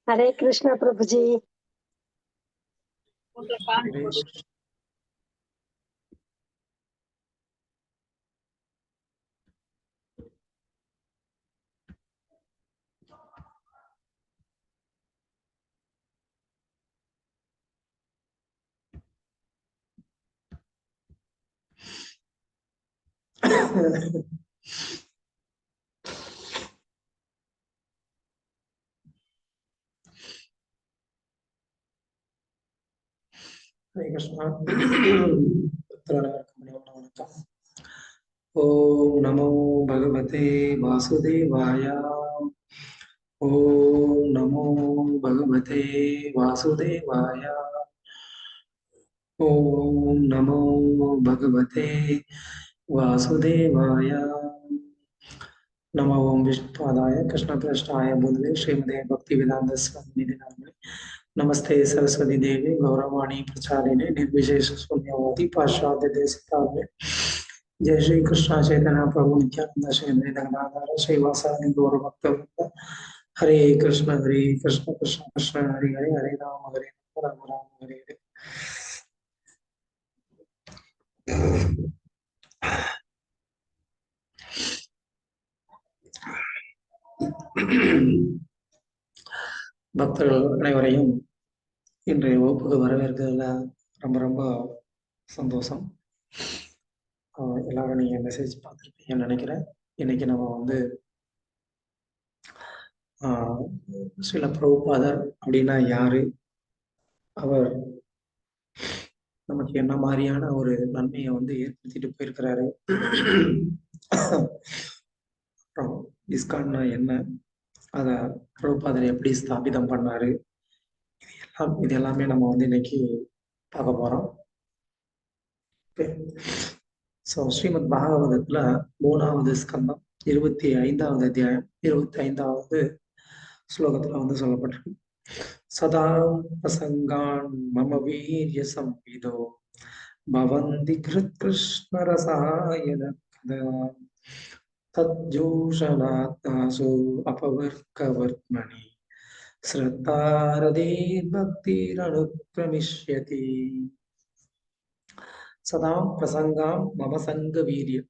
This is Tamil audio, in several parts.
हरे कृष्णा प्रभु जी। हरे कृष्णा ओम नमो भगवते वासुदेवाय। ओम नमो भगवते वासुदेवाय। ओम नमो भगवते वासुदेवाय। नमो ओम विष्णुपादाय कृष्णप्रेष्ठाय बुद्धे श्रीमते भक्तिवेदांत स्वामी नामिने नमस्ते सरस्वती देवी गौरवाणी प्रचारिणे निर्विशेष शून्यवादी पाश्चात्य देशकाले जय श्री कृष्ण चैतन्य प्रभु नित्यानंद श्री गदाधर श्रीवासादि गौर भक्तवृंद। हरे कृष्ण कृष्ण कृष्ण हरे हरे हरे राम राम हरे हरे। பக்தர்கள் அனைவரையும் இன்றைய வகுப்புக்கு வரவேற்கிறதுல ரொம்ப ரொம்ப சந்தோஷம். எல்லாரும் நீங்கள் மெசேஜ் பார்த்துருப்பீங்கன்னு நினைக்கிறேன். இன்னைக்கு நம்ம வந்து ஸ்ரீல பிரபுபாதர் அப்படின்னா யாரு, அவர் நமக்கு என்ன மாதிரியான ஒரு நன்மையை வந்து ஏற்படுத்திட்டு போயிருக்கிறாரு, அப்புறம் இஸ்கான்னா என்ன, அதை பிரபுபாதர் எப்படி ஸ்தாபிதம் பண்ணாரு, இது எல்லாமே நம்ம வந்து இன்னைக்கு பார்க்க போறோம். ஸோ ஸ்ரீமத் பாகவதத்துல 3வது ஸ்கந்தம் 25வது அத்தியாயம் 25வது ஸ்லோகத்துல வந்து சொல்லப்பட்டிருக்கு. சதா பிரசங்கான் மம வீரிய சம்விதோ பவந்தி கிருத் கிருஷ்ண ரசாயன தத்ஜூஷணாத்மாசு அபவர்க்கவர்த்மனி ஸ்ரத்தாரதே பக்திரனுக்ரமிஷ்யதி. சதா பிரசங்காம் மம சங்க வீரியம்.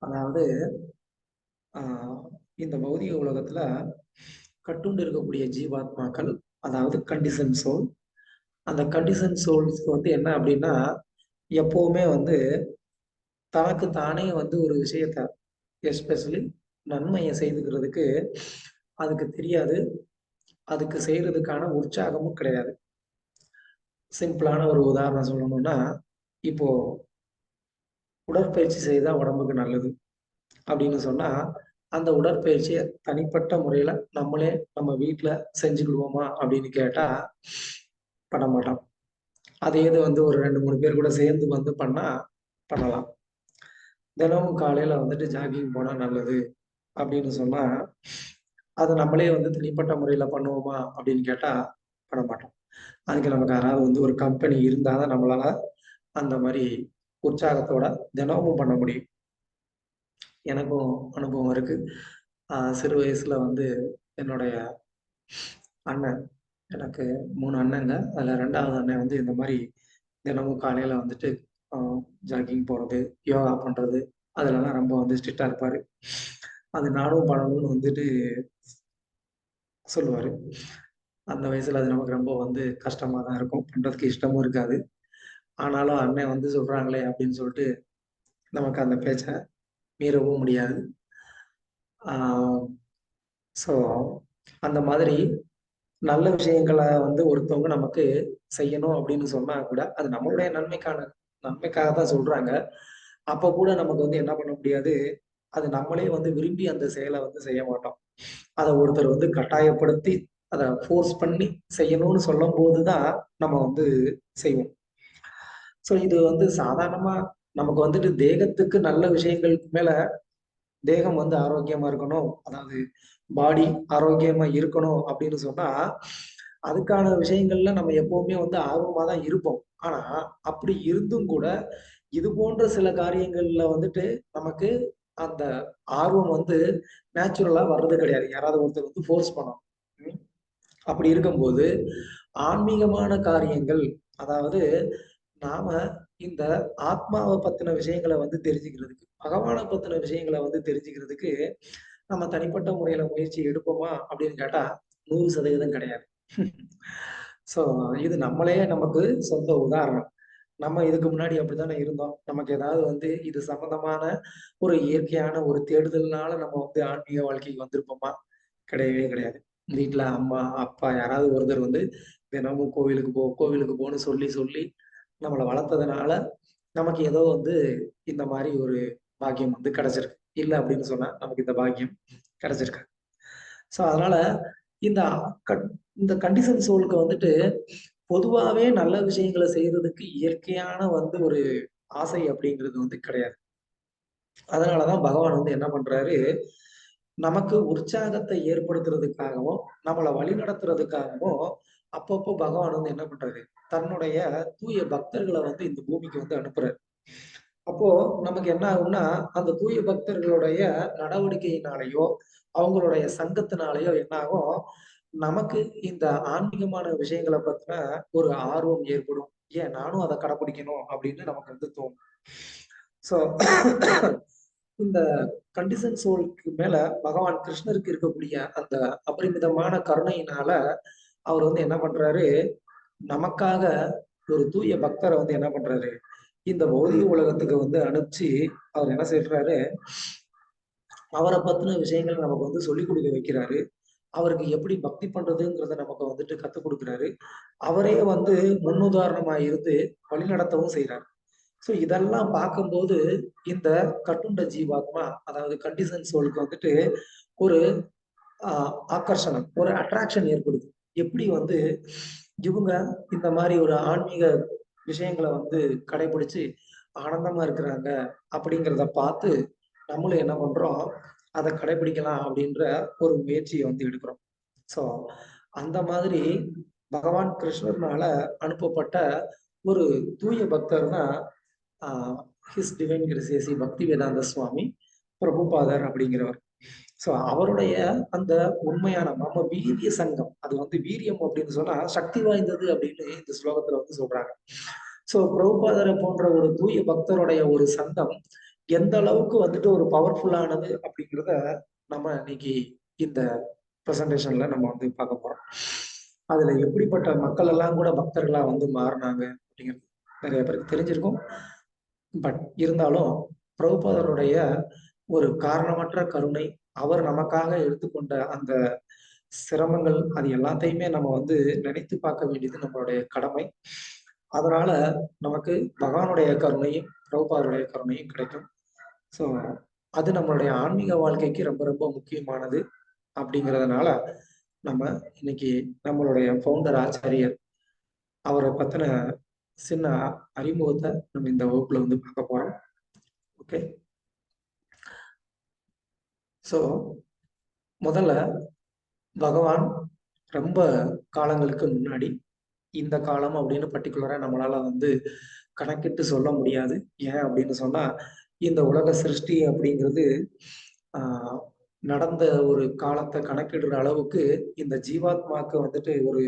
அதாவது இந்த பௌதிக உலகத்துல கட்டுண்டு இருக்கக்கூடிய ஜீவாத்மாக்கள், அதாவது கண்டிஷன் சோல். அந்த கண்டிஷன் சோல்ஸ்க்கு வந்து என்ன அப்படின்னா, எப்பவுமே வந்து தனக்கு தானே வந்து ஒரு விஷயத்த எஸ்பெஷலி நன்மையை செய்துக்கிறதுக்கு அதுக்கு தெரியாது, அதுக்கு செய்யறதுக்கான உற்சாகமும் கிடையாது. சிம்பிளான ஒரு உதாரணம் சொல்லணும்னா, இப்போ உடற்பயிற்சி செய்தா உடம்புக்கு நல்லது அப்படின்னு சொன்னா, அந்த உடற்பயிற்சியை தனிப்பட்ட முறையில நம்மளே நம்ம வீட்டுல செஞ்சுக்கிடுவோமா அப்படின்னு கேட்டா பண்ண மாட்டோம். அதே இது வந்து ஒரு 2-3 பேர் கூட சேர்ந்து வந்து பண்ணலாம். தினமும் காலையில வந்துட்டு ஜாகிங் போனா நல்லது அப்படின்னு சொன்னா, அது நம்மளே வந்து தனிப்பட்ட முறையில பண்ணுவோமா அப்படின்னு கேட்டா பண்ண மாட்டோம். அதுக்கு நமக்கு யாராவது வந்து ஒரு கம்பெனி இருந்தாதான் நம்மளால அந்த மாதிரி உற்சாகத்தோட தினமும் பண்ண முடியும். எனக்கும் அனுபவம் இருக்கு. சிறு வயசுல வந்து என்னுடைய அண்ணன், எனக்கு 3 அண்ணங்க, அதுல 2வது அண்ணன் வந்து இந்த மாதிரி தினமும் காலையில வந்துட்டு ஜாகிங் போறது, யோகா பண்றது, அதுலலாம் ரொம்ப வந்து ஸ்ட்ரிக்டா இருப்பாரு. அது நானும் பண்ணணும்னு வந்துட்டு சொல்லுவாரு. அந்த வயசுல அது நமக்கு ரொம்ப வந்து கஷ்டமா தான் இருக்கும், பண்றதுக்கு இஷ்டமும் இருக்காது. ஆனாலும் அண்ணன் வந்து சொல்றாங்களே அப்படின்னு சொல்லிட்டு நமக்கு அந்த பேச்சை மீறவும் முடியாது. ஸோ அந்த மாதிரி நல்ல விஷயங்களை வந்து ஒருத்தவங்க நமக்கு செய்யணும் அப்படின்னு சொன்னா கூட அது நம்மளுடைய நன்மைக்காக தான் சொல்றாங்க. அப்ப கூட நமக்கு வந்து என்ன பண்ண முடியாது, அது நம்மளே வந்து விரும்பி அந்த செயலை வந்து செய்ய மாட்டோம். அதை ஒருத்தர் வந்து கட்டாயப்படுத்தி அதை ஃபோர்ஸ் பண்ணி செய்யணும்னு சொல்லும் போதுதான் நம்ம வந்து செய்வோம். ஸோ இது வந்து சாதாரணமா நமக்கு வந்துட்டு தேகத்துக்கு நல்ல விஷயங்களுக்கு மேல, தேகம் வந்து ஆரோக்கியமா இருக்கணும், அதாவது பாடி ஆரோக்கியமா இருக்கணும் அப்படின்னு சொன்னா அதுக்கான விஷயங்கள்ல நம்ம எப்பவுமே வந்து ஆர்வமா தான் இருப்போம். ஆனா அப்படி இருந்தும் கூட இது போன்ற சில காரியங்கள்ல வந்துட்டு நமக்கு அந்த ஆர்வம் வந்து நேச்சுரலா வர்றது கிடையாது. யாராவது ஒருத்தர் வந்து ஃபோர்ஸ் பண்ணணும். ம். அப்படி இருக்கும்போது ஆன்மீகமான காரியங்கள், அதாவது நாம இந்த ஆத்மாவை பத்தின விஷயங்களை வந்து தெரிஞ்சுக்கிறதுக்கு, பகவானை பத்தின விஷயங்களை வந்து தெரிஞ்சுக்கிறதுக்கு நம்ம தனிப்பட்ட முறையில முயற்சி எடுப்போமா அப்படின்னு கேட்டா 100% கிடையாது. சோ இது நம்மளே நமக்கு சொந்த உதாரணம். நம்ம இதுக்கு முன்னாடி அப்படித்தானே இருந்தோம். நமக்கு ஏதாவது வந்து இது சம்பந்தமான ஒரு இயற்கையான ஒரு தேடுதல்னால நம்ம வந்து ஆன்மீக வாழ்க்கைக்கு வந்திருப்போமா? கிடையவே கிடையாது. வீட்ல அம்மா, அப்பா யாராவது ஒருத்தர் வந்து தினமும் கோவிலுக்கு போ, கோவிலுக்கு போன்னு சொல்லி சொல்லி நம்மள வளர்த்ததுனால, நமக்கு ஏதோ வந்து இந்த மாரி ஒரு பாக்கியம் வந்து கிடைச்சிருக்கு. இல்ல அப்படின்னு சொன்னா, நமக்கு இந்த பாக்கியம் கிடைச்சிருக்காது. ஸோ அதனால இந்த கட் இந்த கண்டிஷன் சோலுக்கு வந்துட்டு பொதுவாவே நல்ல விஷயங்கள செய்றதுக்கு இயற்கையான வந்து ஒரு ஆசை அப்படிங்கிறது வந்து கிடையாது. அதனால தான் பகவான் வந்து என்ன பண்றாரு, நமக்கு உற்சாகத்தை ஏற்படுத்துறதுக்காகவும், நம்மள வழிநடத்துறதுக்காகவும், அப்பப்போ பகவான் வந்து என்ன பண்றாரு, தன்னுடைய தூய பக்தர்கள வந்து இந்த பூமிக்கு வந்து அனுப்புறாரு. அப்போ நமக்கு என்ன ஆகும்னா, அந்த தூய பக்தர்களுடைய நடவடிக்கையினாலயோ, அவங்களுடைய சங்கத்தினாலயோ என்ன ஆகும், நமக்கு இந்த ஆன்மீகமான விஷயங்கள பத்தின ஒரு ஆர்வம் ஏற்படும். ஏன் நானும் அத கடைப்பிடிக்கணும் அப்படின்னு நமக்கு வந்து தோணும். ஸோ இந்த கண்டிஷன் சோலுக்கு மேல பகவான் கிருஷ்ணருக்கு இருக்கக்கூடிய அந்த அபரிமிதமான கருணையினால, அவர் வந்து என்ன பண்றாரு, நமக்காக ஒரு தூய பக்தர வந்து என்ன பண்றாரு, இந்த பௌதிக உலகத்துக்கு வந்து அனுப்பிச்சு, அவர் என்ன செய்றாரு, அவர பத்தின விஷயங்கள நமக்கு வந்து சொல்லிக் குடுக்க வைக்கிறாரு. அவருக்கு எப்படி பக்தி பண்றதுங்கிறத நமக்கு வந்துட்டு கத்துக் குடுக்குறாரு. அவரே வந்து முன்னுதாரணமா இருந்து வழிநடத்தவும் செய்றாரு. ஸோ இதெல்லாம் பார்க்கும்போது, இந்த கட்டுண்ட ஜீவாத்மா, அதாவது கண்டிஷன் சோலுக்கு வந்துட்டு ஒரு அ ஆக்கர்ஷணம், ஒரு அட்ராக்ஷன் ஏற்படுது. எப்படி வந்து இவங்க இந்த மாரி ஒரு ஆன்மீக விஷயங்கள வந்து கடைபிடிச்சு ஆனந்தமா இருக்கிறாங்க அப்படிங்கிறத பார்த்து, நம்மளும் என்ன பண்றோம், அத கடைபிடிக்கலாம் அப்படின்ற ஒரு முயற்சிய வந்து எடுக்கிறோம். ஸோ அந்த மாதிரி பகவான் கிருஷ்ணர்னால அனுப்பப்பட்ட ஒரு தூய பக்தர்னா ah his divine grace A C Bhaktivedanta Swami பிரபுபாதர் அப்படிங்கிறவர். ஸோ அவருடைய அந்த உண்மையான மம வீரிய சங்கம், அது வந்து வீரியம் அப்படின்னு சொன்னா சக்தி வாய்ந்தது அப்படின்னு இந்த ஸ்லோகத்துல வந்து சொல்றாங்க. ஸோ பிரபுபாதரை போன்ற ஒரு தூய பக்தருடைய ஒரு சங்கம் எந்த அளவுக்கு வந்துட்டு ஒரு பவர்ஃபுல்லானது அப்படிங்கிறத நம்ம இன்னைக்கு இந்த பிரசன்டேஷன்ல நம்ம வந்து பார்க்க போறோம். அதுல எப்படிப்பட்ட மக்கள் எல்லாம் கூட பக்தர்களா வந்து மாறினாங்க அப்படிங்கிறது நிறைய பேருக்கு தெரிஞ்சிருக்கும். பட் இருந்தாலும் பிரபுபாதருடைய ஒரு காரணமற்ற கருணை, அவர் நமக்காக எடுத்துக்கொண்ட அந்த சிரமங்கள், அது எல்லாத்தையுமே நம்ம வந்து நினைத்து பார்க்க வேண்டியது நம்மளுடைய கடமை. அதனால நமக்கு பகவானுடைய கருணையும், பிரபுபாதருடைய கருணையும் கிடைக்கும். ஸோ அது நம்மளுடைய ஆன்மீக வாழ்க்கைக்கு ரொம்ப ரொம்ப முக்கியமானது. அப்படிங்கிறதுனால நம்ம இன்னைக்கு நம்மளுடைய ஃபவுண்டர் ஆச்சாரியர் அவரை பத்தின சின்ன அறிமுகத்தை நம்ம இந்த வகுப்புல வந்து பார்க்க போறோம். ஓகே. ஸோ முதல்ல பகவான் ரொம்ப காலங்களுக்கு முன்னாடி, இந்த காலம் அப்படின்னு பர்ட்டிகுலரா நம்மளால வந்து கணக்கிட்டு சொல்ல முடியாது. ஏன் அப்படின்னு சொன்னா, இந்த உலக சிருஷ்டி அப்படிங்கிறது ஆஹ் நடந்த ஒரு காலத்தை கணக்கிடுற அளவுக்கு இந்த ஜீவாத்மாக்கு வந்துட்டு ஒரு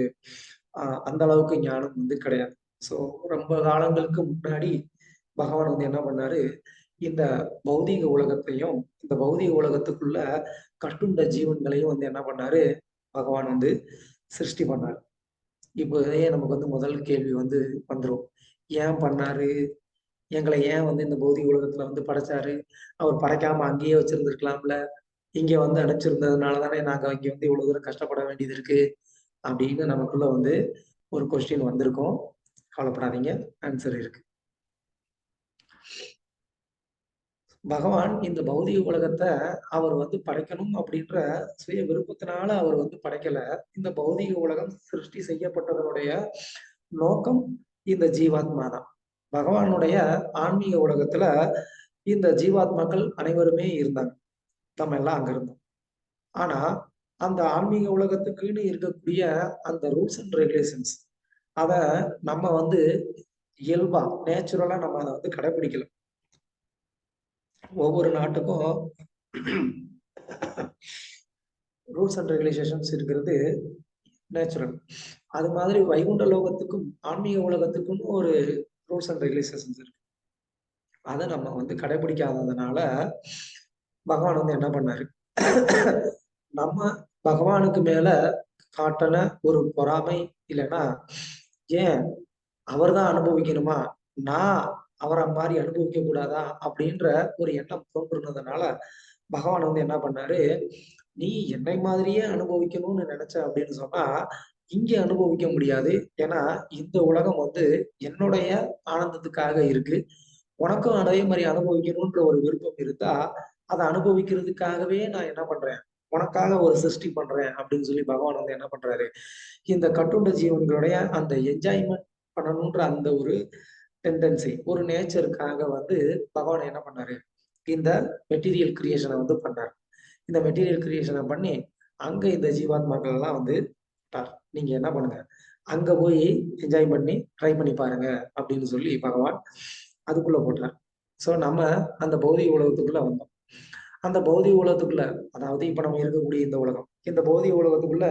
அந்த அளவுக்கு ஞானம் வந்து கிடையாது. ஸோ ரொம்ப காலங்களுக்கு முன்னாடி பகவான் வந்து என்ன பண்ணாரு, இந்த பௌதீக உலகத்தையும், இந்த பௌதீக உலகத்துக்குள்ள கட்டுண்ட ஜீவன்களையும் வந்து என்ன பண்ணாரு, பகவான் வந்து சிருஷ்டி பண்ணாரு. இப்போதே நமக்கு வந்து முதல் கேள்வி வந்து வந்துரும். ஏன் பண்ணாரு? எங்கள ஏன் வந்து இந்த பௌதிக உலகத்துல வந்து படைச்சாரு? அவர் படைக்காம அங்கேயே வச்சிருந்திருக்கலாம்ல. இங்க வந்து அனுப்பிச்சிருந்ததுனால தானே நாங்க இங்க வந்து இவ்வளவு தூரம் கஷ்டப்பட வேண்டியது இருக்கு. அப்படின்னு நமக்குள்ள வந்து ஒரு கொஸ்டின் வந்திருக்கும். கவலைப்படாதீங்க. ஆன்சர் இருக்கு. பகவான் இந்த பௌதிக உலகத்த அவர் வந்து படைக்கணும் அப்படின்ற சுய விருப்பத்தினால அவர் வந்து படைக்கல. இந்த பௌதிக உலகம் சிருஷ்டி செய்யப்பட்டதனுடைய நோக்கம் இந்த ஜீவாத்மா தான். பகவானுடைய ஆன்மீக உலகத்துல இந்த ஜீவாத்மாக்கள் அனைவருமே இருந்தாங்க. நம்ம எல்லாம் அங்க இருந்தோம். ஆனா அந்த ஆன்மீக உலகத்துக்குன்னு இருக்கக்கூடிய அந்த ரூல்ஸ் அண்ட் ரெகுலேஷன்ஸ் அத நம்ம வந்து இயல்பா நேச்சுரலா நம்ம அதை வந்து கடைபிடிக்கல. ஒவ்வொரு நாட்டுக்கும் ரூல்ஸ் அண்ட் ரெகுலேஷன்ஸ் இருக்கிறது நேச்சுரல். அது மாதிரி வைகுண்ட லோகத்துக்கும் ஆன்மீக உலகத்துக்கும் ஒரு ரூல்ஸ் அண்ட் ரெகுலேஷன்ஸ் இருக்கு. அதை நம்ம வந்து கடைபிடிக்காததுனால பகவான் வந்து என்ன பண்ணாரு, நம்ம பகவானுக்கு மேல காட்டின ஒரு பொறாமை, இல்லைன்னா ஏன் அவர் தான் அனுபவிக்கணுமா, நான் அவரை மாதிரி அனுபவிக்க கூடாதா அப்படின்ற ஒரு எண்ணம் தோன்றுனதுனால பகவான் வந்து என்ன பண்ணாரு, நீ என்னை மாதிரியே அனுபவிக்கணும்னு நினைச்ச அப்படின்னு சொன்னா இங்க அனுபவிக்க முடியாது. ஏன்னா இந்த உலகம் வந்து என்னுடைய ஆனந்தத்துக்காக இருக்கு. உனக்கும் அதே மாதிரி அனுபவிக்கணும்ன்ற ஒரு விருப்பம் இருந்தா அதை அனுபவிக்கிறதுக்காகவே நான் என்ன பண்றேன், உனக்காக ஒரு சிருஷ்டி பண்றேன் அப்படின்னு சொல்லி பகவான் வந்து என்ன பண்றாரு, இந்த கட்டுண்ட ஜீவன்களுடைய அந்த என்ஜாய்மெண்ட் பண்ணணும்ன்ற அந்த ஒரு டெண்டன்சி, ஒரு நேச்சருக்காக வந்து பகவான் என்ன பண்ணாரு, இந்த மெட்டீரியல் கிரியேஷனை வந்து பண்ணார். இந்த மெட்டீரியல் கிரியேஷனை பண்ணி அங்க இந்த ஜீவாத்மாக்கள் எல்லாம் வந்து நீங்க என்ன பண்ணுங்க, அங்க போய் என்ஜாய் பண்ணி ட்ரை பண்ணி பாருங்க அப்படின்னு சொல்லி பகவான் அதுக்குள்ள போட்டார். சோ நம்ம அந்த பௌதிக உலகத்துக்குள்ள வந்தோம். அந்த பௌதிக உலகத்துக்குள்ள, அதாவது இப்ப நம்ம இருக்கக்கூடிய இந்த உலகம், இந்த பௌதிக உலகத்துக்குள்ள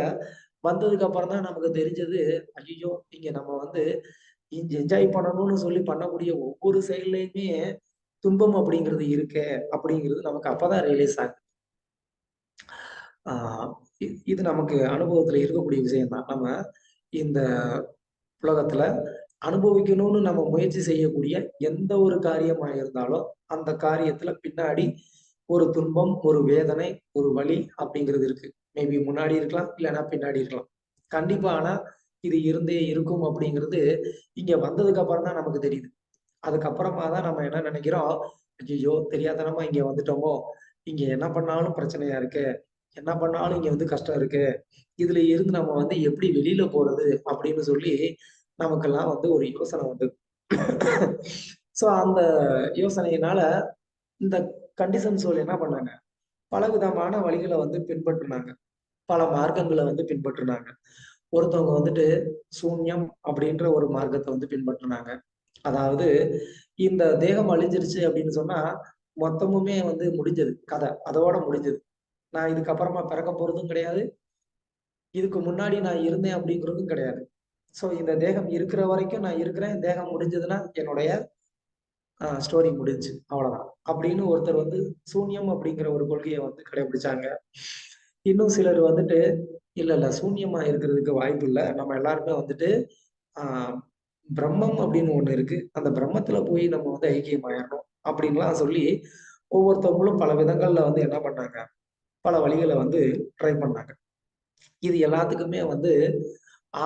வந்ததுக்கு அப்புறம் தான் நமக்கு தெரிஞ்சது, ஐயோ இங்க நம்ம வந்து இங்க என்ஜாய் பண்ணணும்னு சொல்லி பண்ணக்கூடிய ஒவ்வொரு செயல்லையுமே துன்பம் அப்படிங்கிறது இருக்கு அப்படிங்கிறது நமக்கு அப்பதான் ரியலைஸ் ஆகுது. ஆஹ் இது நமக்கு அனுபவத்துல இருக்கக்கூடிய விஷயம் தான். நம்ம இந்த உலகத்துல அனுபவிக்கணும்னு நம்ம முயற்சி செய்யக்கூடிய எந்த ஒரு காரியமா இருந்தாலும் அந்த காரியத்துல பின்னாடி ஒரு துன்பம், ஒரு வேதனை, ஒரு வலி அப்படிங்கிறது இருக்கு. மேபி முன்னாடி இருக்கலாம், இல்லைன்னா பின்னாடி இருக்கலாம். கண்டிப்பா. ஆனா இது இருந்தே இருக்கும் அப்படிங்கிறது இங்க வந்ததுக்கு அப்புறம் தான் நமக்கு தெரியுது. அதுக்கப்புறமா தான் நம்ம என்ன நினைக்கிறோம், ஐயோ தெரியாதனமா இங்க வந்துட்டோமோ, இங்க என்ன பண்ணாலும் பிரச்சனையா இருக்கு, என்ன பண்ணாலும் இங்க வந்து கஷ்டம் இருக்கு, இதுல இருந்து நம்ம வந்து எப்படி வெளியில போறது அப்படின்னு சொல்லி நமக்கெல்லாம் வந்து ஒரு யோசனை வந்து சோ அந்த யோசனையினால இந்த கண்டிஷன் சோல் என்ன பண்ணாங்க, பலவிதமான வழிகளை வந்து பின்பற்றினாங்க, பல மார்க்கங்களை வந்து பின்பற்றினாங்க. ஒருத்தவங்க வந்துட்டு சூன்யம் அப்படின்ற ஒரு மார்க்கத்தை வந்து பின்பற்றினாங்க. அதாவது இந்த தேகம் அழிஞ்சிருச்சு அப்படின்னு சொன்னா மொத்தமுமே வந்து முடிஞ்சது கதை, அதோட முடிஞ்சது. நான் இதுக்கப்புறமா பிறக்க போறதும் கிடையாது, இதுக்கு முன்னாடி நான் இருந்தேன் அப்படிங்கிறதும் கிடையாது. சோ இந்த தேகம் இருக்கிற வரைக்கும் நான் இருக்கிறேன், தேகம் முடிஞ்சதுன்னா என்னுடைய ஸ்டோரி முடிஞ்சு அவ்வளவுதான் அப்படின்னு ஒருத்தர் வந்து சூன்யம் அப்படிங்கிற ஒரு கொள்கையை வந்து கடைபிடிச்சாங்க. இன்னும் சிலர் வந்துட்டு இல்ல இல்ல சூன்யமா இருக்கிறதுக்கு வாய்ப்பு இல்லை, நம்ம எல்லாருமே வந்துட்டு ஆஹ் பிரம்மம் அப்படின்னு ஒண்ணு இருக்கு, அந்த பிரம்மத்துல போய் நம்ம வந்து ஐக்கியமாயிடணும் அப்படின்லாம் சொல்லி ஒவ்வொருத்தவங்களும் பல விதங்கள்ல வந்து என்ன பண்ணாங்க, பல வழிகளை வந்து ட்ரை பண்ணாங்க. இது எல்லாத்துக்குமே வந்து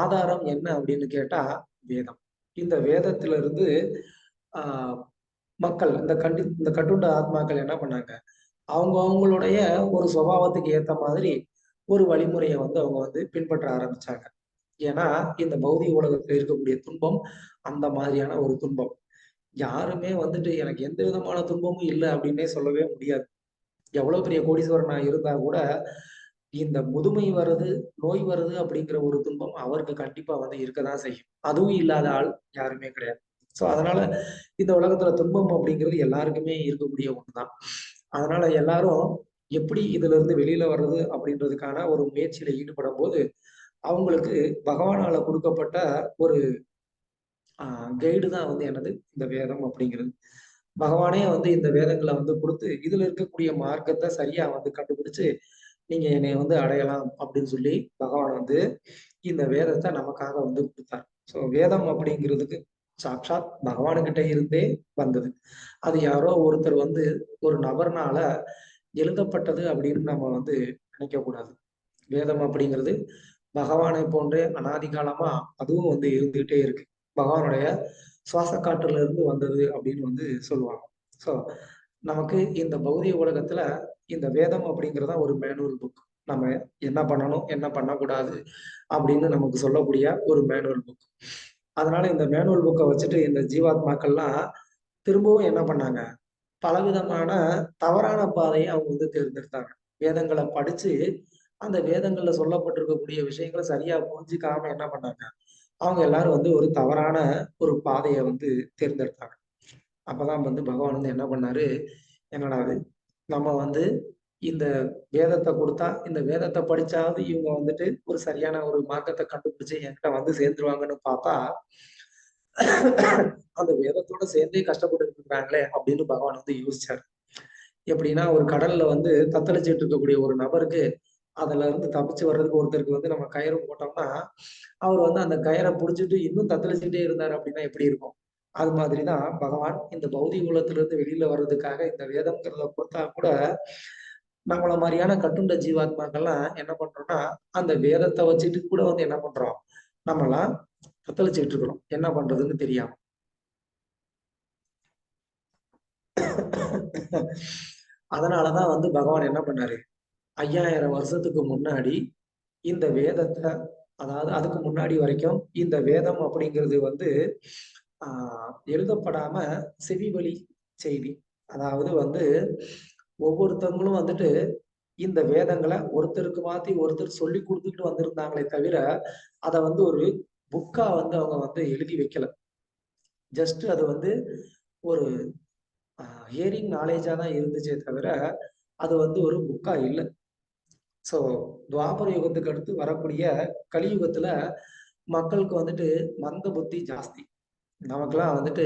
ஆதாரம் என்ன அப்படின்னு கேட்டா வேதம். இந்த வேதத்துல இருந்து ஆஹ் மக்கள், இந்த கட்டுண்ட ஆத்மாக்கள் என்ன பண்ணாங்க, அவங்க அவங்களுடைய ஒரு சுபாவத்துக்கு ஏத்த மாதிரி ஒரு வழிமுறையை வந்து அவங்க வந்து பின்பற்ற ஆரம்பிச்சாங்க. ஏன்னா இந்த பௌதிக உலகத்துல இருக்கக்கூடிய துன்பம் அந்த மாதிரியான ஒரு துன்பம். யாருமே வந்துட்டு எனக்கு எந்த விதமான துன்பமும் இல்லை அப்படின்னே சொல்லவே முடியாது. எவ்வளவு பெரிய கோடீஸ்வரனா இருந்தா கூட இந்த முதுமை வருது, நோய் வருது அப்படிங்கிற ஒரு துன்பம் அவருக்கு கண்டிப்பா வந்து இருக்கதான் செய்யும். அதுவும் இல்லாத ஆள் யாருமே கிடையாது. சோ அதனால இந்த உலகத்துல துன்பம் அப்படிங்கிறது எல்லாருக்குமே இருக்கக்கூடிய ஒண்ணுதான். அதனால எல்லாரும் எப்படி இதுல இருந்து வெளியில வர்றது அப்படின்றதுக்கான ஒரு முயற்சியில ஈடுபடும் போது அவங்களுக்கு பகவானால கொடுக்கப்பட்ட ஒரு கைடு தான் வந்து என்னது இந்த வேதம் அப்படிங்கிறது. பகவானே வந்து இந்த வேதங்களை வந்து கொடுத்து இதுல இருக்கக்கூடிய மார்க்கத்தை சரியா வந்து கண்டுபிடிச்சு நீங்க என்னை வந்து அடையலாம் அப்படின்னு சொல்லி பகவான் வந்து இந்த வேதத்தை நமக்காக வந்து கொடுத்தார். ஸோ வேதம் அப்படிங்கிறதுக்கு சாட்சாத் பகவானுக்கிட்ட இருந்தே வந்தது. அது யாரோ ஒருத்தர் வந்து ஒரு நபர்னால எழுதப்பட்டது அப்படின்னு நம்ம வந்து நினைக்க கூடாது. வேதம் அப்படிங்கிறது பகவானை போன்றே அனாதி காலமா அதுவும் வந்து இருந்துகிட்டே இருக்கு. பகவானுடைய சுவாச காற்றுல இருந்து வந்தது அப்படின்னு வந்து சொல்லுவாங்க. ஸோ நமக்கு இந்த பௌதிக உலகத்துல இந்த வேதம் அப்படிங்கிறதா ஒரு மேனுவல் புக். நம்ம என்ன பண்ணணும், என்ன பண்ணக்கூடாது அப்படின்னு நமக்கு சொல்லக்கூடிய ஒரு மேனுவல் புக். அதனால இந்த மேனுவல் புக்கை வச்சுட்டு இந்த ஜீவாத்மாக்கள்லாம் திரும்பவும் என்ன பண்ணாங்க, பலவிதமான தவறான பாதையை அவங்க வந்து தேர்ந்தெடுத்தாங்க. வேதங்களை படிச்சு அந்த வேதங்கள்ல சொல்லப்பட்டிருக்கக்கூடிய விஷயங்களை சரியா புரிஞ்சுக்காம என்ன பண்ணாங்க, அவங்க எல்லாரும் வந்து ஒரு தவறான ஒரு பாதையை வந்து தேர்ந்தெடுத்தாங்க. அப்பதான் வந்து பகவான் வந்து என்ன பண்ணாரு, என்னடா அது, நம்ம வந்து இந்த வேதத்தை கொடுத்தா, இந்த வேதத்தை படிச்சாவது இவங்க வந்துட்டு ஒரு சரியான ஒரு மார்க்கத்தை கண்டுபிடிச்சு என்கிட்ட வந்து சேர்ந்துருவாங்கன்னு பார்த்தா, அந்த வேதத்தோட சேர்ந்தே கஷ்டப்பட்டு இருக்கிறாங்களே அப்படின்னு பகவான் வந்து யோசிச்சார். எப்படின்னா, ஒரு கடல்ல வந்து தத்தளிச்சுட்டு இருக்கக்கூடிய ஒரு நபருக்கு அதுல இருந்து தப்பிச்சு வர்றதுக்கு ஒருத்தருக்கு வந்து நம்ம கயிறு போட்டோம்னா, அவர் வந்து அந்த கயிறை புடிச்சிட்டு இன்னும் தத்தளிச்சுட்டே இருந்தாரு அப்படின்னா எப்படி இருக்கும்? அது மாதிரிதான் பகவான் இந்த பௌதிக உலகத்திலிருந்து வெளியில வர்றதுக்காக இந்த வேதம்ங்கிறத கொடுத்தா கூட, நம்மள மாரியான கட்டுண்ட ஜீவாத்மாக்கள்லாம் என்ன பண்றோம்னா, அந்த வேதத்த வச்சுட்டு கூட வந்து என்ன பண்றோம்? நம்மலாம் தத்தளிச்சுட்டு இருக்கிறோம். என்ன பண்றதுன்னு தெரியாம. அதனாலதான் வந்து பகவான் என்ன பண்ணாரு? 5000 வருஷத்துக்கு முன்னாடி இந்த வேதத்த, அதாவது அதுக்கு முன்னாடி வரைக்கும் இந்த வேதம் அப்படிங்கிறது வந்து எழுதப்படாம செவிவழி செய்தி. அதாவது வந்து ஒவ்வொருத்தவங்களும் வந்துட்டு இந்த வேதங்கள ஒருத்தருக்கு மாத்தி ஒருத்தர் சொல்லிக் குடுத்துட்டு வந்திருந்தாங்களே தவிர, அத வந்து ஒரு புக்கா வந்து அவங்க வந்து எழுதி வைக்கல. ஜஸ்ட் அது வந்து ஒரு ஹியரிங் நாலேஜா தான் இருந்துச்சே தவிர, அது வந்து ஒரு புக்கா இல்ல. ஸோ துவாபர யுகத்துக்கு அடுத்து வரக்கூடிய கலியுகத்துல மக்களுக்கு வந்துட்டு மந்த புத்தி ஜாஸ்தி. நமக்கெல்லாம் வந்துட்டு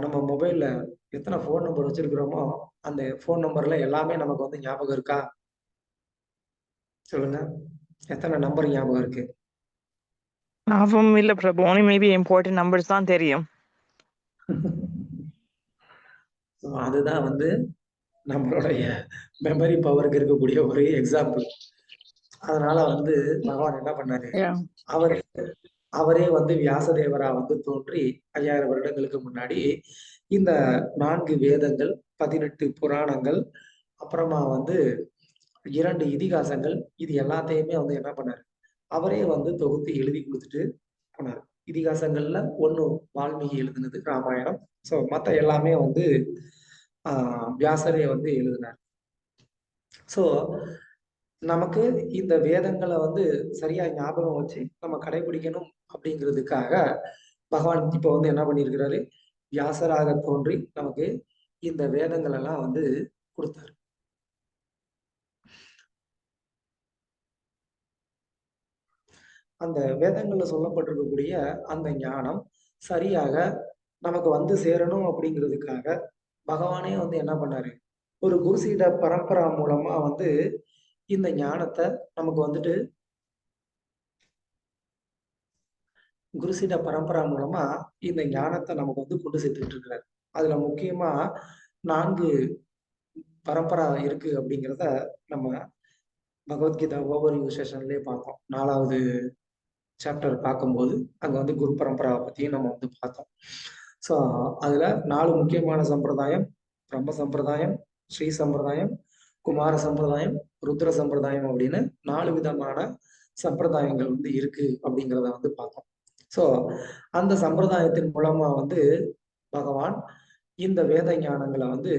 நம்ம மொபைல்ல எத்தனை ஃபோன் நம்பர் வச்சிருக்கிறோமோ, அந்த ஃபோன் நம்பர்ல எல்லாமே நமக்கு வந்து ஞாபகம் இருக்கா? சொல்லுங்க. எத்தனை நம்பர் ஞாபகம் இருக்கு? ஞாபகம் இல்ல பிரபு. only maybe important numbers தான் தெரியும். அதுதான் வந்து நம்மளுடைய மெமரி பவருக்கு இருக்கக்கூடிய ஒரு எக்ஸாம்பிள். அதனால வந்து பகவான் என்ன பண்ணாரு? Yeah. அவரே அவரே வந்து வியாசதேவரா வந்து தோன்றி 5000 வருடங்களுக்கு முன்னாடி இந்த 4 வேதங்கள், 18 புராணங்கள், அப்புறமா வந்து 2 இதிகாசங்கள், இது எல்லாத்தையுமே வந்து என்ன பண்ணாரு? அவரே வந்து தொகுத்து எழுதி குடுத்துட்டு போனாரு. இதிகாசங்கள்ல 1 வால்மீகி எழுதினது ராமாயணம். ஸோ மத்த எல்லாமே வந்து வியாசரே வந்து எழுதினார். ஸோ நமக்கு இந்த வேதங்கள வந்து சரியா ஞாபகம் வச்சு நம்ம கடைபிடிக்கணும் அப்படிங்கிறதுக்காக பகவான் இப்ப வந்து என்ன பண்ணியிருக்கிறாரு? வியாசராக தோன்றி நமக்கு இந்த வேதங்கள் எல்லாம் வந்து குடுத்தாரு. அந்த வேதங்கள்ல சொல்லப்பட்டிருக்கக்கூடிய அந்த ஞானம் சரியாக நமக்கு வந்து சேரணும் அப்படிங்கிறதுக்காக பகவானே வந்து என்ன பண்ணாரு? ஒரு குருசீட பரம்பரா மூலமா வந்து இந்த ஞானத்த நமக்கு வந்துட்டு குருசீட பரம்பரா மூலமா இந்த ஞானத்த நமக்கு வந்து கொண்டு சேர்த்துக்கிட்டு இருக்கிறாரு. அதுல முக்கியமா 4 பரம்பரா இருக்கு அப்படிங்கிறத நம்ம பகவத்கீதா ஓவர்வியூ செஷன்லயே பார்த்தோம். 4வது சாப்டர் பார்க்கும்போது அங்க வந்து குரு பரம்பராவை பத்தியும் நம்ம வந்து பார்த்தோம். ஸோ அதுல 4 முக்கியமான சம்பிரதாயம்: பிரம்ம சம்பிரதாயம், ஸ்ரீ சம்பிரதாயம், குமார சம்பிரதாயம், ருத்ர சம்பிரதாயம் அப்படின்னு 4 விதமான சம்பிரதாயங்கள் வந்து இருக்கு அப்படிங்கிறத வந்து பார்த்தோம். ஸோ அந்த சம்பிரதாயத்தின் மூலமா வந்து பகவான் இந்த வேத ஞானங்களை வந்து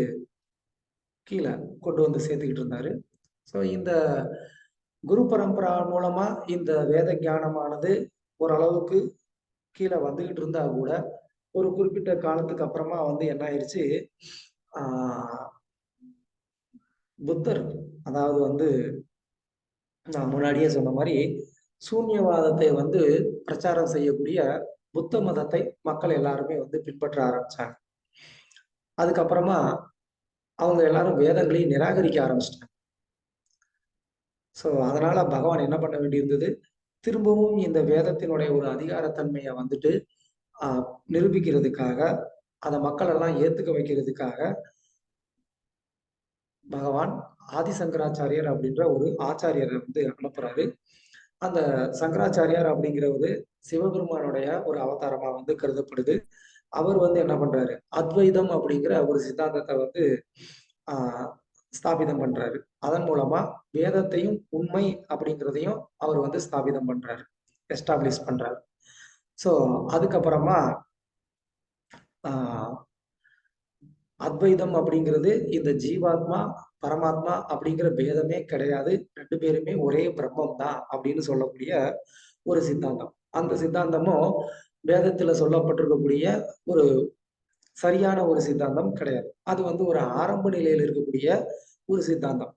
கீழே கொண்டு வந்து சேர்த்துக்கிட்டு இருந்தாரு. ஸோ இந்த குரு பரம்பரா மூலமா இந்த வேத ஞானமானது ஓரளவுக்கு கீழே வந்துகிட்டு இருந்தா கூட ஒரு குறிப்பிட்ட காலத்துக்கு அப்புறமா வந்து என்ன ஆயிடுச்சு? புத்தர், அதாவது வந்து நான் முன்னாடியே சொன்ன மாதிரி சூன்யவாதத்தை வந்து பிரச்சாரம் செய்யக்கூடிய புத்த மதத்தை மக்கள் எல்லாருமே வந்து பின்பற்ற ஆரம்பிச்சாங்க. அதுக்கப்புறமா அவங்க எல்லாரும் வேதங்களையும் நிராகரிக்க ஆரம்பிச்சிட்டாங்க. ஸோ அதனால பகவான் என்ன பண்ண வேண்டியிருந்தது? திரும்பவும் இந்த வேதத்தினுடைய ஒரு அதிகாரத்தன்மையை வந்துட்டு நிரூபிக்கிறதுக்காக, அதை மக்கள் எல்லாம் ஏத்துக்க வைக்கிறதுக்காக பகவான் ஆதிசங்கராச்சாரியர் அப்படின்ற ஒரு ஆச்சாரியரை வந்து அனுப்புறாரு. அந்த சங்கராச்சாரியார் அப்படிங்கிறவர் சிவபெருமானுடைய ஒரு அவதாரமா வந்து கருதப்படுது. அவர் வந்து என்ன பண்றாரு? அத்வைதம் அப்படிங்கிற ஒரு சித்தாந்தத்தை வந்து ஸ்தாபிதம் பண்றாரு. அதன் மூலமா வேதத்தையும் உண்மை அப்படிங்கிறதையும் அவர் வந்து ஸ்தாபிதம் பண்றாரு, எஸ்டாப்ளிஷ் பண்றாரு. ஸோ அதுக்கப்புறமா அத்வைதம் அப்படிங்கிறது இந்த ஜீவாத்மா பரமாத்மா அப்படிங்கிற பேதமே கிடையாது, 2 பேருமே ஒரே பிரம்மம் தான் அப்படின்னு சொல்லக்கூடிய ஒரு சித்தாந்தம். அந்த சித்தாந்தமும் வேதத்துல சொல்லப்பட்டிருக்கக்கூடிய ஒரு சரியான ஒரு சித்தாந்தம் கிடையாது. அது வந்து ஒரு ஆரம்ப நிலையில் இருக்கக்கூடிய ஒரு சித்தாந்தம்.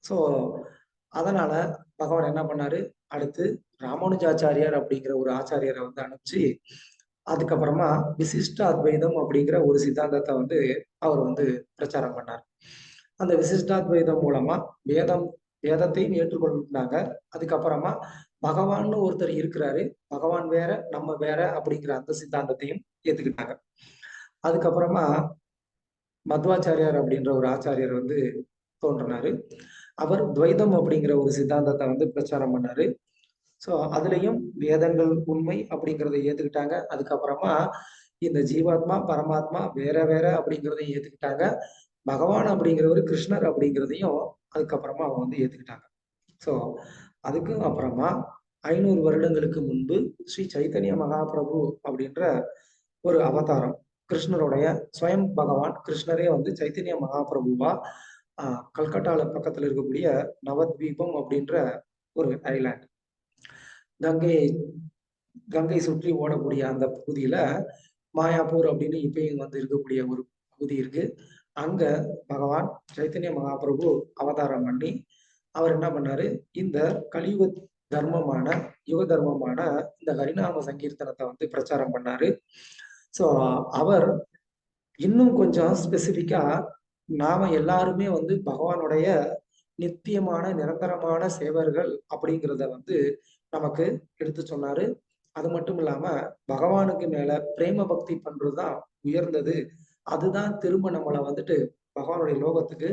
ஸோ அதனால பகவான் என்ன பண்ணாரு, அடுத்து ராமானுஜாச்சாரியார் அப்படிங்கிற ஒரு ஆச்சாரியரை வந்து அனுப்பிச்சு, அதுக்கப்புறமா விசிஷ்ட அத்வைதம் அப்படிங்கிற ஒரு சித்தாந்தத்தை வந்து அவர் வந்து பிரச்சாரம் பண்ணார். அந்த விசிஷ்டாத்வைதம் மூலமா வேதம் வேதத்தையும் ஏற்றுக்கொண்டாங்க. அதுக்கப்புறமா பகவான்னு ஒருத்தர் இருக்கிறாரு, பகவான் வேற நம்ம வேற அப்படிங்கிற அந்த சித்தாந்தத்தையும் ஏத்துக்கிட்டாங்க. அதுக்கப்புறமா மத்வாச்சாரியார் அப்படின்ற ஒரு ஆச்சாரியர் வந்து தோன்றினாரு. அவர் துவைதம் அப்படிங்கிற ஒரு சித்தாந்தத்தை வந்து பிரச்சாரம் பண்ணாரு. ஸோ அதுலயும் வேதங்கள் உண்மை அப்படிங்கிறத ஏத்துக்கிட்டாங்க. அதுக்கப்புறமா இந்த ஜீவாத்மா பரமாத்மா வேற வேற அப்படிங்கிறதையும் ஏத்துக்கிட்டாங்க. பகவான் அப்படிங்கிறவர் கிருஷ்ணர் அப்படிங்கிறதையும் அதுக்கப்புறமா அவங்க வந்து ஏத்துக்கிட்டாங்க. ஸோ அதுக்கும் அப்புறமா 500 வருடங்களுக்கு முன்பு ஸ்ரீ சைத்தன்ய மகாபிரபு அப்படின்ற ஒரு அவதாரம், கிருஷ்ணருடைய ஸ்வயம் பகவான் கிருஷ்ணரே வந்து சைத்தன்ய மகாபிரபுவா கல்கட்டால பக்கத்துல இருக்கக்கூடிய நவத்வீபம் அப்படின்ற ஒரு ஐலாண்ட், கங்கை கங்கை சுற்றி ஓடக்கூடிய அந்த பகுதியில மாயாப்பூர் அப்படின்னு இப்பயும் வந்து இருக்கக்கூடிய ஒரு பகுதி இருக்கு. அங்க பகவான் சைத்தன்ய மகாபிரபு அவதாரம் பண்ணி அவர் என்ன பண்ணாரு, இந்த கலியுக தர்மமான யுக தர்மமான இந்த ஹரிநாம சங்கீர்த்தனத்தை வந்து பிரச்சாரம் பண்ணாரு. ஸோ அவர் இன்னும் கொஞ்சம் ஸ்பெசிபிக்கா நாம எல்லாருமே வந்து பகவானுடைய நித்தியமான நிரந்தரமான சேவர்கள் அப்படிங்கிறத வந்து நமக்கு எடுத்து சொன்னாரு. அது மட்டும் இல்லாம பகவானுக்கு மேல பிரேம பக்தி பண்றதுதான் உயர்ந்தது. அதுதான் திரும்ப நம்மளை வந்துட்டு பகவானுடைய லோகத்துக்கு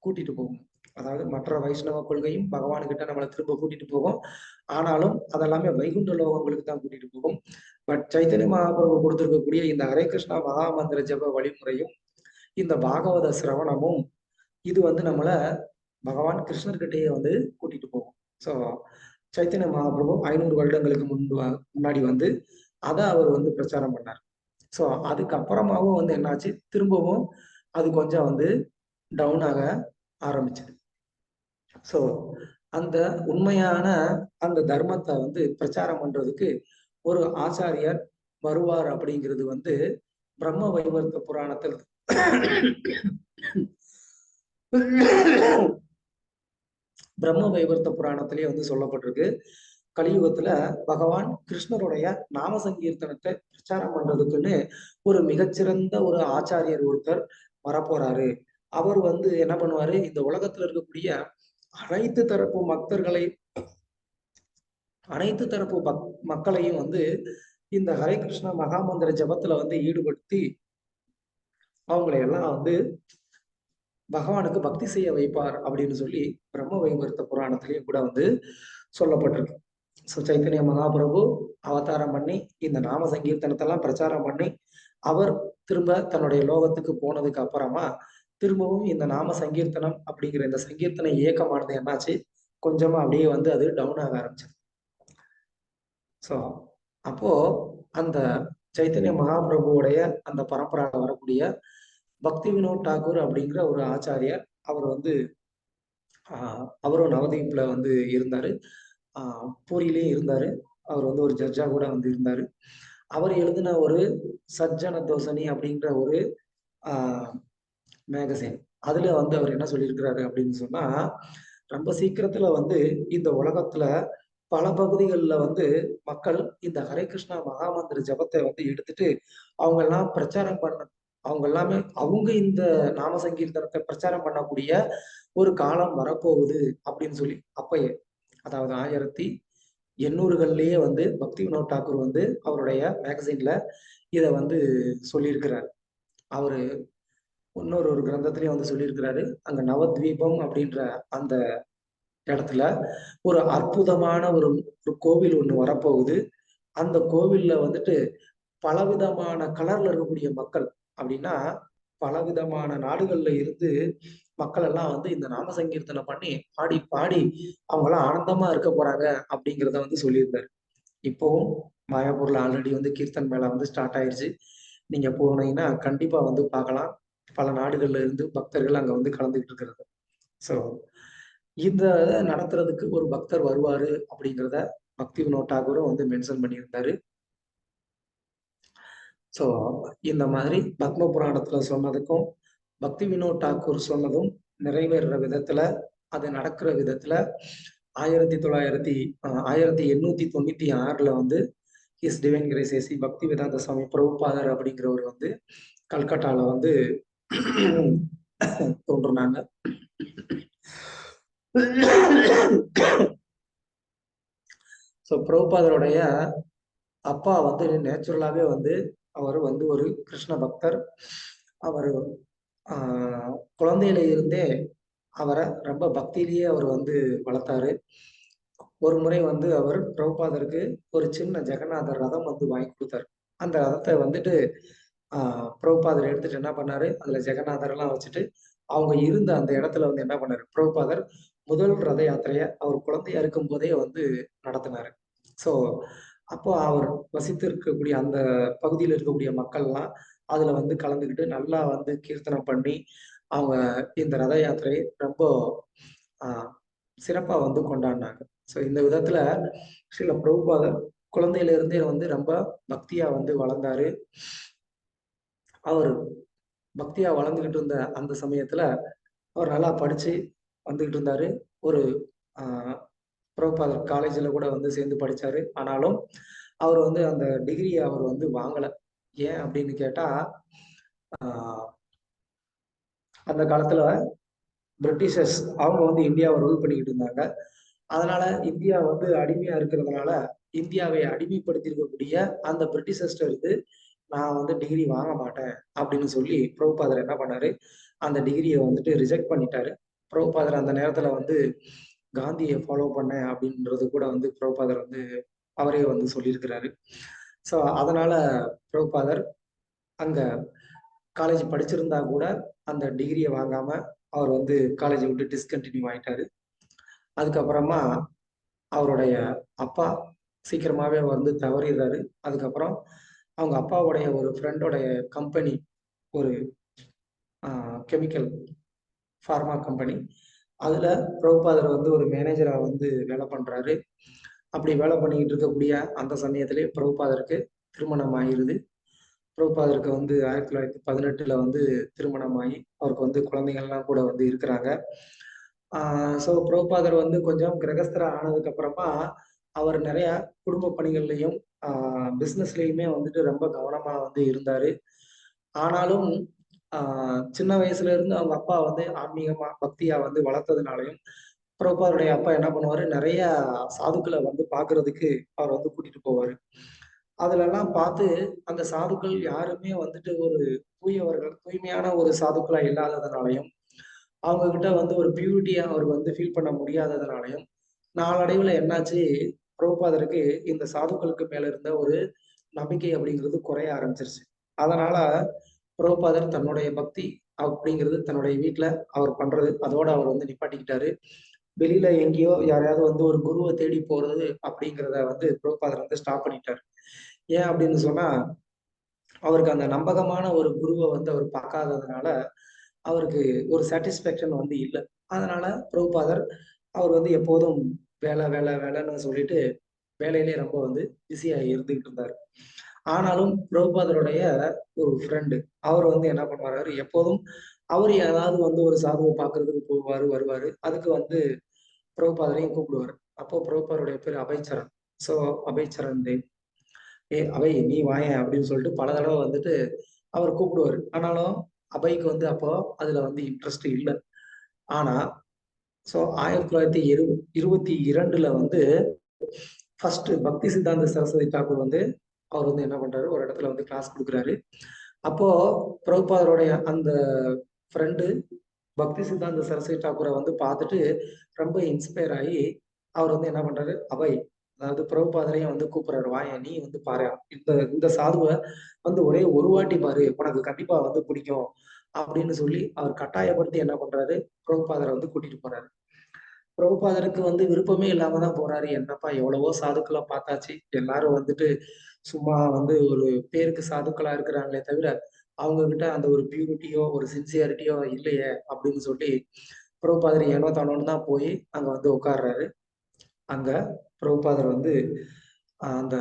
கூட்டிட்டு போகும். அதாவது மற்ற வைஷ்ணவ கொள்கையும் பகவானுக்கிட்ட நம்மளை திரும்ப கூட்டிட்டு போகும். ஆனாலும் அதெல்லாமே வைகுண்ட லோகங்களுக்கு தான் கூட்டிட்டு போகும். பட் சைத்தன்ய மகாபிரபு கொடுத்திருக்கக்கூடிய இந்த ஹரே கிருஷ்ணா மகாமந்திர ஜப வழிமுறையும் இந்த பாகவத சிரவணமும் இது வந்து நம்மள பகவான் கிருஷ்ணர்கிட்டயே வந்து கூட்டிட்டு போகும். ஸோ சைத்தன்ய மகாபிரபு 500 வருடங்களுக்கு முன்னாடி வந்து அதை அவர் வந்து பிரச்சாரம் பண்ணார். ஸோ அதுக்கப்புறமாவும் வந்து என்னாச்சு, திரும்பவும் அது கொஞ்சம் வந்து டவுன் ஆக ஆரம்பிச்சது. ஸோ அந்த உண்மையான அந்த தர்மத்தை வந்து பிரச்சாரம் பண்றதுக்கு ஒரு ஆச்சாரியர் வருவார் அப்படிங்கிறது வந்து பிரம்ம வைவர்த்த புராணத்தில் பிரம்ம வைவர்த்த புராணத்திலேயே வந்து சொல்லப்பட்டிருக்கு. கலியுகத்துல பகவான் கிருஷ்ணருடைய நாம சங்கீர்த்தனத்தை பிரச்சாரம் பண்றதுக்குன்னு ஒரு மிகச்சிறந்த ஒரு ஆச்சாரியர் ஒருத்தர் வரப்போறாரு. அவர் வந்து என்ன பண்ணுவாரு, இந்த உலகத்துல இருக்கக்கூடிய அனைத்து தரப்பு மக்களையும் வந்து இந்த ஹரே கிருஷ்ணா மகாமந்திர ஜபத்துல வந்து ஈடுபடுத்தி அவங்களை எல்லாம் வந்து பகவானுக்கு பக்தி செய்ய வைப்பார் அப்படின்னு சொல்லி பிரம்ம வைவர்த்த புராணத்திலேயும் கூட வந்து சொல்லப்பட்டிருக்கு. ஸோ சைத்தன்ய மகாபிரபு அவதாரம் பண்ணி இந்த நாம சங்கீர்த்தனத்தெல்லாம் பிரச்சாரம் பண்ணி அவர் திரும்ப தன்னுடைய லோகத்துக்கு போனதுக்கு அப்புறமா திரும்பவும் இந்த நாம சங்கீர்த்தனம் அப்படிங்கிற இந்த சங்கீர்த்தன இயக்கமானது என்னாச்சு, கொஞ்சமா அப்படியே வந்து அது டவுன் ஆக ஆரம்பிச்சது. ஸோ அப்போ அந்த சைத்தன்ய மகாபிரபுவோடைய அந்த பரம்பரால வரக்கூடிய பக்தி வினோத் டாகூர் அப்படிங்கிற ஒரு ஆச்சாரியர், அவர் வந்து அவரும் நவதீப்ல வந்து இருந்தாரு, பூரியிலையும் இருந்தாரு. அவர் வந்து ஒரு ஜட்ஜா கூட வந்து இருந்தாரு. அவர் எழுதின ஒரு சஜ்ஜன தோசனி அப்படின்ற ஒரு மேகசின், அதுல வந்து அவர் என்ன சொல்லியிருக்கிறாரு அப்படின்னு சொன்னா, ரொம்ப சீக்கிரத்துல வந்து இந்த உலகத்துல பல பகுதிகளில் வந்து மக்கள் இந்த ஹரே கிருஷ்ணா மகாமந்திர ஜபத்தை வந்து எடுத்துட்டு அவங்க எல்லாம் பிரச்சாரம் பண்ண அவங்க எல்லாமே அவங்க இந்த நாம சங்கீர்த்தனத்தை பிரச்சாரம் பண்ணக்கூடிய ஒரு காலம் வரப்போகுது அப்படின்னு சொல்லி அப்பயே, அதாவது 1800களிலேயே வந்து பக்தி வினோத் டாக்கூர் வந்து அவருடைய மேகசின்ல இதை வந்து சொல்லியிருக்கிறார். அவரு இன்னொரு கிரந்தத்திலேயே வந்து சொல்லியிருக்கிறாரு, அங்க நவத்வீபம் அப்படின்ற அந்த இடத்துல ஒரு அற்புதமான ஒரு கோவில் ஒண்ணு வரப்போகுது. அந்த கோவில்ல வந்துட்டு பலவிதமான கலர்ல இருக்கக்கூடிய மக்கள், அப்படின்னா பலவிதமான நாடுகள்ல இருந்து மக்கள் எல்லாம் வந்து இந்த நாம சங்கீர்த்தனம் பண்ணி பாடி பாடி அவங்க எல்லாம் ஆனந்தமா இருக்க போறாங்க அப்படிங்கிறத வந்து சொல்லியிருந்தாரு. இப்போவும் மாயாப்பூர்ல ஆல்ரெடி வந்து கீர்த்தன் மேளா வந்து ஸ்டார்ட் ஆயிருச்சு. நீங்க போனீங்கன்னா கண்டிப்பா வந்து பார்க்கலாம். பல நாடுகள்ல இருந்து பக்தர்கள் அங்க வந்து கலந்துகிட்டு இருக்கிறது. ஸோ இந்த நடத்துறதுக்கு ஒரு பக்தர் வருவாரு அப்படிங்கிறத பக்தி வினோத் டாகூரும் வந்து மென்ஷன் பண்ணியிருந்தாரு. ஸோ இந்த மாதிரி பத்ம புராணத்துல சொன்னதுக்கும் பக்தி வினோத் தாக்கூர் சொன்னதும் நிறைவேறுற விதத்துல, அது நடக்கிற விதத்துல 1896 வந்து ஹிஸ் டிவைன் கிரேஸ் ஏசி பக்தி வேதாந்த சுவாமி பிரபுபாதர் அப்படிங்கிறவர் வந்து கல்கட்டால வந்து தோன்றுனாங்க. ஸோ பிரபுபாதருடைய அப்பா வந்து நேச்சுரலாவே வந்து அவர் வந்து ஒரு கிருஷ்ண பக்தர். அவர் குழந்தையில இருந்தே அவரை ரொம்ப பக்தியிலேயே அவர் வந்து வளர்த்தாரு. ஒரு முறை வந்து அவர் பிரபுபாதருக்கு ஒரு சின்ன ஜெகநாதர் ரதம் வந்து வாங்கி கொடுத்தாரு. அந்த ரதத்தை வந்துட்டு பிரபுபாதர் எடுத்துட்டு என்ன பண்ணாரு, அதுல ஜெகநாதர் எல்லாம் வச்சுட்டு அவங்க இருந்த அந்த இடத்துல வந்து என்ன பண்ணாரு, பிரபுபாதர் முதல் ரத யாத்திரைய அவர் குழந்தையா இருக்கும் போதே வந்து நடத்தினாரு. ஸோ அப்போ அவர் வசித்து இருக்கக்கூடிய அந்த பகுதியில் இருக்கக்கூடிய மக்கள்லாம் அதுல வந்து கலந்துக்கிட்டு நல்லா வந்து கீர்த்தனம் பண்ணி அவங்க இந்த ரத யாத்திரையை ரொம்ப சிறப்பா வந்து கொண்டாடினாங்க. ஸோ இந்த விதத்துல ஸ்ரீல பிரபுபாதர் குழந்தையில இருந்தே வந்து ரொம்ப பக்தியா வந்து வளர்ந்தாரு. அவர் பக்தியா வளர்ந்துகிட்டு இருந்த அந்த சமயத்துல அவர் நல்லா படிச்சு வந்துகிட்டு இருந்தாரு. ஒரு பிரபுபாதர் காலேஜில் கூட வந்து சேர்ந்து படிச்சாரு. ஆனாலும் அவர் வந்து அந்த டிகிரியை அவர் வந்து வாங்கல. ஏன் அப்படின்னு கேட்டா, அந்த காலத்துல பிரிட்டிஷர்ஸ் அவங்க வந்து இந்தியாவை ரூல் பண்ணிக்கிட்டு இருந்தாங்க. அதனால இந்தியா வந்து அடிமையா இருக்கிறதுனால இந்தியாவை அடிமைப்படுத்தி இருக்கக்கூடிய அந்த பிரிட்டிஷர்ஸ்ட இருந்து நான் வந்து டிகிரி வாங்க மாட்டேன் அப்படின்னு சொல்லி பிரபுபாதர் என்ன பண்ணாரு, அந்த டிகிரியை வந்துட்டு ரிஜெக்ட் பண்ணிட்டாரு. பிரபுபாதர் அந்த நேரத்துல வந்து காந்தியை ஃபாலோ பண்ணேன் அப்படின்றது கூட வந்து பிரபுபாதர் வந்து அவரே வந்து சொல்லியிருக்கிறாரு. ஸோ அதனால பிரபுபாதர் அங்க காலேஜ் படிச்சிருந்தா கூட அந்த டிகிரியை வாங்காம அவர் வந்து காலேஜை விட்டு டிஸ்கண்டினியூ ஆயிட்டாரு. அதுக்கப்புறமா அவருடைய அப்பா சீக்கிரமாவே வந்து தவறிடுறாரு. அதுக்கப்புறம் அவங்க அப்பாவுடைய ஒரு ஃப்ரெண்டோடைய கம்பெனி, ஒரு கெமிக்கல் ஃபார்மா கம்பெனி, அதுல பிரபுபாதர் வந்து ஒரு மேனேஜரா வந்து வேலை பண்றாரு. அப்படி வேலை பண்ணிக்கிட்டு இருக்கக்கூடிய அந்த சமயத்திலே பிரபுபாதருக்கு திருமணம் ஆகிருது. பிரபுபாதருக்கு வந்து 1918 வந்து திருமணம் ஆகி அவருக்கு வந்து குழந்தைகள்லாம் கூட வந்து இருக்கிறாங்க. ஸோ பிரபுபாதர் வந்து கொஞ்சம் கிரகஸ்தரா ஆனதுக்கு அப்புறமா அவர் நிறைய குடும்ப பணிகள்லையும் பிசினஸ்லயுமே வந்துட்டு ரொம்ப கவனமா வந்து இருந்தாரு. ஆனாலும் சின்ன வயசுல இருந்து அவங்க அப்பா வந்து ஆன்மீகமா பக்தியா வந்து வளர்த்ததுனாலையும் பிரபுபாதருடைய அப்பா என்ன பண்ணுவாரு, நிறைய சாதுக்களை வந்து பாக்குறதுக்கு அவர் வந்து கூட்டிட்டு போவாரு. அதுல எல்லாம் பார்த்து அந்த சாதுக்கள் யாருமே வந்துட்டு ஒரு தூய்மையான ஒரு சாதுக்களா இல்லாததுனாலையும் அவங்க கிட்ட வந்து ஒரு பியூரிட்டியா அவர் வந்து ஃபீல் பண்ண முடியாததுனாலையும் நாளடைவுல என்னாச்சு, பிரபுபாதருக்கு இந்த சாதுக்களுக்கு மேல இருந்த ஒரு நம்பிக்கை அப்படிங்கிறது குறைய ஆரம்பிச்சிருச்சு. அதனால பிரபுபாதர் தன்னுடைய பக்தி அப்படிங்கிறது தன்னுடைய வீட்டுல அவர் பண்றது அதோட அவர் வந்து நிப்பாட்டிக்கிட்டாரு. வெளியில எங்கேயோ யாரையாவது வந்து ஒரு குருவை தேடி போறது அப்படிங்கிறத வந்து பிரபுபாதர் வந்து ஸ்டாப் பண்ணிட்டாரு. ஏன் அப்படின்னு சொன்னா, அவருக்கு அந்த நம்பகமான ஒரு குருவை வந்து அவர் பார்க்காததுனால அவருக்கு ஒரு சாட்டிஸ்ஃபேக்ஷன் வந்து இல்லை. அதனால பிரபுபாதர் அவர் வந்து எப்போதும் வேலை வேலை வேலைன்னு சொல்லிட்டு வேலையிலே ரொம்ப வந்து பிஸியா இருந்துகிட்டு இருந்தார். ஆனாலும் பிரபுபாதருடைய ஒரு ஃப்ரெண்டு அவர் வந்து என்ன பண்ணுவாரு, எப்போதும் அவர் ஏதாவது வந்து ஒரு சாதுவை பார்க்கறதுக்கு போவாரு வருவாரு. அதுக்கு வந்து பிரபுபாதரையும் கூப்பிடுவாரு. அப்போ பிரபுபாதருடைய பேர் அபய்சரண். ஸோ அபய்சரண் தேவ், அபய் நீ வாயேன் அப்படின்னு சொல்லிட்டு பல தடவை வந்துட்டு அவர் கூப்பிடுவாரு. ஆனாலும் அபய்க்கு வந்து அப்போ அதுல வந்து இன்ட்ரெஸ்ட் இல்லை. ஆனா ஸோ 1922 வந்து ஃபர்ஸ்ட் பக்தி சித்தாந்த சரஸ்வதி தாக்கூர் வந்து அவர் வந்து என்ன பண்றாரு, ஒரு இடத்துல வந்து கிளாஸ் கொடுக்குறாரு. அப்போ பிரபுபாதருடைய அந்த ஃப்ரெண்டு பக்தி சித்தாந்த சரஸ்வதி தாக்கூரை வந்து பார்த்துட்டு ரொம்ப இன்ஸ்பயர் ஆகி அவர் வந்து என்ன பண்றாரு, அபய் அதாவது பிரபுபாதரையும் வந்து கூப்பிடுறாரு, வாயன் நீ வந்து பாரு, இந்த இந்த சாதுவை வந்து ஒரே ஒரு வாட்டி பாரு, உனக்கு கண்டிப்பா வந்து பிடிக்கும் அப்படின்னு சொல்லி அவர் கட்டாயப்படுத்தி என்ன பண்றாரு, பிரபுபாதரை வந்து கூட்டிட்டு போறாரு. பிரபுபாதருக்கு வந்து விருப்பமே இல்லாம தான் போறாரு. என்னப்பா எவ்வளவோ சாதுக்களை பார்த்தாச்சு, எல்லாரும் வந்துட்டு சும்மா வந்து ஒரு பேருக்கு சாதுக்களா இருக்கிறாங்களே தவிர அவங்க கிட்ட அந்த ஒரு பியூரிட்டியோ ஒரு சின்சியாரிட்டியோ இல்லையே அப்படின்னு சொல்லி பிரபுபாதர் ஏனோ தானோன்னு தான் போய் அங்க வந்து உட்கார்றாரு. அங்க பிரபுபாதர் வந்து அந்த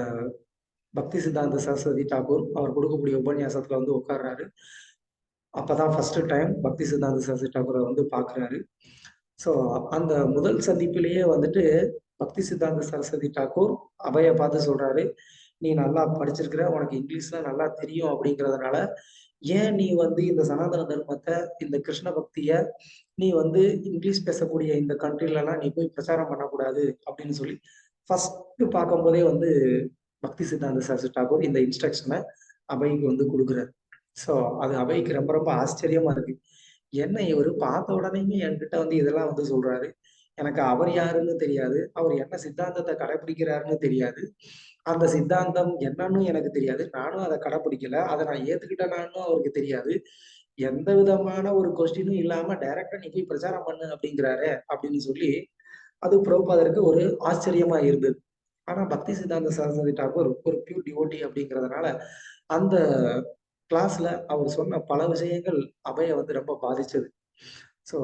பக்தி சித்தாந்த சரஸ்வதி தாக்கூர் அவர் கொடுக்கக்கூடிய உபன்யாசத்துல வந்து உட்கார்றாரு. அப்பதான் ஃபர்ஸ்ட் டைம் பக்தி சித்தாந்த சரஸ்வதி தாக்கூரை வந்து பாக்குறாரு. ஸோ அந்த முதல் சந்திப்பிலேயே வந்துட்டு பக்தி சித்தாந்த சரஸ்வதி தாக்கூர் அபய பார்த்து சொல்றாரு, நீ நல்லா படிச்சிருக்கிற, உனக்கு இங்கிலீஷ்லாம் நல்லா தெரியும் அப்படிங்கிறதுனால ஏன் நீ வந்து இந்த சனாதன தர்மத்தை, இந்த கிருஷ்ண பக்திய நீ வந்து இங்கிலீஷ் பேசக்கூடிய இந்த கண்ட்ரிலலாம் நீ போய் பிரச்சாரம் பண்ணக்கூடாது அப்படின்னு சொல்லி ஃபர்ஸ்ட் பார்க்கும்போதே வந்து பக்தி சித்தாந்த சரஸ்வதி தாக்கூர் இந்த இன்ஸ்ட்ரக்ஷனை அபய்க்கு வந்து கொடுக்குறாரு. ஸோ அது அபய்க்கு ரொம்ப ரொம்ப ஆச்சரியமா இருக்கு. என்ன இவரு பார்த்த உடனேயுமே என்கிட்ட வந்து இதெல்லாம் வந்து சொல்றாரு. எனக்கு அவர் யாருன்னு தெரியாது, அவர் என்ன சித்தாந்தத்தை கடைபிடிக்கிறாருன்னு தெரியாது, அந்த சித்தாந்தம் என்னன்னு எனக்கு தெரியாது, நானும் அதை கடைபிடிக்கல, அதை நான் ஏத்துக்கிட்டேனான்னு அவருக்கு தெரியாது. எந்த விதமான ஒரு கொஸ்டினும் இல்லாம டைரக்டா நீ போய் பிரச்சாரம் பண்ணு அப்படிங்கிறாரு அப்படின்னு சொல்லி அது பிரபுபாதருக்கு ஒரு ஆச்சரியமா இருந்தது. ஆனா பக்தி சித்தாந்த சரஸ்வதி தாக்கூர் ஒரு பியூர் டிவோட்டி அப்படிங்கிறதுனால அந்த கிளாஸ்ல அவர் சொன்ன பல விஷயங்கள் அபய வந்து ரொம்ப பாதிச்சது. ஸோ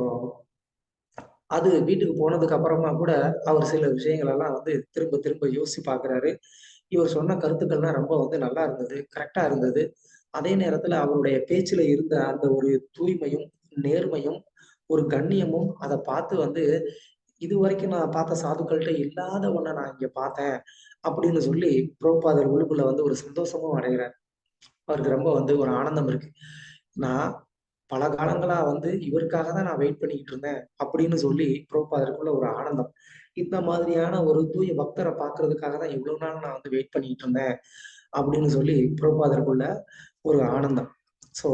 அது வீட்டுக்கு போனதுக்கு அப்புறமா கூட அவர் சில விஷயங்கள் எல்லாம் வந்து திரும்ப திரும்ப யோசிச்சு பார்க்குறாரு. இவர் சொன்ன கருத்துக்கள்லாம் ரொம்ப வந்து நல்லா இருந்தது, கரெக்டா இருந்தது. அதே நேரத்துல அவருடைய பேச்சுல இருந்த அந்த ஒரு தூய்மையும், நேர்மையும், ஒரு கண்ணியமும் அதை பார்த்து வந்து இதுவரைக்கும் நான் பார்த்த சாதுக்கள்கிட்ட இல்லாத ஒண்ண நான் இங்க பார்த்தேன் அப்படின்னு சொல்லி பிரபுபாதர் உள்ளுக்குள்ள வந்து ஒரு சந்தோஷமும் அடைகிறார். அவருக்கு ரொம்ப வந்து ஒரு ஆனந்தம் இருக்கு. நான் பல காலங்களா வந்து இவருக்காக தான் நான் வெயிட் பண்ணிக்கிட்டு இருந்தேன் அப்படின்னு சொல்லி பிரபுபாதருக்குள்ள ஒரு ஆனந்தம். இந்த மாதிரியான ஒரு தூய பக்தரை பார்க்கறதுக்காக தான் இவ்வளவு நாள் நான் வந்து வெயிட் பண்ணிட்டு இருந்தேன் அப்படின்னு சொல்லி பிரபுபாதருக்குள்ள ஒரு ஆனந்தம். ஸோ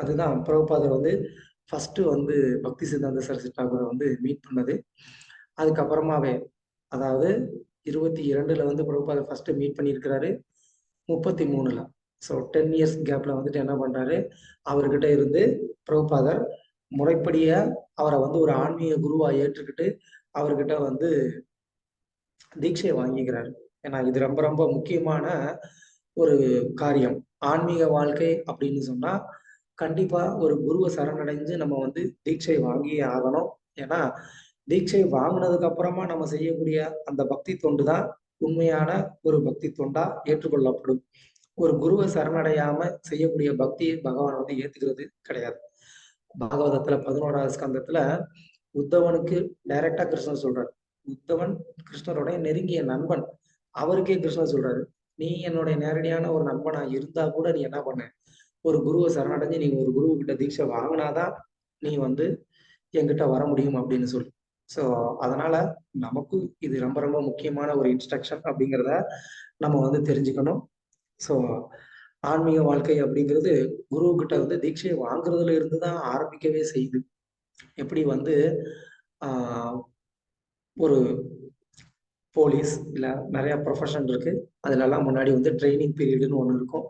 அதுதான் பிரபுபாதர் வந்து ஃபர்ஸ்ட் வந்து பக்தி சித்தாந்த சரஸ்வதி தாக்கூரை வந்து மீட் பண்ணது. அதுக்கப்புறமாவே அதாவது 22ல வந்து பிரபுபாதர் ஃபர்ஸ்ட் மீட் பண்ணியிருக்கிறாரு, 33ல. ஸோ 10 இயர்ஸ் கேப்ல வந்துட்டு என்ன பண்றாரு, அவர்கிட்ட இருந்து பிரபுபாதர் முறைப்படிய அவரை வந்து ஒரு ஆன்மீக குருவா ஏற்றுக்கிட்டு அவர்கிட்ட வந்து தீட்சையை வாங்கிக்கிறாரு. ஏன்னா இது ரொம்ப ரொம்ப முக்கியமான ஒரு காரியம். ஆன்மீக வாழ்க்கை அப்படின்னு சொன்னா கண்டிப்பா ஒரு குருவை சரணடைஞ்சு நம்ம வந்து தீட்சை வாங்கியே ஆகணும். ஏன்னா தீட்சை வாங்கினதுக்கு அப்புறமா நம்ம செய்யக்கூடிய அந்த பக்தி தொண்டு தான் உண்மையான ஒரு பக்தி தொண்டா ஏற்றுக்கொள்ளப்படும். ஒரு குருவை சரணடையாம செய்யக்கூடிய பக்தியை பகவான் வந்து ஏத்துக்கிறது கிடையாது. பாகவதத்துல 11வது ஸ்கந்தத்துல உத்தவனுக்கு டைரக்டா கிருஷ்ணர் சொல்றாரு. உத்தவன் கிருஷ்ணருடைய நெருங்கிய நண்பன். அவருக்கே கிருஷ்ணர் சொல்றாரு, நீ என்னுடைய நேரடியான ஒரு நண்பனா இருந்தா கூட நீ என்ன பண்ண, ஒரு குருவை சரணடைஞ்சு நீ ஒரு குருவு கிட்ட தீட்சை வாங்கினாதான் நீ வந்து என்கிட்ட வர முடியும் அப்படின்னு சொல்லி. ஸோ அதனால நமக்கு இது ரொம்ப ரொம்ப முக்கியமான ஒரு இன்ஸ்ட்ரக்ஷன் அப்படிங்கிறத நம்ம வந்து தெரிஞ்சுக்கணும். ஸோ ஆன்மீக வாழ்க்கை அப்படிங்கிறது குரு கிட்ட வந்து தீட்சையை வாங்குறதுல இருந்து தான் ஆரம்பிக்கவே செய்யுது. எப்படி வந்து ஆஹ் ஒரு போலீஸ் இல்ல நிறைய ப்ரொஃபஷன் இருக்கு. அதுல எல்லாம் முன்னாடி வந்து ட்ரைனிங் பீரியடுன்னு ஒன்று இருக்கும்.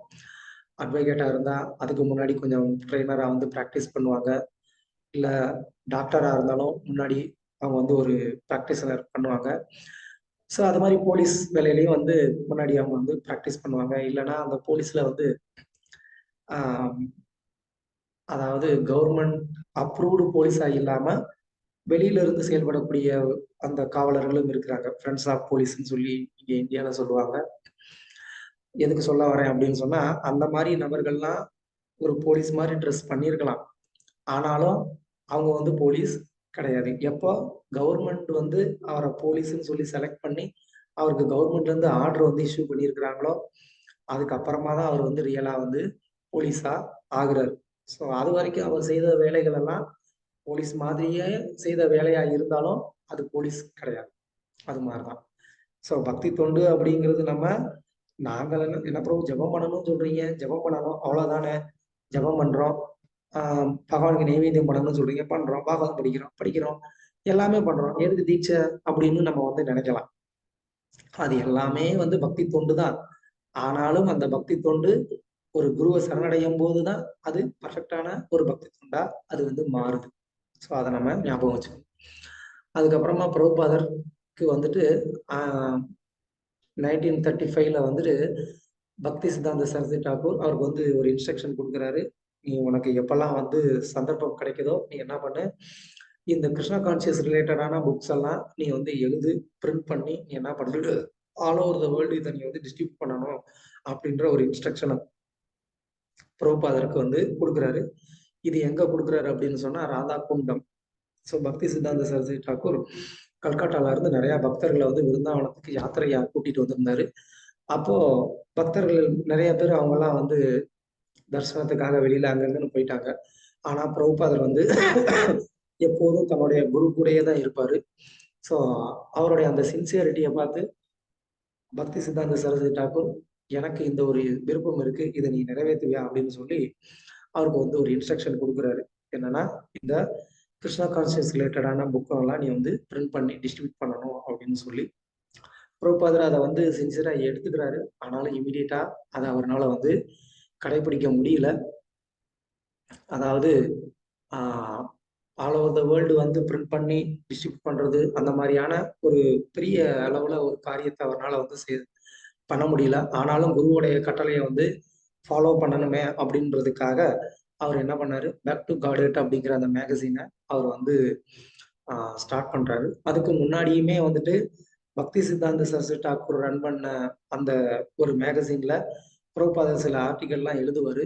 அட்வொகேட்டா இருந்தா அதுக்கு முன்னாடி கொஞ்சம் ட்ரெயினரா வந்து ப்ராக்டிஸ் பண்ணுவாங்க. இல்ல டாக்டரா இருந்தாலும் முன்னாடி அவங்க வந்து ஒரு ப்ராக்டிஸனர் பண்ணுவாங்க. ஸோ அது மாதிரி போலீஸ் வேலையிலையும் வந்து முன்னாடி அவங்க வந்து ப்ராக்டிஸ் பண்ணுவாங்க. இல்லைன்னா அந்த போலீஸ்ல வந்து ஆஹ் அதாவது கவர்மெண்ட் அப்ரூவ்டு போலீஸா இல்லாம வெளியில இருந்து செயல்படக்கூடிய அந்த காவலர்களும் இருக்கிறாங்க. ஃப்ரெண்ட்ஸ் ஆஃப் போலீஸ்ன்னு சொல்லி இங்க இந்தியால சொல்லுவாங்க. எதுக்கு சொல்ல வரேன் அப்படின்னு சொன்னா, அந்த மாதிரி நபர்கள்லாம் ஒரு போலீஸ் மாதிரி ட்ரெஸ் பண்ணியிருக்கலாம். ஆனாலும் அவங்க வந்து போலீஸ் கிடையாது. எப்போ கவர்மெண்ட் வந்து அவரை போலீஸ்ன்னு சொல்லி செலக்ட் பண்ணி அவருக்கு கவர்மெண்ட்ல இருந்து ஆர்டர் வந்து இஷ்யூ பண்ணியிருக்கிறாங்களோ அதுக்கப்புறமா தான் அவர் வந்து ரியலா வந்து போலீஸா ஆகுறாரு. ஸோ அது வரைக்கும் அவர் செய்த வேலைகள் எல்லாம் போலீஸ் மாதிரியே செய்த வேலையா இருந்தாலும் அது போலீஸ் கிடையாது. அது மாதிரிதான். ஸோ பக்தி தொண்டு அப்படிங்கிறது நாங்கள் என்ன பிரபு ஜெபம் பண்ணணும்னு சொல்றீங்க, ஜெபம் பண்ணணும் அவ்வளவுதானே, ஜெபம் பண்றோம், பகவானுக்கு நைவேத்தியம் பண்ணணும்னு சொல்றீங்க, பண்றோம், பாகவதம் படிக்கிறோம், எல்லாமே பண்றோம், எதுக்கு தீட்சை அப்படின்னு நம்ம வந்து நினைக்கலாம். அது எல்லாமே வந்து பக்தி தொண்டு தான். ஆனாலும் அந்த பக்தி தொண்டு ஒரு குருவை சரணடையும் போதுதான் அது பர்ஃபெக்டான ஒரு பக்தி தொண்டா அது வந்து மாறுது. ஸோ அதை நம்ம ஞாபகம் வச்சுக்கணும். அதுக்கப்புறமா பிரபுபாதருக்கு வந்துட்டு 1935ல வந்துட்டு பக்தி சித்தாந்த சரஸ்வதி தாக்கூர் அவருக்கு வந்து ஒரு இன்ஸ்ட்ரக்ஷன் கொடுக்குறாரு. நீ உனக்கு எப்பெல்லாம் வந்து சந்தர்ப்பம் கிடைக்குதோ நீ என்ன பண்ணு, இந்த கிருஷ்ணா கான்சியஸ் ரிலேட்டடான புக்ஸ் எல்லாம் நீ வந்து எழுது, பிரிண்ட் பண்ணி நீ என்ன பண்ணிட்டு ஆல் ஓவர் த வேர்ல்டு இதை நீ வந்து டிஸ்ட்ரிபியூட் பண்ணணும் அப்படின்ற ஒரு இன்ஸ்ட்ரக்ஷனை பிரபுபாதருக்கு வந்து கொடுக்குறாரு. இது எங்க கொடுக்குறாரு அப்படின்னு சொன்னா ராதா குண்டம். ஸோ பக்தி சித்தாந்த சரஸ்வதி தாக்கூர் கல்கட்டால இருந்து நிறைய பக்தர்களை வந்து விருந்தாவனத்துக்கு யாத்திரையா கூட்டிட்டு வந்திருந்தாரு. அப்போ பக்தர்கள் நிறைய பேர் அவங்கெல்லாம் வந்து தரிசனத்துக்காக வெளியில அங்கங்கன்னு போயிட்டாங்க. ஆனா பிரபுபாதர் வந்து எப்போதும் தன்னுடைய குரு கூடயே தான் இருப்பாரு. ஸோ அவருடைய அந்த சின்சியரிட்டியை பார்த்து பக்தி சித்தாந்த சரஸ்வதி தாக்கூர் எனக்கு இந்த ஒரு விருப்பம் இருக்கு, இதை நீ நிறைவேற்றுவியா அப்படின்னு சொல்லி அவருக்கு வந்து ஒரு இன்ஸ்ட்ரக்ஷன் கொடுக்குறாரு. என்னன்னா, இந்த கிருஷ்ணா கான்சியஸ் ரிலேட்டடான புக்கெல்லாம் நீ வந்து பிரிண்ட் பண்ணி டிஸ்ட்ரிபியூட் பண்ணணும் அப்படின்னு சொல்லி பிரபுபாதர் அதை வந்து சின்சியரா எடுத்துக்கிறாரு. ஆனாலும் இமீடியட்டா அதை அவரால் வந்து கடைபிடிக்க முடியல. அதாவது ஆல் ஓவர் த வேர்ல்டு வந்து பிரிண்ட் பண்ணி டிஸ்ட்ரிபியூட் பண்றது அந்த மாதிரியான ஒரு பெரிய அளவுல ஒரு காரியத்தை அவரால் வந்து பண்ண முடியல. ஆனாலும் குருவுடைய கட்டளையை வந்து ஃபாலோ பண்ணணுமே அப்படின்றதுக்காக அவர் என்ன பண்ணாரு, பேக் டு காடட் அப்படிங்கிற அந்த மேகசினை அவர் வந்து ஸ்டார்ட் பண்றாரு. அதுக்கு முன்னாடியுமே வந்துட்டு பக்தி சித்தாந்த சரஸ்வதி தாக்கூர் ரன் பண்ண அந்த ஒரு மேகசின்ல பிரபுபாதர் சில ஆர்டிகல்லாம் எழுதுவாரு.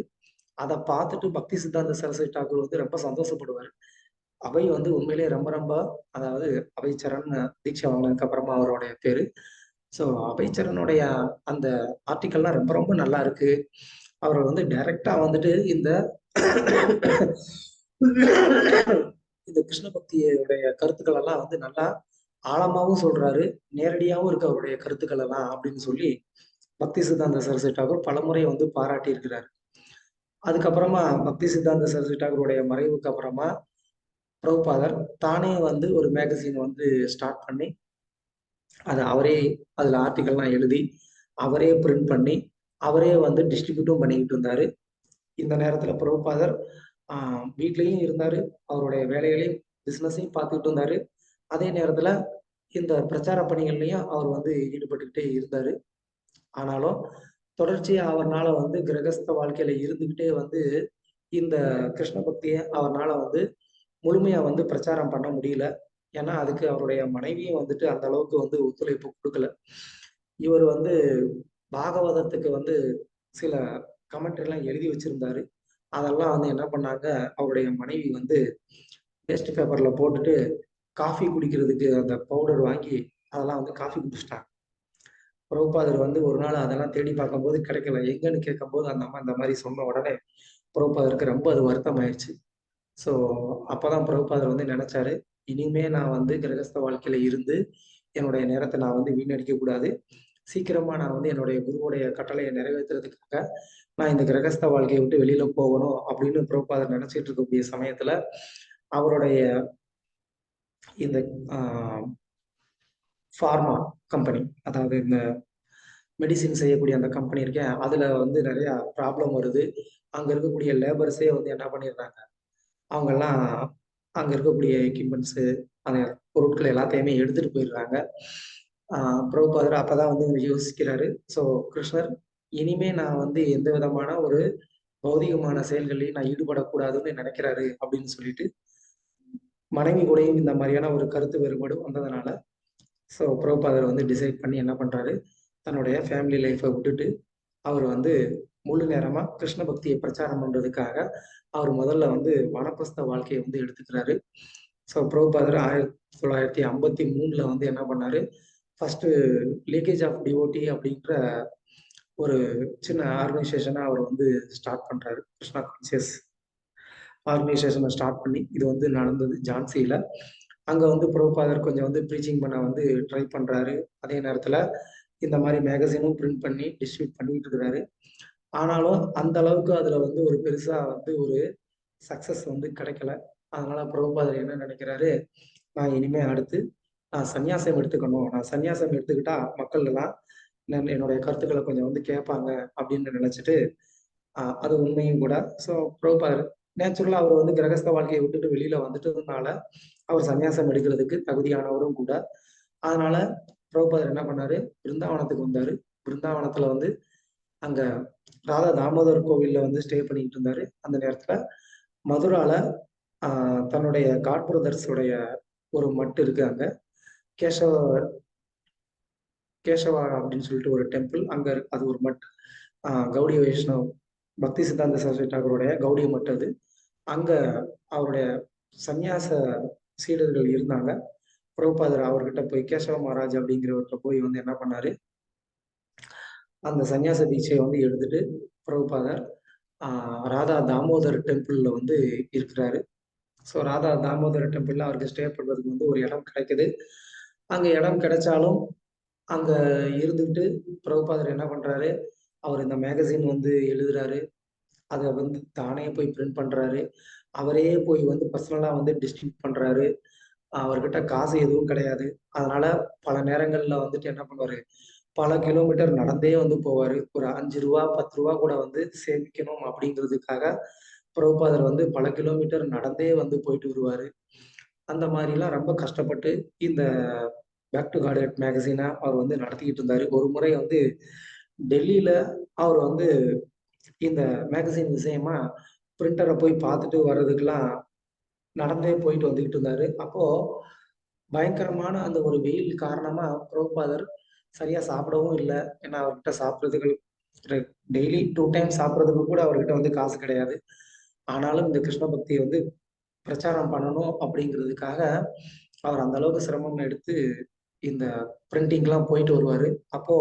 அதை பார்த்துட்டு பக்தி சித்தாந்த சரஸ்வதி தாக்கூர் வந்து ரொம்ப சந்தோஷப்படுவார். அவை வந்து உண்மையிலேயே ரொம்ப ரொம்ப, அதாவது அவைச்சரண் தீட்சை வாங்கினதுக்கு அப்புறமா அவருடைய பேரு. ஸோ அவைச்சரனுடைய அந்த ஆர்டிக்கல்லாம் ரொம்ப ரொம்ப நல்லா இருக்கு. அவர் வந்து டைரக்டா வந்துட்டு இந்த கிருஷ்ண பக்தியுடைய கருத்துக்கள் எல்லாம் வந்து நல்லா ஆழமாவும் சொல்றாரு, நேரடியாகவும் இருக்கு அவருடைய கருத்துக்கள் எல்லாம் அப்படின்னு சொல்லி பக்தி சித்தாந்த சரஸ்வதி தாக்கூர் பலமுறை வந்து பாராட்டி இருக்கிறார். அதுக்கப்புறமா பக்தி சித்தாந்த சரஸ்வதி தாக்கூருடைய மறைவுக்கு அப்புறமா பிரபுபாதர் தானே வந்து ஒரு மேகசின் வந்து ஸ்டார்ட் பண்ணி அதை அவரே அதுல ஆர்டிகல்லாம் எழுதி அவரே பிரிண்ட் பண்ணி அவரே வந்து டிஸ்ட்ரிபியூட்டும் பண்ணிக்கிட்டு இருந்தாரு. இந்த நேரத்துல பிரபுபாதர் வீட்லயும் இருந்தாரு, அவருடைய வேலைகளையும் பிசினஸையும் பார்த்துக்கிட்டு இருந்தாரு. அதே நேரத்துல இந்த பிரச்சார பணிகள்லையும் அவர் வந்து ஈடுபட்டுக்கிட்டே இருந்தாரு. ஆனாலும் தொடர்ச்சியா அவர்னால வந்து கிரகஸ்த வாழ்க்கையில இருந்துகிட்டே வந்து இந்த கிருஷ்ண பக்தியை அவர்னால வந்து முழுமையா வந்து பிரச்சாரம் பண்ண முடியல. ஏன்னா அதுக்கு அவருடைய மனைவியும் வந்துட்டு அந்த அளவுக்கு வந்து ஒத்துழைப்பு கொடுக்கல. இவர் வந்து பாகவதத்துக்கு வந்து சில கமெண்ட்ரி எல்லாம் எழுதி வச்சிருந்தாரு. அதெல்லாம் வந்து என்ன பண்ணாங்க, அவருடைய மனைவி வந்து வேஸ்ட் பேப்பர்ல போட்டுட்டு காஃபி குடிக்கிறதுக்கு அந்த பவுடர் வாங்கி அதெல்லாம் வந்து காஃபி குடிச்சிட்டாங்க. பிரபுபாதர் வந்து ஒரு நாள் அதெல்லாம் தேடி பார்க்கும்போது கிடைக்கல. எங்கன்னு கேட்கும்போது அந்த அம்மா இந்த மாதிரி சொன்ன உடனே பிரபுபாதருக்கு ரொம்ப அது வருத்தம் ஆயிடுச்சு. ஸோ அப்பதான் பிரபுபாதர் வந்து நினைச்சாரு, இனிமே நான் வந்து கிரகஸ்த வாழ்க்கையில இருந்து என்னுடைய நேரத்தை நான் வந்து வீணடிக்க கூடாது. சீக்கிரமா நான் வந்து என்னுடைய குருவுடைய கட்டளையை நிறைவேற்றுறதுக்காக நான் இந்த கிரகஸ்த வாழ்க்கையை விட்டு வெளியில போகணும் அப்படின்னு பிரபுபாதர் நினைச்சிட்டு இருக்கக்கூடிய சமயத்துல அவருடைய இந்த ஃபார்மா கம்பெனி, அதாவது இந்த மெடிசின் செய்யக்கூடிய அந்த கம்பெனி இருக்கேன், அதுல வந்து நிறைய ப்ராப்ளம் வருது. அங்க இருக்கக்கூடிய லேபர்ஸே வந்து என்ன பண்ணிடுறாங்க, அவங்கெல்லாம் அங்க இருக்கக்கூடிய எக்யூப்மெண்ட்ஸு அந்த பொருட்கள் எல்லாத்தையுமே எடுத்துட்டு போயிடுறாங்க. பிரபுபாதர் அப்பதான் வந்து யோசிக்கிறாரு, ஸோ கிருஷ்ணர் இனிமே நான் வந்து எந்த விதமான ஒரு பௌதிகமான செயல்களையும் நான் ஈடுபடக்கூடாதுன்னு நினைக்கிறாரு அப்படின்னு சொல்லிட்டு மனைவி கூடயும் இந்த மாதிரியான ஒரு கருத்து வேறுபாடு வந்ததுனால ஸோ பிரபுபாதர் வந்து டிசைட் பண்ணி என்ன பண்றாரு, தன்னுடைய ஃபேமிலி லைஃப்பை விட்டுட்டு அவர் வந்து முழு நேரமா கிருஷ்ண பக்தியை பிரச்சாரம் பண்றதுக்காக அவர் முதல்ல வந்து வனப்பிரஸ்த வாழ்க்கையை வந்து எடுத்துக்கிறாரு. ஸோ பிரபுபாதர் 1953 வந்து என்ன பண்ணாரு, ஃபர்ஸ்ட் லீக்கேஜ் ஆஃப் டிவோட்டி அப்படின்ற ஒரு சின்ன ஆர்கனைசேஷனை அவர் வந்து ஸ்டார்ட் பண்றாரு. கிருஷ்ணா கான்சியஸ் ஆர்கனைசேஷனை ஸ்டார்ட் பண்ணி இது வந்து நடந்தது ஜான்சியில. அங்க வந்து பிரபுபாதர் கொஞ்சம் வந்து ப்ரீச்சிங் பண்ண வந்து ட்ரை பண்றாரு. அதே நேரத்துல இந்த மாதிரி மேகசினும் பிரிண்ட் பண்ணி டிஸ்ட்ரிபியூட் பண்ணிட்டு இருக்கிறாரு. ஆனாலும் அந்த அளவுக்கு அதுல வந்து ஒரு பெருசா வந்து ஒரு சக்சஸ் வந்து கிடைக்கல. அதனால பிரபுபாதர் என்ன நினைக்கிறாரு, நான் இனிமே அடுத்து நான் சன்னியாசம் எடுத்துக்கணும், நான் சன்னியாசம் எடுத்துக்கிட்டா மக்கள் எல்லாம் என்னுடைய கருத்துக்களை கொஞ்சம் வந்து கேட்பாங்க அப்படின்னு நினைச்சிட்டு அது உண்மையும் கூட. ஸோ பிரபுபாதர் நேச்சுரலா அவர் வந்து கிரகஸ்த வாழ்க்கையை விட்டுட்டு வெளியில வந்துட்டதுனால அவர் சன்னியாசம் எடுக்கிறதுக்கு தகுதியானவரும் கூட. அதனால பிரபுபாதர் என்ன பண்ணாரு, பிருந்தாவனத்துக்கு வந்தாரு. பிருந்தாவனத்துல வந்து அங்க ராதா தாமோதர் கோவில்ல வந்து ஸ்டே பண்ணிட்டு இருந்தாரு. அந்த நேரத்துல மதுரால தன்னுடைய காட் பிரதர்ஸுடைய ஒரு மட்டு இருக்கு, அங்க கேசவா அப்படின்னு சொல்லிட்டு ஒரு டெம்பிள் அங்க அது ஒரு மட். கௌடிய வைஷ்ணவ் பக்தி சித்தாந்த சரஸ்வதி டாகூருடைய கௌடிய மட்டு அது. அங்க அவருடைய சந்நியாச சீடர்கள் இருந்தாங்க. பிரபுபாதர் அவர்கிட்ட போய் கேசவ மகாராஜ் அப்படிங்கிறவர்கிட்ட போய் வந்து என்ன பண்ணாரு, அந்த சந்நியாச தீட்சையை வந்து எடுத்துட்டு பிரபுபாதர் ராதா தாமோதர் டெம்பிள்ல வந்து இருக்கிறாரு. ஸோ ராதா தாமோதர் டெம்பிள்ல அவருக்கு ஸ்டே பண்றதுக்கு வந்து ஒரு இடம் கிடைக்குது. அங்க இடம் கிடைச்சாலும் அங்க இருந்துட்டு பிரபுபாதர் என்ன பண்றாரு, அவர் இந்த மேகசின் வந்து எழுதுறாரு. அதை வந்து தானே போய் பிரிண்ட் பண்றாரு. அவரே போய் வந்து பர்சனலா வந்து டிஸ்ட்ரிபியூட் பண்றாரு. அவர்கிட்ட காசு எதுவும் கிடையாது. அதனால பல நேரங்கள்ல வந்துட்டு என்ன பண்ணுவாரு, பல கிலோமீட்டர் நடந்தே வந்து போவாரு. ஒரு ₹5 ₹10 கூட வந்து சேமிக்கணும் அப்படிங்கிறதுக்காக பிரபுபாதர் வந்து பல கிலோமீட்டர் நடந்தே வந்து போயிட்டு வருவாரு. அந்த மாதிரிலாம் ரொம்ப கஷ்டப்பட்டு இந்த பேக் டு காட் மேகசினை அவர் வந்து நடத்திக்கிட்டு இருந்தாரு. ஒரு முறை வந்து டெல்லியில அவர் வந்து இந்த மேகசின் விஷயமா பிரிண்டரை போய் பார்த்துட்டு வர்றதுக்கெல்லாம் நடந்தே போயிட்டு வந்துகிட்டு இருந்தாரு. அப்போ பயங்கரமான அந்த ஒரு வெயில் காரணமா பிரபுபாதர் சரியா சாப்பிடவும் இல்லை. ஏன்னா அவர்கிட்ட சாப்பிட்றதுக்கு டெய்லி 2 டைம் சாப்பிட்றதுக்கு கூட அவர்கிட்ட வந்து காசு கிடையாது. ஆனாலும் இந்த கிருஷ்ண பக்தியை வந்து பிரச்சாரம் பண்ணணும் அப்படிங்கிறதுக்காக அவர் அந்த அளவுக்கு சிரமம் எடுத்து இந்த பிரிண்டிங்லாம் போயிட்டு வருவாரு. அப்போ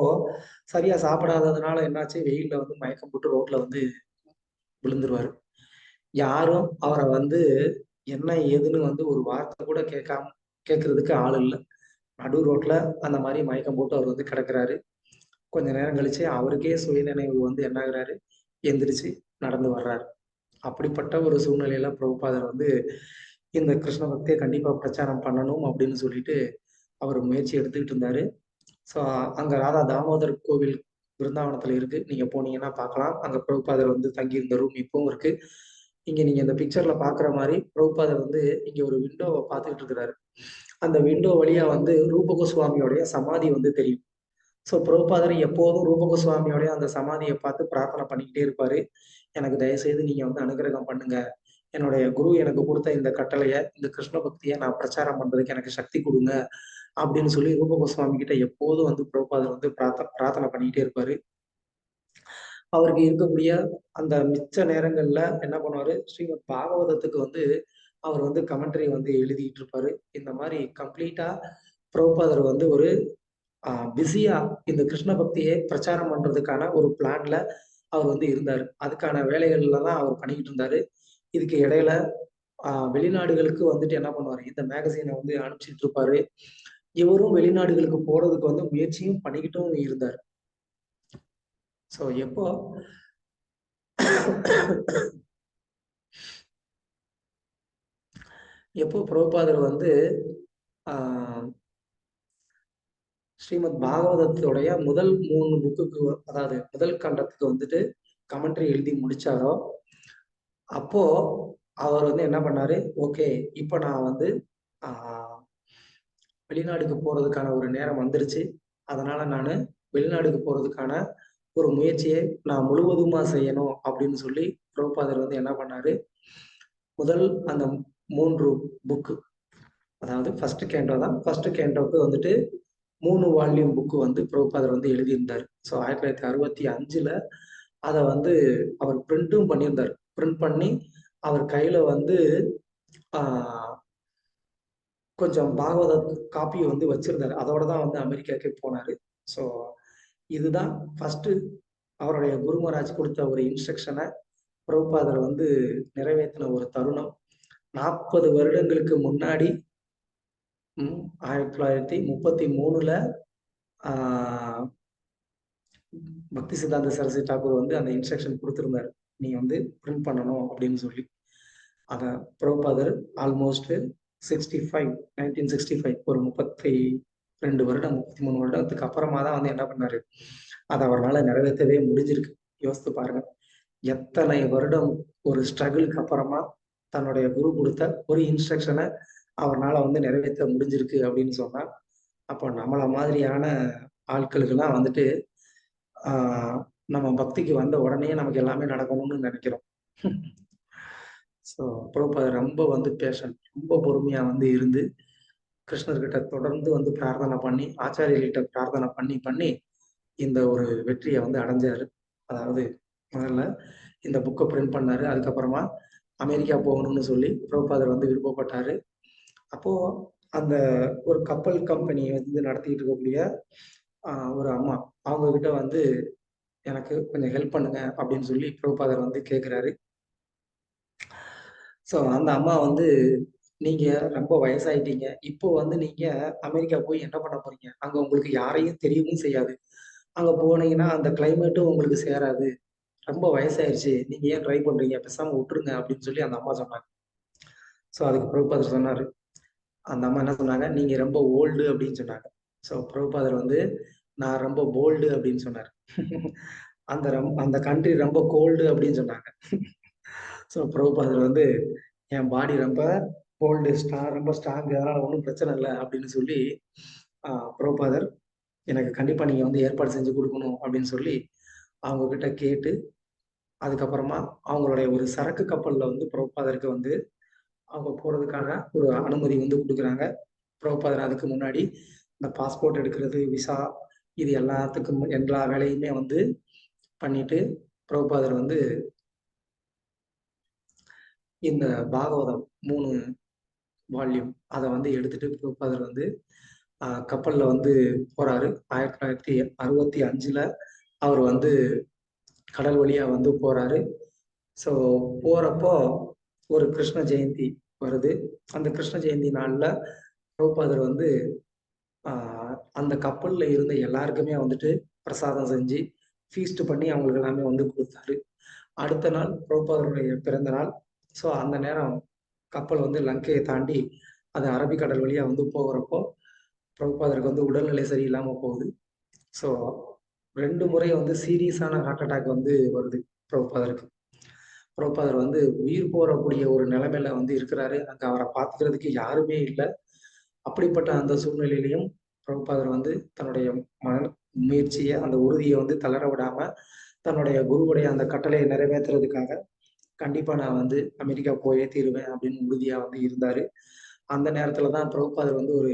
சரியா சாப்பிடாததுனால என்னாச்சு, வெயில்ல வந்து மயக்கம் போட்டு ரோட்ல வந்து விழுந்துருவாரு. யாரும் அவரை வந்து என்ன ஏதுன்னு வந்து ஒரு வார்த்தை கூட கேட்கறதுக்கு ஆள் இல்ல. நடு ரோட்ல அந்த மாதிரி மயக்கம் போட்டு அவர் வந்து கிடக்குறாரு. கொஞ்ச நேரம் கழிச்சு அவருக்கே சுயநினைவு வந்து என்ன ஆகுறாரு, எந்திரிச்சு நடந்து வர்றாரு. அப்படிப்பட்ட ஒரு சூழ்நிலையில பிரபுபாதர் வந்து இந்த கிருஷ்ண பக்தியை கண்டிப்பா பிரச்சாரம் பண்ணணும் அப்படின்னு சொல்லிட்டு அவர் முயற்சி எடுத்துக்கிட்டு இருந்தாரு. ஸோ அங்க ராதா தாமோதர் கோவில் பிருந்தாவனத்துல இருக்கு. நீங்க போனீங்கன்னா பார்க்கலாம். அங்க பிரபுபாதர் வந்து தங்கியிருந்த ரூம் இப்பவும் இருக்கு. இங்க நீங்க இந்த பிக்சர்ல பாக்குற மாதிரி பிரபுபாதர் வந்து இங்க ஒரு விண்டோவை பார்த்துக்கிட்டு இருக்கிறாரு. அந்த விண்டோ வழியா வந்து ரூப கோஸ்வாமியோடைய சமாதி வந்து தெரியும். ஸோ பிரபுபாதர் எப்போதும் ரூப கோஸ்வாமியோடைய அந்த சமாதியை பார்த்து பிரார்த்தனை பண்ணிக்கிட்டே இருப்பாரு. எனக்கு தயவுசெய்து நீங்க வந்து அனுகிரகம் பண்ணுங்க. என்னுடைய குரு எனக்கு கொடுத்த இந்த கட்டளைய, இந்த கிருஷ்ண பக்தியை நான் பிரச்சாரம் பண்றதுக்கு எனக்கு சக்தி கொடுங்க அப்படின்னு சொல்லி ரூப கோஸ்வாமி கிட்ட எப்போதும் வந்து பிரபுபாதர் வந்து பிரார்த்தனை பண்ணிக்கிட்டே இருப்பாரு. அவருக்கு இருக்கக்கூடிய அந்த மிச்ச நேரங்கள்ல என்ன பண்ணுவாரு, ஸ்ரீமத் பாகவதத்துக்கு வந்து அவர் வந்து கமெண்ட்ரி வந்து எழுதிட்டு இருப்பாரு. இந்த மாதிரி கம்ப்ளீட்டா பிரபுபாதர் வந்து ஒரு பிஸியா இந்த கிருஷ்ண பக்தியை பிரச்சாரம் பண்றதுக்கான ஒரு பிளான்ல அவர் வந்து இருந்தாரு. அதுக்கான வேலைகள்ல தான் அவர் பண்ணிக்கிட்டு இருந்தாரு. இதுக்கு இடையில வெளிநாடுகளுக்கு வந்துட்டு என்ன பண்ணுவாரு, இந்த மேகசீனை வந்து அனுப்பிச்சிட்டு இருப்பாரு. இவரும் வெளிநாடுகளுக்கு போறதுக்கு வந்து முயற்சியும் பண்ணிக்கிட்டும் இருந்தார். ஸோ எப்போ பிரபுபாதர் வந்து ஸ்ரீமத் பாகவதத்துடைய முதல் 3 புக்குக்கு, அதாவது முதல் கண்டத்துக்கு வந்துட்டு கமெண்ட்ரி எழுதி முடிச்சாரோ, அப்போ அவர் வந்து என்ன பண்ணாரு, ஓகே இப்போ நான் வந்து வெளிநாடுக்கு போறதுக்கான ஒரு நேரம் வந்துருச்சு. அதனால நான் வெளிநாடுக்கு போறதுக்கான ஒரு முயற்சியை நான் முழுவதுமா செய்யணும் அப்படின்னு சொல்லி பிரபுபாதர் வந்து என்ன பண்ணாரு, முதல் அந்த 3 புக்கு, அதாவது ஃபர்ஸ்ட் கேண்டோ தான். ஃபர்ஸ்ட் கேண்டோக்கு வந்துட்டு 3 வால்யூம் புக்கு வந்து பிரபுபாதர் வந்து எழுதியிருந்தார். ஸோ 1965ல் அதை வந்து அவர் பிரிண்ட்டும் பண்ணியிருந்தார். பிரிண்ட் பண்ணி அவர் கையில வந்து கொஞ்சம் பாகவத காப்பியை வந்து வச்சிருந்தாரு. அதோட தான் வந்து அமெரிக்காவுக்கு போனாரு. ஸோ இதுதான் ஃபர்ஸ்ட் அவருடைய குரு மகாராஜ் கொடுத்த ஒரு இன்ஸ்ட்ரக்ஷனை பிரபுபாதர் வந்து நிறைவேற்றின ஒரு தருணம். 40 வருடங்களுக்கு முன்னாடி 1933ல் பக்தி சித்தாந்த சரஸ்வதி டாகூர் வந்து அந்த இன்ஸ்ட்ரக்ஷன் கொடுத்திருந்தாரு, நீ வந்து பிரிண்ட் பண்ணணும் அப்படின்னு சொல்லி. அத பிரபுபாதர் ஆல்மோஸ்ட் 1965 ஒரு 32 வருடம் 33 வருடத்துக்கு அப்புறமா தான் வந்து என்ன பண்ணாரு, அதை அவரால் நிறைவேற்றவே முடிஞ்சிருக்கு. யோசித்து பாருங்க, எத்தனை வருடம் ஒரு ஸ்ட்ரகிளுக்கு அப்புறமா தன்னுடைய குரு கொடுத்த ஒரு இன்ஸ்ட்ரக்ஷனை அவரால் வந்து நிறைவேற்ற முடிஞ்சிருக்கு அப்படின்னு சொன்னா, அப்போ நம்மள மாதிரியான ஆட்களுக்கெல்லாம் வந்துட்டு நம்ம பக்திக்கு வந்த உடனே நமக்கு எல்லாமே நடக்கணும்னு நினைக்கிறோம். ஸோ பிரபுபாதர் ரொம்ப வந்து பேஷண்ட், ரொம்ப பொறுமையா வந்து இருந்து கிருஷ்ணர்கிட்ட தொடர்ந்து வந்து பிரார்த்தனை பண்ணி, ஆச்சாரியர்கிட்ட பிரார்த்தனை பண்ணி இந்த ஒரு வெற்றியை வந்து அடைஞ்சாரு. அதாவது முதல்ல இந்த புக்கை பிரிண்ட் பண்ணாரு. அதுக்கப்புறமா அமெரிக்கா போகணும்னு சொல்லி பிரபுபாதர் வந்து விருப்பப்பட்டாரு. அப்போ அந்த ஒரு கப்பல் கம்பெனியை வந்து நடத்திட்டு இருக்கக்கூடிய ஒரு அம்மா அவங்க கிட்ட வந்து எனக்கு கொஞ்சம் ஹெல்ப் பண்ணுங்க அப்படின்னு சொல்லி பிரபுபாதர் வந்து கேட்குறாரு. ஸோ அந்த அம்மா வந்து நீங்க ரொம்ப வயசாயிட்டீங்க. இப்போ வந்து நீங்க அமெரிக்கா போய் என்ன பண்ண போறீங்க? அங்க உங்களுக்கு யாரையும் தெரியவும் செய்யாது. அங்க போனீங்கன்னா அந்த கிளைமேட்டும் உங்களுக்கு சேராது. ரொம்ப வயசாயிருச்சு. நீங்க ஏன் ட்ரை பண்றீங்க? பேசாம விட்டுருங்க அப்படின்னு சொல்லி அந்த அம்மா சொன்னாங்க. ஸோ அதுக்கு பிரபுபாதர் சொன்னாரு. அந்த அம்மா என்ன சொன்னாங்க? நீங்க ரொம்ப ஓல்டு அப்படின்னு சொன்னாங்க. ஸோ பிரபுபாதர் வந்து நான் ரொம்ப போல்டு அப்படின்னு சொன்னாரு. அந்த கண்ட்ரி ரொம்ப கோல்டு அப்படின்னு சொன்னாங்க. ஸோ பிரபுபாதர் வந்து என் பாடி ரொம்ப போல்டு ரொம்ப ஸ்ட்ராங் அதனால ஒன்றும் பிரச்சனை இல்லை அப்படின்னு சொல்லி பிரபுபாதர் எனக்கு கண்டிப்பா நீங்க வந்து ஏற்பாடு செஞ்சு கொடுக்கணும் அப்படின்னு சொல்லி அவங்க கிட்ட கேட்டு அதுக்கப்புறமா அவங்களுடைய ஒரு சரக்கு கப்பல்ல வந்து பிரபுபாதருக்கு வந்து அவங்க போறதுக்கான ஒரு அனுமதி வந்து கொடுக்குறாங்க. பிரபுபாதர் அதுக்கு முன்னாடி இந்த பாஸ்போர்ட் எடுக்கிறது, விசா இது எல்லாத்துக்கும் எல்லா வேலையுமே வந்து பண்ணிட்டு பிரபுபாதர் வந்து இந்த பாகவதம் 3 வால்யூம் அதை வந்து எடுத்துட்டு பிரபுபாதர் வந்து கப்பல்ல வந்து போறாரு. 1965 அவர் வந்து கடல் வழியா வந்து போறாரு. ஸோ போறப்போ ஒரு கிருஷ்ண ஜெயந்தி வருது. அந்த கிருஷ்ண ஜெயந்தி நாள்ல பிரபுபாதர் வந்து அந்த கப்பல்ல இருந்த எல்லாருக்குமே வந்துட்டு பிரசாதம் செஞ்சு ஃபீஸ்ட் பண்ணி அவங்களுக்கு எல்லாமே வந்து கொடுத்தாரு. அடுத்த நாள் பிரபுபாதருடைய பிறந்த நாள். ஸோ அந்த நேரம் கப்பல் வந்து லங்கையை தாண்டி அது அரபிக்கடல் வழியா வந்து போகிறப்போ பிரபுபாதருக்கு வந்து உடல்நிலை சரியில்லாம போகுது. ஸோ 2 முறை வந்து சீரியஸான ஹார்ட் அட்டாக் வந்து வருது பிரபுபாதருக்கு. பிரபுபாதர் வந்து உயிர் போறக்கூடிய ஒரு நிலைமையில வந்து இருக்கிறாரு. அங்க அவரை பார்த்துக்கிறதுக்கு யாருமே இல்லை. அப்படிப்பட்ட அந்த சூழ்நிலையிலையும் பிரபுபாதர் வந்து தன்னுடைய மன முயற்சியை அந்த உறுதியை வந்து தளர விடாம தன்னுடைய குருவுடைய அந்த கட்டளையை நிறைவேற்றுறதுக்காக கண்டிப்பா நான் வந்து அமெரிக்கா போயே தீருவேன் அப்படின்னு உறுதியா வந்து இருந்தாரு. அந்த நேரத்துல தான் பிரபுபாதர் வந்து ஒரு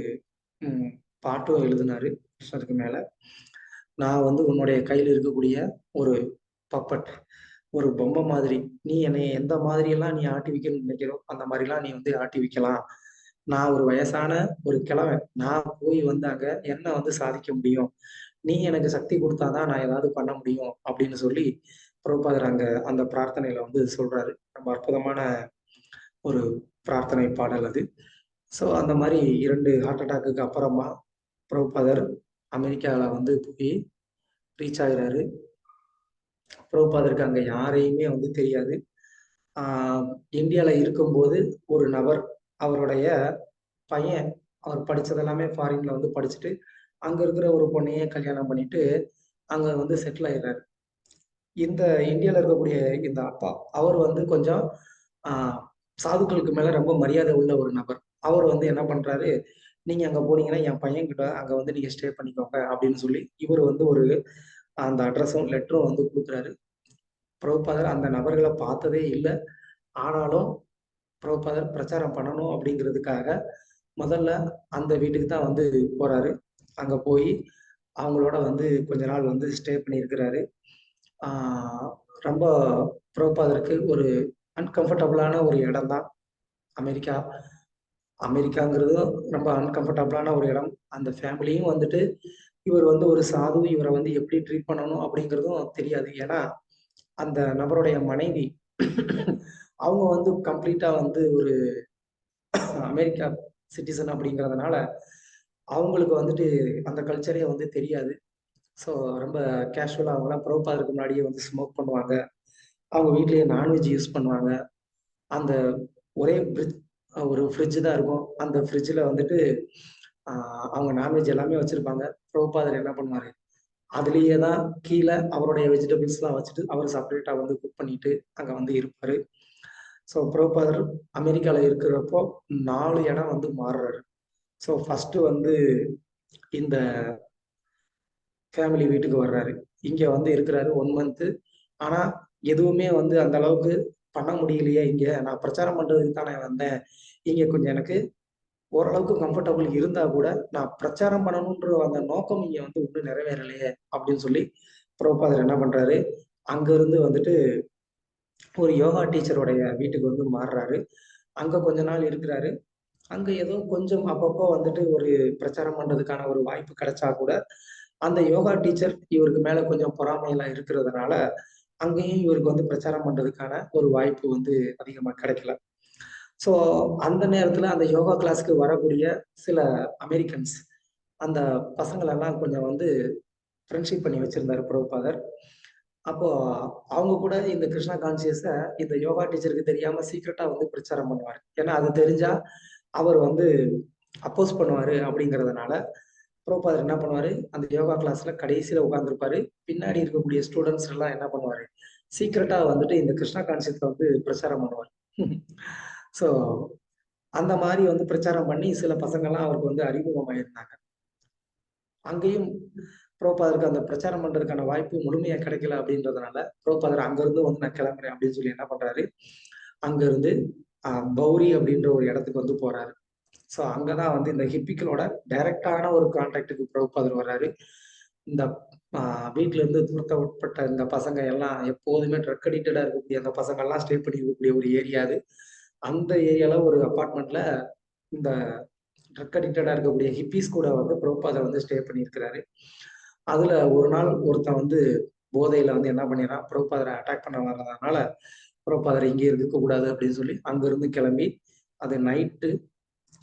பாட்டும் எழுதினாரு கிருஷ்ணருக்கு மேல. நான் வந்து உன்னுடைய கையில் இருக்கக்கூடிய ஒரு பப்பட், ஒரு பொம்மை மாதிரி. நீ என்னைய எந்த மாதிரியெல்லாம் நீ ஆட்டி வைக்கணும்னு நினைக்கிறோ அந்த மாதிரிலாம் நீ வந்து ஆட்டி வைக்கலாம். நான் ஒரு வயசான ஒரு கிழவன். நான் போய் வந்து அங்க என்ன வந்து சாதிக்க முடியும்? நீ எனக்கு சக்தி கொடுத்தாதான் நான் ஏதாவது பண்ண முடியும் அப்படின்னு சொல்லி பிரபுபாதர் அங்க அந்த பிரார்த்தனையில வந்து சொல்றாரு. ரொம்ப அற்புதமான ஒரு பிரார்த்தனை பாடல் அது. ஸோ அந்த மாதிரி 2 ஹார்ட் அட்டாக்குக்கு அப்புறமா பிரபுபாதர் அமெரிக்காவில் வந்து போய் ரீச் ஆகுறாரு. பிரபுபாதருக்கு அங்க யாரையுமே வந்து தெரியாது. இந்தியால இருக்கும்போது ஒரு நபர் அவருடைய பையன் அவர் படிச்சது எல்லாமே ஃபாரின்ல வந்து படிச்சுட்டு அங்க இருக்கிற ஒரு பொண்ணையே கல்யாணம் பண்ணிட்டு அங்க வந்து செட்டில் ஆயிடுறாரு. இந்த இந்தியால இருக்கக்கூடிய இந்த அப்பா அவர் வந்து கொஞ்சம் சாதுக்களுக்கு மேல ரொம்ப மரியாதை உள்ள ஒரு நபர். அவர் வந்து என்ன பண்றாரு, நீங்க அங்க போனீங்கன்னா என் பையன் கிட்ட அங்க வந்து நீங்க ஸ்டே பண்ணிக்கோங்க அப்படின்னு சொல்லி இவர் வந்து ஒரு அந்த அட்ரஸும் லெட்டரும் வந்து கொடுக்குறாரு. பிரபுபாதர் அந்த நபர்களை பார்த்ததே இல்லை. ஆனாலும் பிரபுபாதர் பிரச்சாரம் பண்ணணும் அப்படிங்கிறதுக்காக முதல்ல அந்த வீட்டுக்கு தான் வந்து போறாரு. அங்க போய் அவங்களோட வந்து கொஞ்ச நாள் வந்து ஸ்டே பண்ணியிருக்கிறாரு. ரொம்ப பிரபுபாதருக்கு ஒரு அன்கம்ஃபர்டபுளான ஒரு இடம் தான் அமெரிக்கா. அமெரிக்காங்கிறது ரொம்ப அன்கம்ஃபர்டபுளான ஒரு இடம். அந்த ஃபேமிலியும் வந்துட்டு இவர் வந்து ஒரு சாது, இவரை வந்து எப்படி ட்ரீட் பண்ணணும் அப்படிங்கிறதும் தெரியாது. ஏன்னா அந்த நபருடைய மனைவி அவங்க வந்து கம்ப்ளீட்டா வந்து ஒரு அமெரிக்கா சிட்டிசன் அப்படிங்கிறதுனால அவங்களுக்கு வந்துட்டு அந்த கல்ச்சரே வந்து தெரியாது. ஸோ ரொம்ப கேஷுவலா அவங்கலாம் பிரபுபாதருக்கு முன்னாடியே வந்து ஸ்மோக் பண்ணுவாங்க. அவங்க வீட்லயே நான்வெஜ் யூஸ் பண்ணுவாங்க. அந்த ஒரே ஒரு ஃப்ரிட்ஜ் தான் இருக்கும். அந்த ஃப்ரிட்ஜ்ல வந்துட்டு அவங்க நான்வெஜ் எல்லாமே வச்சிருப்பாங்க. பிரபுபாதர் என்ன பண்ணுவாரு, அதுலயே தான் கீழ அவருடைய வெஜிடபிள்ஸ்லாம் வச்சுட்டு அவர் செப்பரேட்டா வந்து குக் பண்ணிட்டு அங்க வந்து இருப்பாரு. ஸோ பிரபுபாதர் அமெரிக்கால இருக்கிறப்போ 4 இடம் வந்து மாறுறாரு. ஸோ ஃபர்ஸ்ட் வந்து இந்த ஃபேமிலி வீட்டுக்கு வர்றாரு. இங்க வந்து இருக்கிறாரு 1 மந்த். ஆனா எதுவுமே வந்து அந்த அளவுக்கு பண்ண முடியலையே இங்க. நான் பிரச்சாரம் பண்றதுக்கு தானே வந்தேன். இங்க கொஞ்சம் எனக்கு ஓரளவுக்கு கம்ஃபர்டபுள் இருந்தா கூட, நான் பிரச்சாரம் பண்ணணுன்ற அந்த நோக்கம் இங்க வந்து இன்னும் நிறைவேறலையே அப்படின்னு சொல்லி பிரபுபாதர் என்ன பண்றாரு, அங்க இருந்து வந்துட்டு ஒரு யோகா டீச்சருடைய வீட்டுக்கு வந்து மாறுறாரு. அங்க கொஞ்ச நாள் இருக்கிறாரு. அங்க ஏதோ கொஞ்சம் அப்பப்போ வந்துட்டு ஒரு பிரச்சாரம் பண்றதுக்கான ஒரு வாய்ப்பு கிடைச்சா கூட, அந்த யோகா டீச்சர் இவருக்கு மேல கொஞ்சம் பொறாமைலாம் இருக்கிறதுனால, அங்கேயும் இவருக்கு வந்து பிரச்சாரம் பண்றதுக்கான ஒரு வாய்ப்பு வந்து அதிகமா கிடைக்கல. ஸோ அந்த நேரத்துல அந்த யோகா கிளாஸ்க்கு வரக்கூடிய சில அமெரிக்கன்ஸ், அந்த பசங்களெல்லாம் கொஞ்சம் வந்து ஃப்ரெண்ட்ஷிப் பண்ணி வச்சிருந்தாரு பிரபுபாதர். அப்போ அவங்க கூட இந்த கிருஷ்ணா கான்ஷியஸ இந்த யோகா டீச்சருக்கு தெரியாம சீக்ரெட்டா வந்து பிரச்சாரம் பண்ணுவாரு. ஏன்னா அது தெரிஞ்சா அவர் வந்து அப்போஸ் பண்ணுவாரு அப்படிங்கிறதுனால, பிரபுபாதர் என்ன பண்ணுவாரு, அந்த யோகா கிளாஸ்ல கடைசியில உட்கார்ந்திருப்பாரு. பின்னாடி இருக்கக்கூடிய ஸ்டூடண்ட்ஸ் எல்லாம் என்ன பண்ணுவாரு, சீக்ரெட்டா வந்துட்டு இந்த கிருஷ்ணா கான்ஷியஸ வந்து பிரச்சாரம் பண்ணுவாரு. ஸோ அந்த மாரி வந்து பிரச்சாரம் பண்ணி சில பசங்கள்லாம் அவருக்கு வந்து அறிமுகமாயிருந்தாங்க. அங்கேயும் பிரபுபாதருக்கு அந்த பிரச்சாரம் பண்றதுக்கான வாய்ப்பு முழுமையா கிடைக்கல அப்படின்றதுனால, பிரபுபாதர் அங்கிருந்து வந்து நான் கிளம்புறேன் அப்படின்னு சொல்லி என்ன பண்றாரு, அங்கிருந்து பௌரி அப்படின்ற ஒரு இடத்துக்கு வந்து போறாரு. ஸோ அங்கதான் வந்து இந்த ஹிப்பிக்களோட டைரக்டான ஒரு கான்டாக்டுக்கு பிரபுபாதர் வர்றாரு. இந்த வீட்ல இருந்து துரத்த உட்பட்ட இந்த பசங்க எல்லாம் எப்போதுமே ட்ரக் அடிக்டடா இருக்கக்கூடிய அந்த பசங்க எல்லாம் ஸ்டே பண்ணி இருக்கக்கூடிய ஒரு ஏரியா அது. அந்த ஏரியால ஒரு அபார்ட்மெண்ட்ல இந்த ட்ரக் அடிக்டடா இருக்கக்கூடிய ஹிப்பீஸ் கூட வந்து பிரபுபாதர் வந்து ஸ்டே பண்ணியிருக்கிறாரு. அதுல ஒரு நாள் ஒருத்தன் வந்து போதையில வந்து என்ன பண்ணிடுறான், பிரபுபாதரை அட்டாக் பண்ண வர்றதுனால, பிரபுபாதர் இங்கே இருக்க கூடாது அப்படின்னு சொல்லி அங்கிருந்து கிளம்பி, அது நைட்டு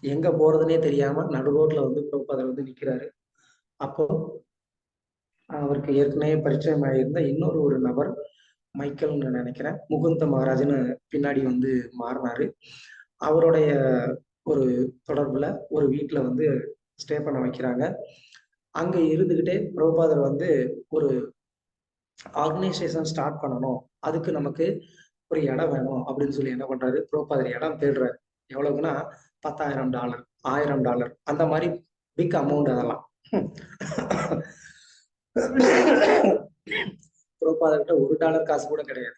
எங்க போறதுன்னே தெரியாம நடு ரோட்ல வந்து பிரபுபாதர் வந்து நிக்கிறாரு. அப்போ அவருக்கு ஏற்கனவே பரிச்சயமாயிருந்த இன்னொரு ஒரு நபர், மைக்கேல்ன்னு நினைக்கிறேன். முகுந்த மகாராஜ்ன்னு பின்னாடி வந்து மாறுனாரு. அவருடைய ஒரு தொடர்புல ஒரு வீட்ல வந்து ஸ்டே பண்ண வைக்கிறாங்க. அங்க இருந்துகிட்டே பிரபுபாதர் வந்து ஒரு ஆர்கனைசேஷன் ஸ்டார்ட் பண்ணணும். அதுக்கு நமக்கு ஒரு இடம் வேணும் அப்படின்னு சொல்லி என்ன பண்றாரு, பிரபுபாதர் இடம் தேடுறாரு. எவ்வளவுக்குன்னா $10,000, $1000 அந்த மாதிரி பிக் அமௌண்ட் அதெல்லாம். பிரபுபாதர் கிட்ட $1 காசு கூட கிடையாது.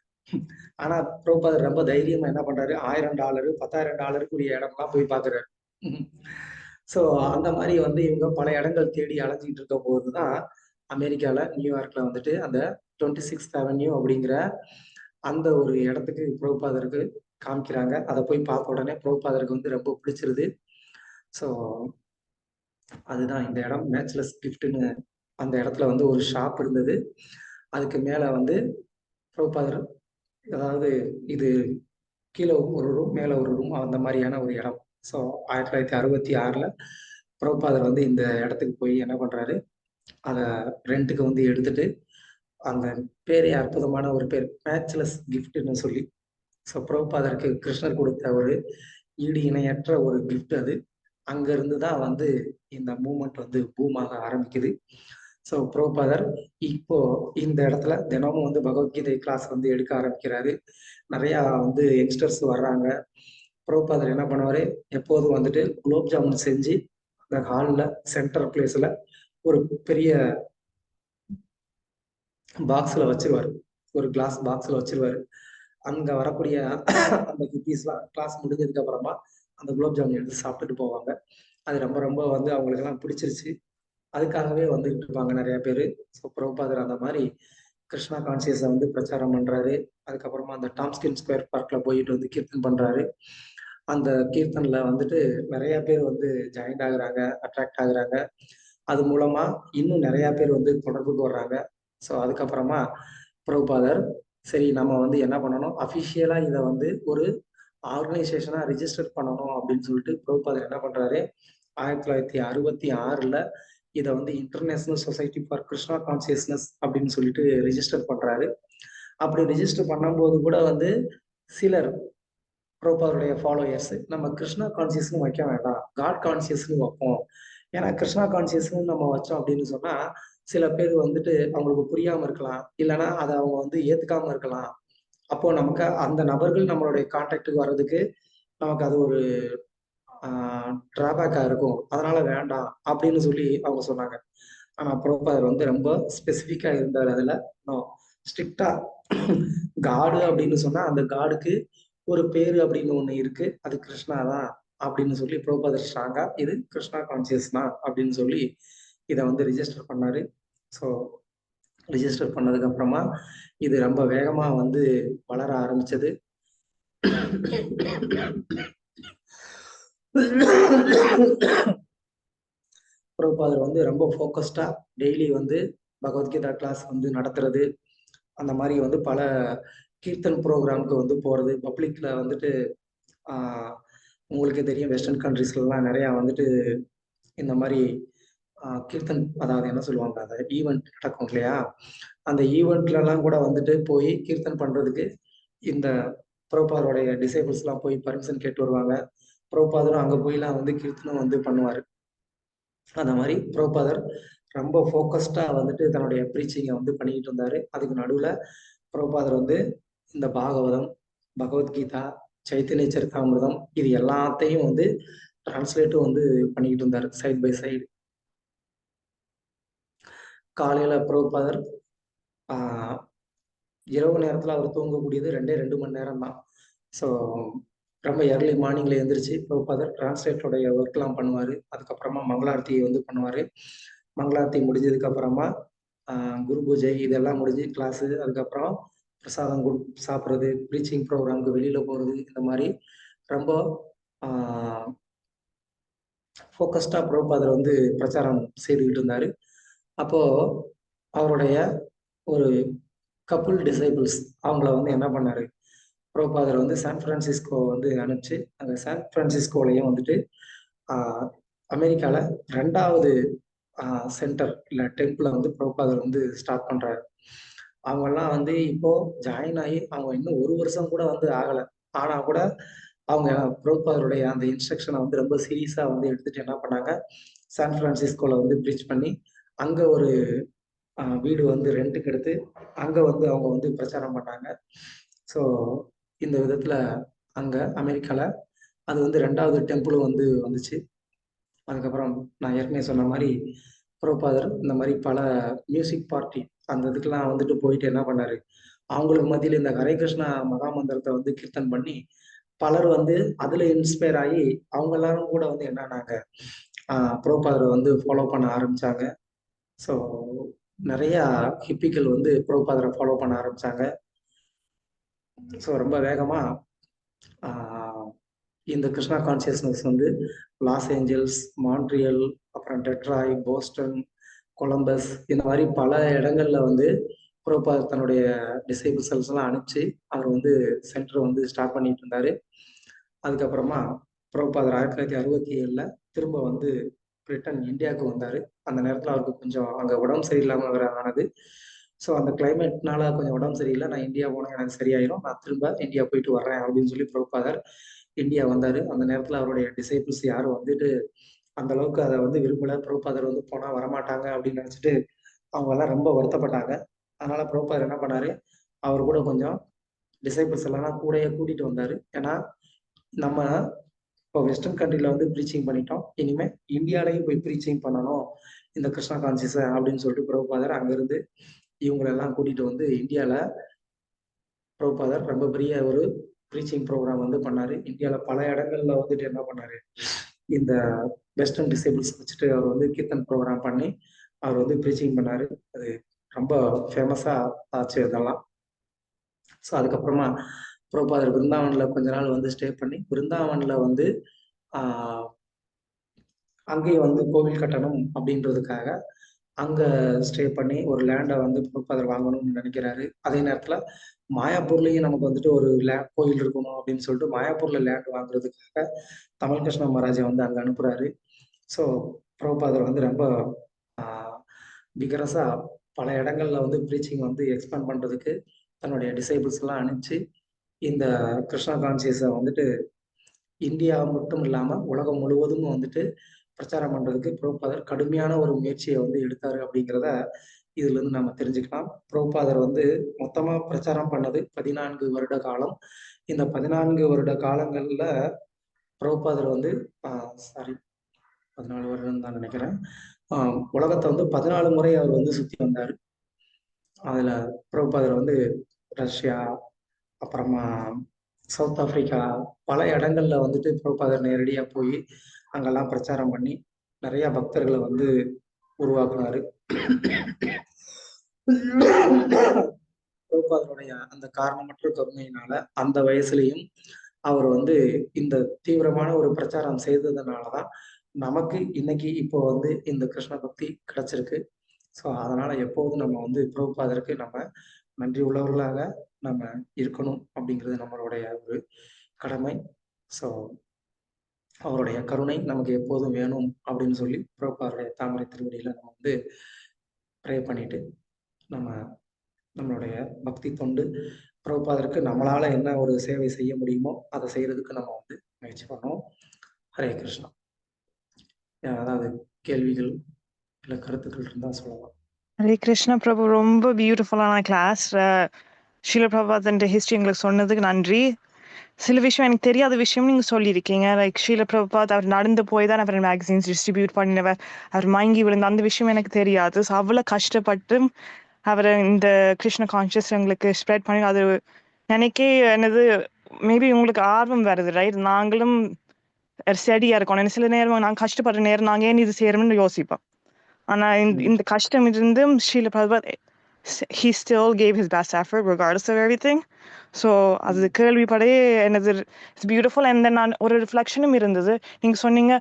ஆனா பிரபுபாதர் ரொம்ப தைரியமா என்ன பண்றாரு, $1000, $10,000 உரிய இடம்லாம் போய் பாக்குறாரு. ஸோ அந்த மாதிரி வந்து இவங்க பல இடங்கள் தேடி அலைஞ்சிட்டு இருக்க போதுதான் அமெரிக்கால நியூயார்க்ல வந்துட்டு அந்த 26th அவென்யூ அப்படிங்கிற அந்த ஒரு இடத்துக்கு பிரபுபாதருக்கு காமிக்கிறாங்க. அதை போய் பார்த்த உடனே பிரபுபாதருக்கு வந்து ரொம்ப பிடிச்சிருது. ஸோ அதுதான் இந்த இடம் மேட்ச்லெஸ் கிஃப்ட்னு. அந்த இடத்துல வந்து ஒரு ஷாப் இருந்தது. அதுக்கு மேல வந்து பிரபுபாதர், அதாவது இது கீழே ஒரு ரூம், மேல ஒரு ரூம், அந்த மாதிரியான ஒரு இடம். ஸோ 1966ல பிரபுபாதர் வந்து இந்த இடத்துக்கு போய் என்ன பண்றாரு, அதை ரெண்ட்டுக்கு வந்து எடுத்துட்டு, அந்த பேரே அற்புதமான ஒரு பேர், மேட்ச்லெஸ் கிஃப்ட்னு சொல்லி. ஸோ பிரபுபாதருக்கு கிருஷ்ணர் கொடுத்த ஒரு ஈடு இணையற்ற ஒரு கிஃப்ட் அது. அங்க இருந்து தான் வந்து இந்த மூமெண்ட் வந்து பூமாக ஆரம்பிக்குது. ஸோ பிரபுபாதர் இப்போ இந்த இடத்துல தினமும் வந்து பகவத்கீதை கிளாஸ் வந்து எடுக்க ஆரம்பிக்கிறாரு. நிறைய வந்து யங்ஸ்டர்ஸ் வர்றாங்க. பிரபுபாதர் என்ன பண்ணுவாரு, எப்போதும் வந்துட்டு குலோப் ஜாமுன் செஞ்சு அந்த ஹால்ல சென்டர் பிளேஸ்ல ஒரு பெரிய பாக்ஸ்ல வச்சிருவாரு. ஒரு கிளாஸ் பாக்ஸ்ல வச்சிருவாரு. அங்க வரக்கூடிய அந்த குக்கீஸ்லாம் கிளாஸ் முடிஞ்சதுக்கு அப்புறமா அந்த குலோப் ஜாமுன் எடுத்து சாப்பிட்டுட்டு போவாங்க. அது ரொம்ப ரொம்ப வந்து அவங்களுக்கெல்லாம் பிடிச்சிருச்சு. அதுக்காகவே வந்துகிட்டு இருப்பாங்க நிறைய பேரு. ஸோ பிரபுபாதர் அந்த மாதிரி கிருஷ்ணா கான்சியஸ வந்து பிரச்சாரம் பண்றாரு. அதுக்கப்புறமா அந்த டாம்ஸ்கின் ஸ்கொயர் பார்க்ல போயிட்டு வந்து கீர்த்தன் பண்றாரு. அந்த கீர்த்தன்ல வந்துட்டு நிறைய பேர் வந்து ஜாயின் ஆகுறாங்க, அட்ராக்ட் ஆகுறாங்க. அது மூலமா இன்னும் நிறைய பேர் வந்து தொடர்புக்கு வர்றாங்க. ஸோ அதுக்கப்புறமா பிரபுபாதர், சரி நம்ம வந்து என்ன பண்ணணும், அஃபிஷியலா இதை வந்து ஒரு ஆர்கனைசேஷனா ரிஜிஸ்டர் பண்ணணும் அப்படின்னு சொல்லிட்டு பிரபுபாதர் என்ன பண்றாரு, 1966ல இதை வந்து international society for Krishna consciousness அப்படின்னு சொல்லிட்டு ரிஜிஸ்டர் பண்றாரு. அப்படி ரிஜிஸ்டர் பண்ணும்போது கூட வந்து சிலர் பிரபுபாதருடைய ஃபாலோயர்ஸ், நம்ம கிருஷ்ணா கான்சியஸ்னு வைக்க வேண்டாம், காட் கான்சியஸ்னு வைப்போம். ஏன்னா கிருஷ்ணா கான்சியஸ்னு நம்ம வச்சோம் அப்படின்னு சொன்னா சில பேர் வந்துட்டு அவங்களுக்கு புரியாம இருக்கலாம், இல்லைன்னா அதை அவங்க வந்து ஏத்துக்காம இருக்கலாம். அப்போ நமக்கு அந்த நபர்கள் நம்மளுடைய கான்டாக்டுக்கு வர்றதுக்கு நமக்கு அது ஒரு டிராபேக்கா இருக்கும், அதனால வேண்டாம் அப்படின்னு சொல்லி அவங்க சொன்னாங்க. ஆனா பிரபுபாதர் வந்து ரொம்ப ஸ்பெசிஃபிக்கா இருந்தார் அதுல. நோ, ஸ்ட்ரிக்டா காடு அப்படின்னு சொன்னா அந்த காடுக்கு ஒரு பேரு அப்படின்னு ஒண்ணு இருக்கு, அது கிருஷ்ணா தான் அப்படின்னு சொல்லி பிரபுபாதர் ஸ்ட்ராங்கா இது கிருஷ்ணா கான்சியஸ் தான் அப்படின்னு சொல்லி இதை வந்து ரிஜிஸ்டர் பண்ணாரு. ஸோ ரிஜிஸ்டர் பண்ணதுக்கு அப்புறமா இது ரொம்ப வேகமா வந்து வளர ஆரம்பிச்சது. பிரபுபாதர் வந்து ரொம்ப ஃபோக்கஸ்டா டெய்லி வந்து பகவத்கீதா கிளாஸ் வந்து நடத்துறது, அந்த மாதிரி வந்து பல கீர்த்தன் ப்ரோக்ராமுக்கு வந்து போறது, பப்ளிக்ல வந்துட்டு உங்களுக்கே தெரியும் வெஸ்டர்ன் கண்ட்ரீஸ்லாம் நிறையா வந்துட்டு இந்த மாதிரி கீர்த்தன், அதாவது என்ன சொல்லுவாங்க, அந்த ஈவெண்ட் நடக்கும் இல்லையா, அந்த ஈவெண்ட்லலாம் கூட வந்துட்டு போய் கீர்த்தன் பண்றதுக்கு இந்த பிரபுபாதருடைய டிசைபிள்ஸ்லாம் போய் பர்மிஷன் கேட்டு வருவாங்க. பிரபுபாதரும் அங்கே போய்லாம் வந்து கீர்த்தனும் வந்து பண்ணுவார். அந்த மாதிரி பிரபுபாதர் ரொம்ப ஃபோக்கஸ்டாக வந்துட்டு தன்னுடைய ப்ரீச்சிங்கை வந்து பண்ணிக்கிட்டு இருந்தார். அதுக்கு நடுவில் பிரபுபாதர் வந்து இந்த பாகவதம், பகவத்கீதா, சைத்தன்ய சரிதாமிர்தம் இது எல்லாத்தையும் வந்து டிரான்ஸ்லேட்டும் வந்து பண்ணிக்கிட்டு இருந்தார் சைட் பை சைடு. காலையில் பிரபுபாதர் இரவு நேரத்தில் அவர் தூங்கக்கூடியது 2 மணி நேரம் தான். ஸோ ரொம்ப ஏர்லி மார்னிங்கில் எழுந்திரிச்சு பிரபுபாதர் டிரான்ஸ்லேட்டருடைய ஒர்க்லாம் பண்ணுவார். அதுக்கப்புறமா மங்களாரத்தி வந்து பண்ணுவார். மங்களாரத்தி முடிஞ்சதுக்கப்புறமா குரு பூஜை இதெல்லாம் முடிஞ்சு கிளாஸு, அதுக்கப்புறம் பிரசாதம் சாப்பிட்றது, ப்ரீச்சிங் ப்ரோக்ராமுக்கு வெளியில் போகிறது, இந்த மாதிரி ரொம்ப ஃபோக்கஸ்டாக பிரபுபாதர் வந்து பிரச்சாரம் செய்துக்கிட்டு இருந்தார். அப்போது அவருடைய ஒரு கப்புள் டிசைபிள்ஸ் அவங்கள வந்து என்ன பண்ணார், பிரபுபாதர் வந்து சான் ஃப்ரான்சிஸ்கோ வந்து அனுப்பிச்சு, அந்த சான் ஃப்ரான்சிஸ்கோலையும் வந்துட்டு அமெரிக்காவில் 2வது சென்டர் இல்லை டெம்பிளை வந்து பிரபுபாதர் வந்து ஸ்டார்ட் பண்ணுறாரு. அவங்கெல்லாம் வந்து இப்போ ஜாயின் ஆகி அவங்க இன்னும் 1 வருஷம் கூட வந்து ஆகலை. ஆனால் கூட அவங்க பிரபுபாதருடைய அந்த இன்ஸ்ட்ரக்ஷனை வந்து ரொம்ப சீரியஸாக வந்து எடுத்துட்டு என்ன பண்ணாங்க, சான் ஃப்ரான்சிஸ்கோவில் வந்து ப்ரீச் பண்ணி அங்கே ஒரு வீடு வந்து ரெண்ட்டுக்கு எடுத்து அங்கே வந்து அவங்க வந்து பிரச்சாரம் பண்ணாங்க. ஸோ இந்த விதத்தில் அங்கே அமெரிக்காவில் அது வந்து 2வது டெம்பிளும் வந்து வந்துச்சு. அதுக்கப்புறம் நான் ஏற்கனவே சொன்ன மாதிரி பிரபுபாதர் இந்த மாதிரி பல மியூசிக் பார்ட்டி அந்த இதுக்கெல்லாம் வந்துட்டு போயிட்டு என்ன பண்ணார், அவங்களுக்கு மத்தியில் இந்த ஹரே கிருஷ்ணா மகாமந்திரத்தை வந்து கீர்த்தன் பண்ணி பலர் வந்து அதில் இன்ஸ்பயர் ஆகி அவங்க எல்லாரும் கூட வந்து என்னன்னாங்க பிரபுபாதரை வந்து ஃபாலோ பண்ண ஆரம்பித்தாங்க. ஸோ நிறையா ஹிப்பிகள் வந்து பிரபுபாதரை ஃபாலோ பண்ண ஆரம்பித்தாங்க. ஸோ ரொம்ப வேகமாக இந்த கிருஷ்ணா கான்சியஸ்னஸ் வந்து லாஸ் ஏஞ்சல்ஸ், மான்ட்ரியல், அப்புறம் டெட்ராய், போஸ்டன், கொலம்பஸ் இந்த மாதிரி பல இடங்கள்ல வந்து பிரபுபாதர் தன்னுடைய டிசைபிள்ஸ் எல்லாம் அனுப்பிச்சு அவர் வந்து சென்டர் வந்து ஸ்டார்ட் பண்ணிட்டு இருந்தாரு. அதுக்கப்புறமா பிரபுபாதர் 1967 திரும்ப வந்து பிரிட்டன் இந்தியாவுக்கு வந்தார். அந்த நேரத்தில் அவருக்கு கொஞ்சம் அங்கே உடம்பு சரியில்லாமல் வேற ஆனது. ஸோ அந்த கிளைமேட்னால கொஞ்சம் உடம்பு சரியில்லை, நான் இந்தியா போனேன் எனக்கு சரியாயிரும், நான் திரும்ப இந்தியா போயிட்டு வர்றேன் அப்படின்னு சொல்லி பிரபுபாதர் இந்தியா வந்தார். அந்த நேரத்தில் அவருடைய டிசைபிள்ஸ் யாரும் வந்துட்டு அந்த அளவுக்கு அதை வந்து விரும்பலை. பிரபுபாதர் வந்து போனால் வரமாட்டாங்க அப்படின்னு நினச்சிட்டு அவங்க எல்லாம் ரொம்ப வருத்தப்பட்டாங்க. அதனால பிரபுபாதர் என்ன பண்ணாரு, அவர் கூட கொஞ்சம் டிசைபிள்ஸ் எல்லாம் கூடயே கூட்டிட்டு வந்தார். ஏன்னா நம்ம இப்போ வெஸ்டர்ன் கண்ட்ரில வந்து ப்ரீச்சிங் பண்ணிட்டோம், இனிமேல் இந்தியாலையும் போய் ப்ரீச்சிங் பண்ணணும் இந்த கிருஷ்ணா கான்சியஸை அப்படின்னு சொல்லிட்டு பிரபுபாதர் அங்கேருந்து இவங்களெல்லாம் கூட்டிட்டு வந்து இந்தியாவில் பிரபுபாதர் ரொம்ப பெரிய ஒரு ப்ரீச்சிங் ப்ரோக்ராம் வந்து பண்ணார். இந்தியாவில் பல இடங்கள்ல வந்துட்டு என்ன பண்ணார், இந்த வெஸ்டர்ன் டிசேபிள்ஸ் வச்சுட்டு அவர் வந்து கீர்த்தன் ப்ரோக்ராம் பண்ணி அவர் வந்து ப்ரீச்சிங் பண்ணார். அது ரொம்ப ஃபேமஸாக ஆச்சு இதெல்லாம். ஸோ அதுக்கப்புறமா பிரபுபாதர் பிருந்தாவனில் கொஞ்ச நாள் வந்து ஸ்டே பண்ணி பிருந்தாவனில் வந்து அங்கேயும் வந்து கோவில் கட்டணும் அப்படின்றதுக்காக அங்கே ஸ்டே பண்ணி ஒரு லேண்டை வந்து பிரபுபாதர் வாங்கணும்னு நினைக்கிறாரு. அதே நேரத்தில் மாயாப்பூர்லேயும் நமக்கு வந்துட்டு ஒரு கோயில் இருக்கணும் அப்படின்னு சொல்லிட்டு மாயாப்பூரில் லேண்ட் வாங்குறதுக்காக தமிழ் கிருஷ்ண மகாராஜை வந்து அங்கே அனுப்புகிறாரு. ஸோ பிரபுபாதர் வந்து ரொம்ப விகரஸாக பல இடங்கள்ல வந்து ப்ரீச்சிங் வந்து எக்ஸ்பேண்ட் பண்ணுறதுக்கு தன்னுடைய டிசைபிள்ஸ் எல்லாம் அனுப்பிச்சு இந்த கிருஷ்ணா கான்சியஸை வந்துட்டு இந்தியா மட்டும் இல்லாமல் உலகம் முழுவதும் வந்துட்டு பிரச்சாரம் பண்ணுறதுக்கு பிரபுபாதர் கடுமையான ஒரு முயற்சியை வந்து எடுத்தார் அப்படிங்கிறத இதுல இருந்து நம்ம தெரிஞ்சுக்கலாம். பிரபுபாதர் வந்து மொத்தமாக பிரச்சாரம் பண்ணது 14 வருட காலம். இந்த 14 வருட காலங்கள்ல பிரபுபாதர் வந்து 14 வருடம் தான் நினைக்கிறேன், உலகத்தை வந்து 14 முறை அவர் வந்து சுற்றி வந்தார். அதில் பிரபுபாதர் வந்து ரஷ்யா, அப்புறமா சவுத் ஆப்பிரிக்கா, பல இடங்கள்ல வந்துட்டு பிரபுபாதர் நேரடியாக போய் அங்கெல்லாம் பிரச்சாரம் பண்ணி நிறைய பக்தர்களை வந்து உருவாக்குனாரு. பிரபுபாதருடைய அந்த காரணமற்ற கருணையினால அந்த வயசுலயும் அவர் வந்து இந்த தீவிரமான ஒரு பிரச்சாரம் செய்ததுனாலதான் நமக்கு இன்னைக்கு இப்போ வந்து இந்த கிருஷ்ண பக்தி கிடைச்சிருக்கு. ஸோ அதனால எப்போதும் நம்ம வந்து பிரபுபாதருக்கு நம்ம நன்றி உள்ளவர்களாக நம்ம இருக்கணும் அப்படிங்கிறது நம்மளுடைய ஒரு கடமை. ஸோ அவருடைய கருணை நமக்கு எப்போதும் வேணும் அப்படின்னு சொல்லி பிரபுபாதருடைய தாமரை திருவடியில நம்ம வந்து ப்ரே பண்ணிட்டு நம்ம நம்மளுடைய பக்தி தொண்டு பிரபுபாதருக்கு நம்மளால என்ன ஒரு சேவை செய்ய முடியுமோ அதை செய்யறதுக்கு நம்ம வந்து முயற்சி பண்ணுவோம். ஹரே கிருஷ்ணா. அதாவது கேள்விகள் இல்லை கருத்துக்கள் இருந்தா சொல்லலாம். ஹரே கிருஷ்ணா பிரபு, ரொம்ப பியூட்டிஃபுல்லான கிளாஸ். ஷீல பிரபாத் ஹிஸ்டரி எங்களுக்கு சொன்னதுக்கு நன்றி. சில விஷயம் எனக்கு தெரியாத விஷயம் நீங்க சொல்லியிருக்கீங்க. லைக் ஷீல பிரபாத் அவர் நடந்து போய் தான் அவர் மேகசின்ஸ் டிஸ்ட்ரிபியூட் பண்ணினவர், அவர் மயங்கி விழுந்த அந்த விஷயம் எனக்கு தெரியாது. ஸோ அவ்வளோ கஷ்டப்பட்டு அவர் இந்த கிருஷ்ண கான்ஷியஸ் எங்களுக்கு ஸ்ப்ரெட் பண்ணி அது எனக்கே என்னது மேபி உங்களுக்கு ஆர்வம் வருது, ரைட்? நாங்களும் ஸ்டடியா இருக்கோம். சில நேரம் நாங்கள் கஷ்டப்படுற நேரம் நாங்கள் ஏன் இது செய்யறோம்னு யோசிப்போம். ஆனா இந்த கஷ்டம் இருந்தும் ஷீல Prabhat he still gave his best effort regardless of everything. So அது கேள்விப்படையே என்னது இட்ஸ் பியூட்டிஃபுல். அண்ட் தென் நான் ஒரு ரிஃப்ளெக்ஷனும் இருந்தது. நீங்க சொன்னீங்க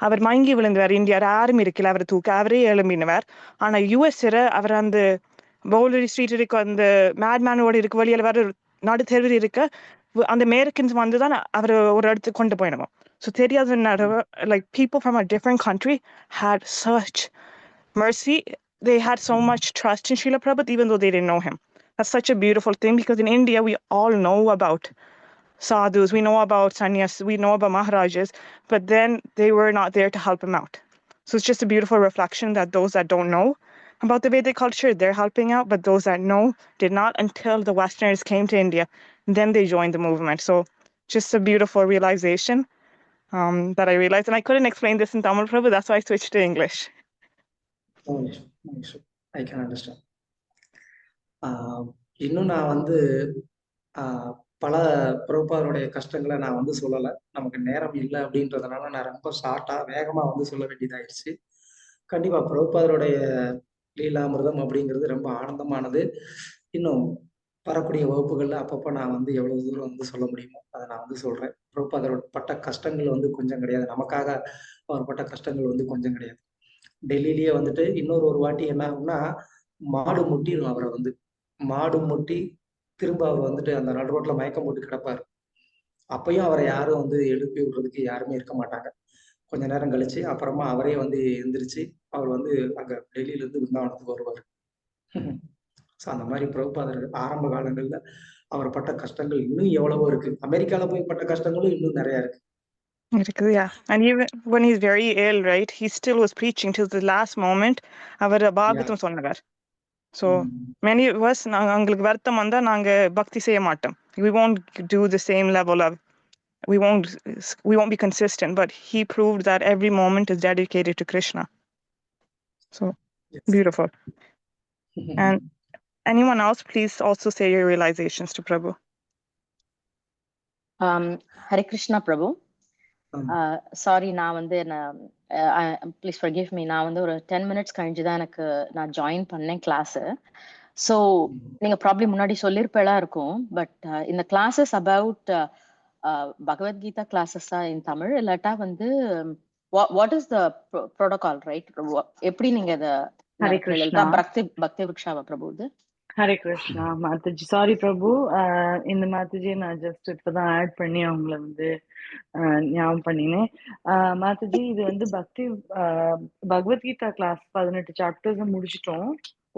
அவர் மயங்கி விழுந்தவர், இந்தியா யாரும் இருக்கல அவரை தூக்க, அவரே எழும்பினவர். ஆனா யுஎஸ்ல அவர் அந்த பவுலரி ஸ்ட்ரீட் இருக்க அந்த மேட்மேனோட இருக்க வழியில வர நடு தெருவில் இருக்க அந்த அமெரிக்கன்ஸ் வந்து தான் அவர் ஒரு இடத்துக்கு கொண்டு போயிடுவோம். ஸோ தெரியாத like people from a different country had such mercy. They had so much trust in Srila Prabhupada even though they didn't know him. That's such a beautiful thing, because in India we all know about sadhus, we know about sannyas, we know about maharajas, but then they were not there to help him out. So it's just a beautiful reflection that those that don't know about the Vedic culture, they're helping out, but those that know did not until the Westerners came to India. Then they joined the movement. So just a beautiful realization that I realized. And I couldn't explain this in Tamil Prabhu, that's why I switched to English. I can understand. இன்னும் நான் வந்து பல பிரபுபாதருடைய கஷ்டங்களை நான் வந்து சொல்லலை, நமக்கு நேரம் இல்லை அப்படின்றதுனால நான் ரொம்ப ஷார்ட்டாக வேகமாக வந்து சொல்ல வேண்டியதாயிடுச்சு. கண்டிப்பாக பிரபுபாதருடைய லீலாமிர்தம் அப்படிங்கிறது ரொம்ப ஆனந்தமானது. இன்னும் வரக்கூடிய வகுப்புகளில் அப்பப்போ நான் வந்து எவ்வளவு தூரம் வந்து சொல்ல முடியுமோ அதை நான் வந்து சொல்கிறேன். பிரபுபாதரோட பட்ட கஷ்டங்கள் வந்து கொஞ்சம் கிடையாது, நமக்காக அவர் பட்ட கஷ்டங்கள் வந்து கொஞ்சம் கிடையாது. டெல்லியிலேயே வந்துட்டு ஒரு வாட்டி என்ன ஆகும்னா, மாடு முட்டிடும் அவரை வந்து, மாடு முட்டி திரும்ப அவர் வந்துட்டு அந்த நடு ரோட்ல மயக்கம் போட்டு கிடப்பாரு. அப்பயும் அவரை யாரும் வந்து எழுப்பி விடுறதுக்கு யாருமே இருக்க மாட்டாங்க. கொஞ்ச நேரம் கழிச்சு அப்புறமா அவரே வந்து எந்திரிச்சு அவர் வந்து அங்க டெல்லியில இருந்து விருந்தாவனத்துக்கு வருவார். ஸோ அந்த மாதிரி பிரபுபாதர் ஆரம்ப காலங்கள்ல அவர் பட்ட கஷ்டங்கள் இன்னும் எவ்வளவோ இருக்கு. அமெரிக்கால போய் பட்ட கஷ்டங்களும் இன்னும் நிறைய இருக்கு. Yeah, and even when he's very ill, right, he still was preaching till the last moment. அவர் பாகவதம் சொன்னவர். So many of us நாங்களுக்கு வருத்தம் வந்தா நாங்க பக்தி செய்ய மாட்டோம். We won't do the same level of, we won't be consistent, but he proved that every moment is dedicated to Krishna. So beautiful. And anyone else, please also say your realizations to Prabhu. Hare Krishna Prabhu. Sorry, நான் வந்து ப்ளீஸ் ஃபர்கிவ் மீ, நான் வந்து ஒரு 10 minutes கழிஞ்சு தான் நான் ஜாயின் பண்ணேன் கிளாஸு. ஸோ நீங்க ப்ராப்ளி முன்னாடி சொல்லியிருப்பேளா இருக்கும், பட் இந்த கிளாஸஸ் அபவுட் பகவத்கீதா கிளாஸஸா இன் தமிழ், இல்லாட்டா வந்து what is the protocol, right? எப்படி நீங்க இதை பக்தி விருக்ஷாவா பிரபு? இது ஹரே கிருஷ்ணா மாதாஜி. சாரி பிரபு, இந்த மாதாஜி நான் ஜஸ்ட் இப்பதான் ஆட் பண்ணி அவங்கள வந்து ஞாபகம் பண்ணினேன். மாதாஜி, இது வந்து பகவத்கீதா கிளாஸ் 18 சாப்டர்ஸ் முடிச்சிட்டோம்.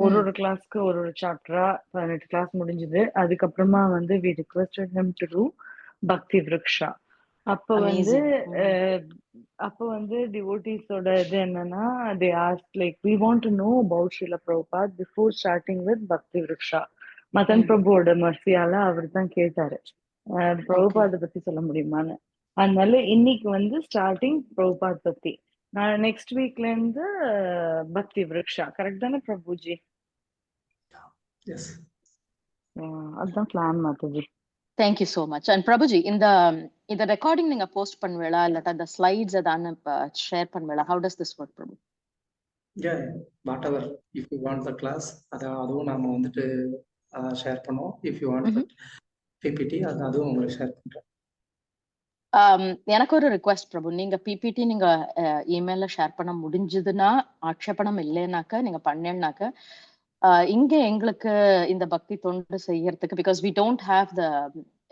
ஒரு கிளாஸ்க்கு ஒரு சாப்டரா 18 கிளாஸ் முடிஞ்சது. அதுக்கப்புறமா வந்து we requested him to do பக்தி விருக்ஷா. அப்போ வந்து டிவோட்டீஸோட இது என்னன்னா, they asked like we want to know about Srila Prabhupada before starting with பக்தி விருக்ஷா. மதன் பிரபுவோட மர்சியால அவர் தான் கேட்டாரு, பிரபுபாத பத்தி சொல்ல முடியுமான்னு. அதனால இன்னைக்கு வந்து ஸ்டார்டிங் பிரபுபாத் பத்தி, நான் நெக்ஸ்ட் வீக்ல இருந்து பக்தி விருக்ஷா. கரெக்ட் தானே பிரபுஜி? அதுதான் plan Mataji. Thank you so much. And Prabhuji, இந்த recording நீங்க போஸ்ட் பண்ணுவீங்களா, இல்லாட்டா the slides அதான ஷேர் பண்ணுவீங்களா? How does this work, Prabhu? Yeah, whatever. If you want the class, அதுவும் நாம வந்துட்டு ஷேர் பண்ணுவோம். If you want that PPT, அதுவும் உங்களுக்கு ஷேர் பண்றேன். எனக்கு ஒரு ரிக்வெஸ்ட் பிரபு, நீங்க பிபிடி நீங்க இமெயில்ல ஷேர் பண்ண முடிஞ்சதுன்னா, ஆட்சேபணம் இல்லைனாக்க நீங்க பண்ணேன்னாக்க இங்க எங்களுக்கு இந்த பக்தி தொண்டு செய்யறதுக்கு, because we don't have the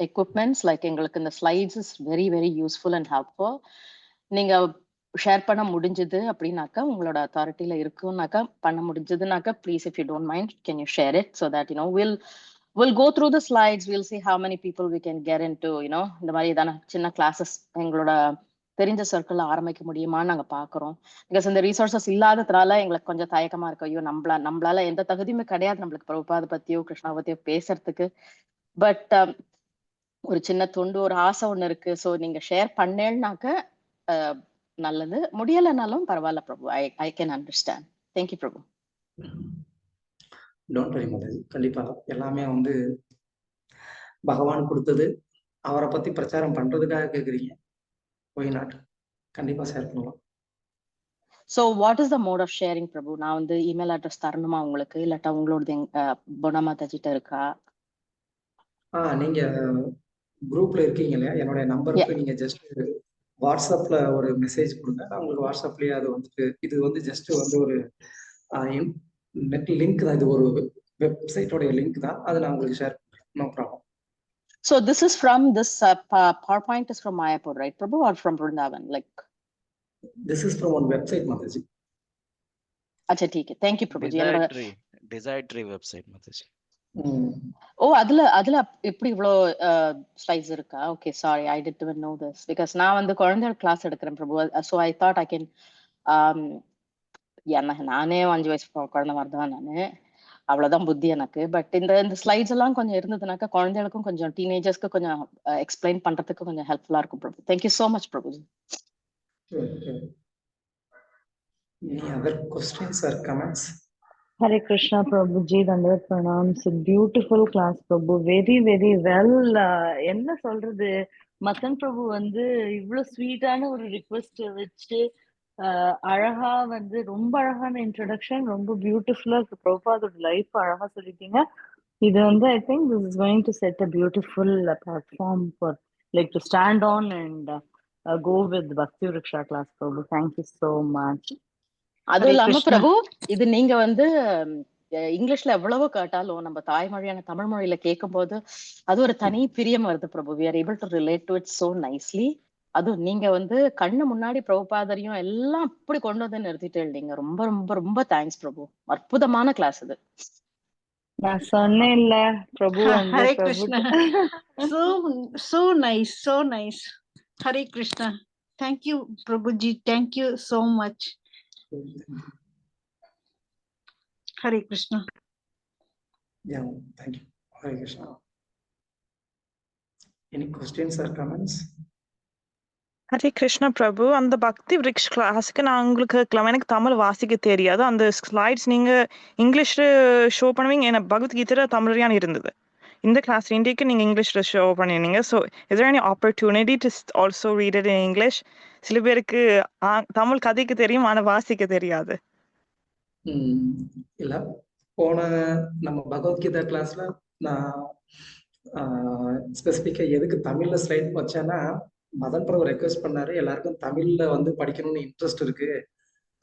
equipments, like எங்களுக்கு இந்த slides is very very useful and helpful. நீங்க ஷேர் பண்ண முடிஞ்சது அப்படின்னாக்கா, உங்களோட அத்தாரிட்டியில இருக்குன்னாக்கா பண்ண முடிஞ்சதுனாக்கா, please if you don't mind can you share it, so that we'll go through the slides, we'll see how many people we can get into, இந்த மாதிரி தானே சின்ன கிளாஸஸ் எங்களோட தெரிஞ்ச சர்க்கிள் ஆரம்பிக்க முடியுமான்னு நாங்க பாக்குறோம். பிகாஸ் இந்த ரிசோர்சஸ் இல்லாததுனால எங்களுக்கு கொஞ்சம் தயக்கமா இருக்கு. ஐயோ, நம்மளால எந்த தகுதியுமே கிடையாது நம்மளுக்கு பிரபுபாத பத்தியோ கிருஷ்ணா பத்தியோ பேசுறதுக்கு. பட் ஒரு சின்ன தொண்டு, ஒரு ஆசை ஒண்ணு இருக்கு. ஸோ நீங்க ஷேர் பண்ணேன்னாக்க நல்லது, முடியலைனாலும் பரவாயில்ல பிரபு. I can understand. தேங்க்யூ பிரபு. டோன்ட் வரி மாதாஜி, கண்டிப்பா எல்லாமே வந்து பகவான் கொடுத்தது. அவரை பத்தி பிரச்சாரம் பண்றதுக்காக கேக்குறீங்க, ஒய் நாட், கண்டிப்பா ஷேர் பண்ணலாம். So what is the mode of sharing பிரபு? நான் வந்து இமெயில் அட்ரஸ் தரணுமா உங்களுக்கு, இல்லாட்டா உங்களோட பொனமாதாஜிட்ட இருக்கா? நீங்க குரூப்ல இருக்கீங்க இல்லையா, என்னுடைய நம்பருக்கு நீங்க ஜஸ்ட் வாட்ஸ்அப்ல ஒரு மெசேஜ் கொடுங்க. நான் உங்களுக்கு வாட்ஸ்அப்லயே அது வந்துட்டு, இது வந்து ஜஸ்ட் வந்து ஒரு நெட் லிங்க் தான், இது ஒரு வெப்சைட்டோட லிங்க் தான், அதை நான் உங்களுக்கு ஷேர் பண்றேன். No problem. So this is from this PowerPoint is from Mayapur, right, Prabhu, or from Vrindavan? Like this is from one website, Mataji. Acha, theek hai. Thank you, Prabhu. Desire Tree website, Mataji. Oh, adla எப்படி இவ்ளோ slides இருக்கா? Okay, sorry, I didn't even know this, because நான் வந்து குழந்தைகள் கிளாஸ் எடுக்கிறேன் பிரபு. So I thought I can நானே 5 வயசு குழந்தை மாதிரி தான் நானு, அவ்வளவுதான் புத்தி எனக்கு. பட் இந்த ஸ்லைட்ஸ் எல்லாம் கொஞ்சம் இருந்ததுனாக்கா குழந்தைகளுக்கும் கொஞ்சம் டீனேஜர்ஸ்க்கு கொஞ்சம் எக்ஸ்பிளைன் பண்றதுக்கு கொஞ்சம் ஹெல்ப்ஃபுல்லா இருக்கும் பிரபு. Thank you so much Prabhu. Any other questions or comments? Hare Krishna Prabhuji, Dandavat Pranam. It's a beautiful class, Prabhu. Very, very well. என்ன சொல்றது, மதன் பிரபு வந்து இவ்வளவு ஸ்வீட்டான ஒரு ரிக்வெஸ்ட் வச்சு அழகா வந்து ரொம்ப அழகான இன்ட்ரோடக்ஷன், ரொம்ப பியூட்டிஃபுல்லா பிரபுபாதோட லைஃப் அழகா சொல்லிட்டீங்க. இது வந்து I think this is going to set a beautiful platform for like to stand on and go with Bhakti Vriksha class. Prabhu, thank you so much. அதுவும் இல்லாம பிரபு, இது நீங்க வந்து இங்கிலீஷ்ல எவ்வளவோ கேட்டாலும் நம்ம தாய்மொழியான தமிழ் மொழியில கேட்கும் போது அது ஒரு தனி பிரியம் வருது பிரபு. we are able to relate to it so nicely. அதுவும் நீங்க வந்து கண்ணு முன்னாடி பிரபுபாதரையும் எல்லாம் அப்படி கொண்டு வந்து நிறுத்திட்டு நீங்க ரொம்ப ரொம்ப ரொம்ப தேங்க்ஸ் பிரபு. அற்புதமான கிளாஸ் இது. நான் சொன்னேன் இல்ல பிரபு. Hare Krishna. so nice, so nice. Hare Krishna. thank you Prabhuji, thank you so much. Hare Krishna. Yeah, thank you. Hare Krishna. Any questions or comments? Hare Krishna பிரபு, அந்த பக்தி விருக்ஷ் கிளாஸுக்கு நான் உங்களுக்கு கேட்கலாம். எனக்கு தமிழ் வாசிக்க தெரியாது. அந்த ஸ்லைட்ஸ் நீங்க இங்கிலீஷ்ல ஷோ பண்ணுவீங்க, எனக்கு பகவத்கீதையில தமிழ்லையான இருந்தது. இந்த கிளாஸ் இன்றைக்கு நீங்க இங்கிலீஷ்ல ஷோ பண்ணிருந்தீங்க. So is there any opportunity to also read it in English? சில பேருக்கு தமிழ் கதைக்கு தெரியும், ஆனா வாசிக்க தெரியாது. இல்ல, போன நம்ம பகவத்கீதா கிளாஸ்ல நான் ஸ்பெசிஃபிக்கா எதுக்கு தமிழ்ல ஸ்லைட் வச்சேன்னா, மதன் பிரபு ரெக்வெஸ்ட் பண்ணாரு, எல்லாருக்கும் தமிழ்ல வந்து படிக்கணும்னு இன்ட்ரெஸ்ட் இருக்கு,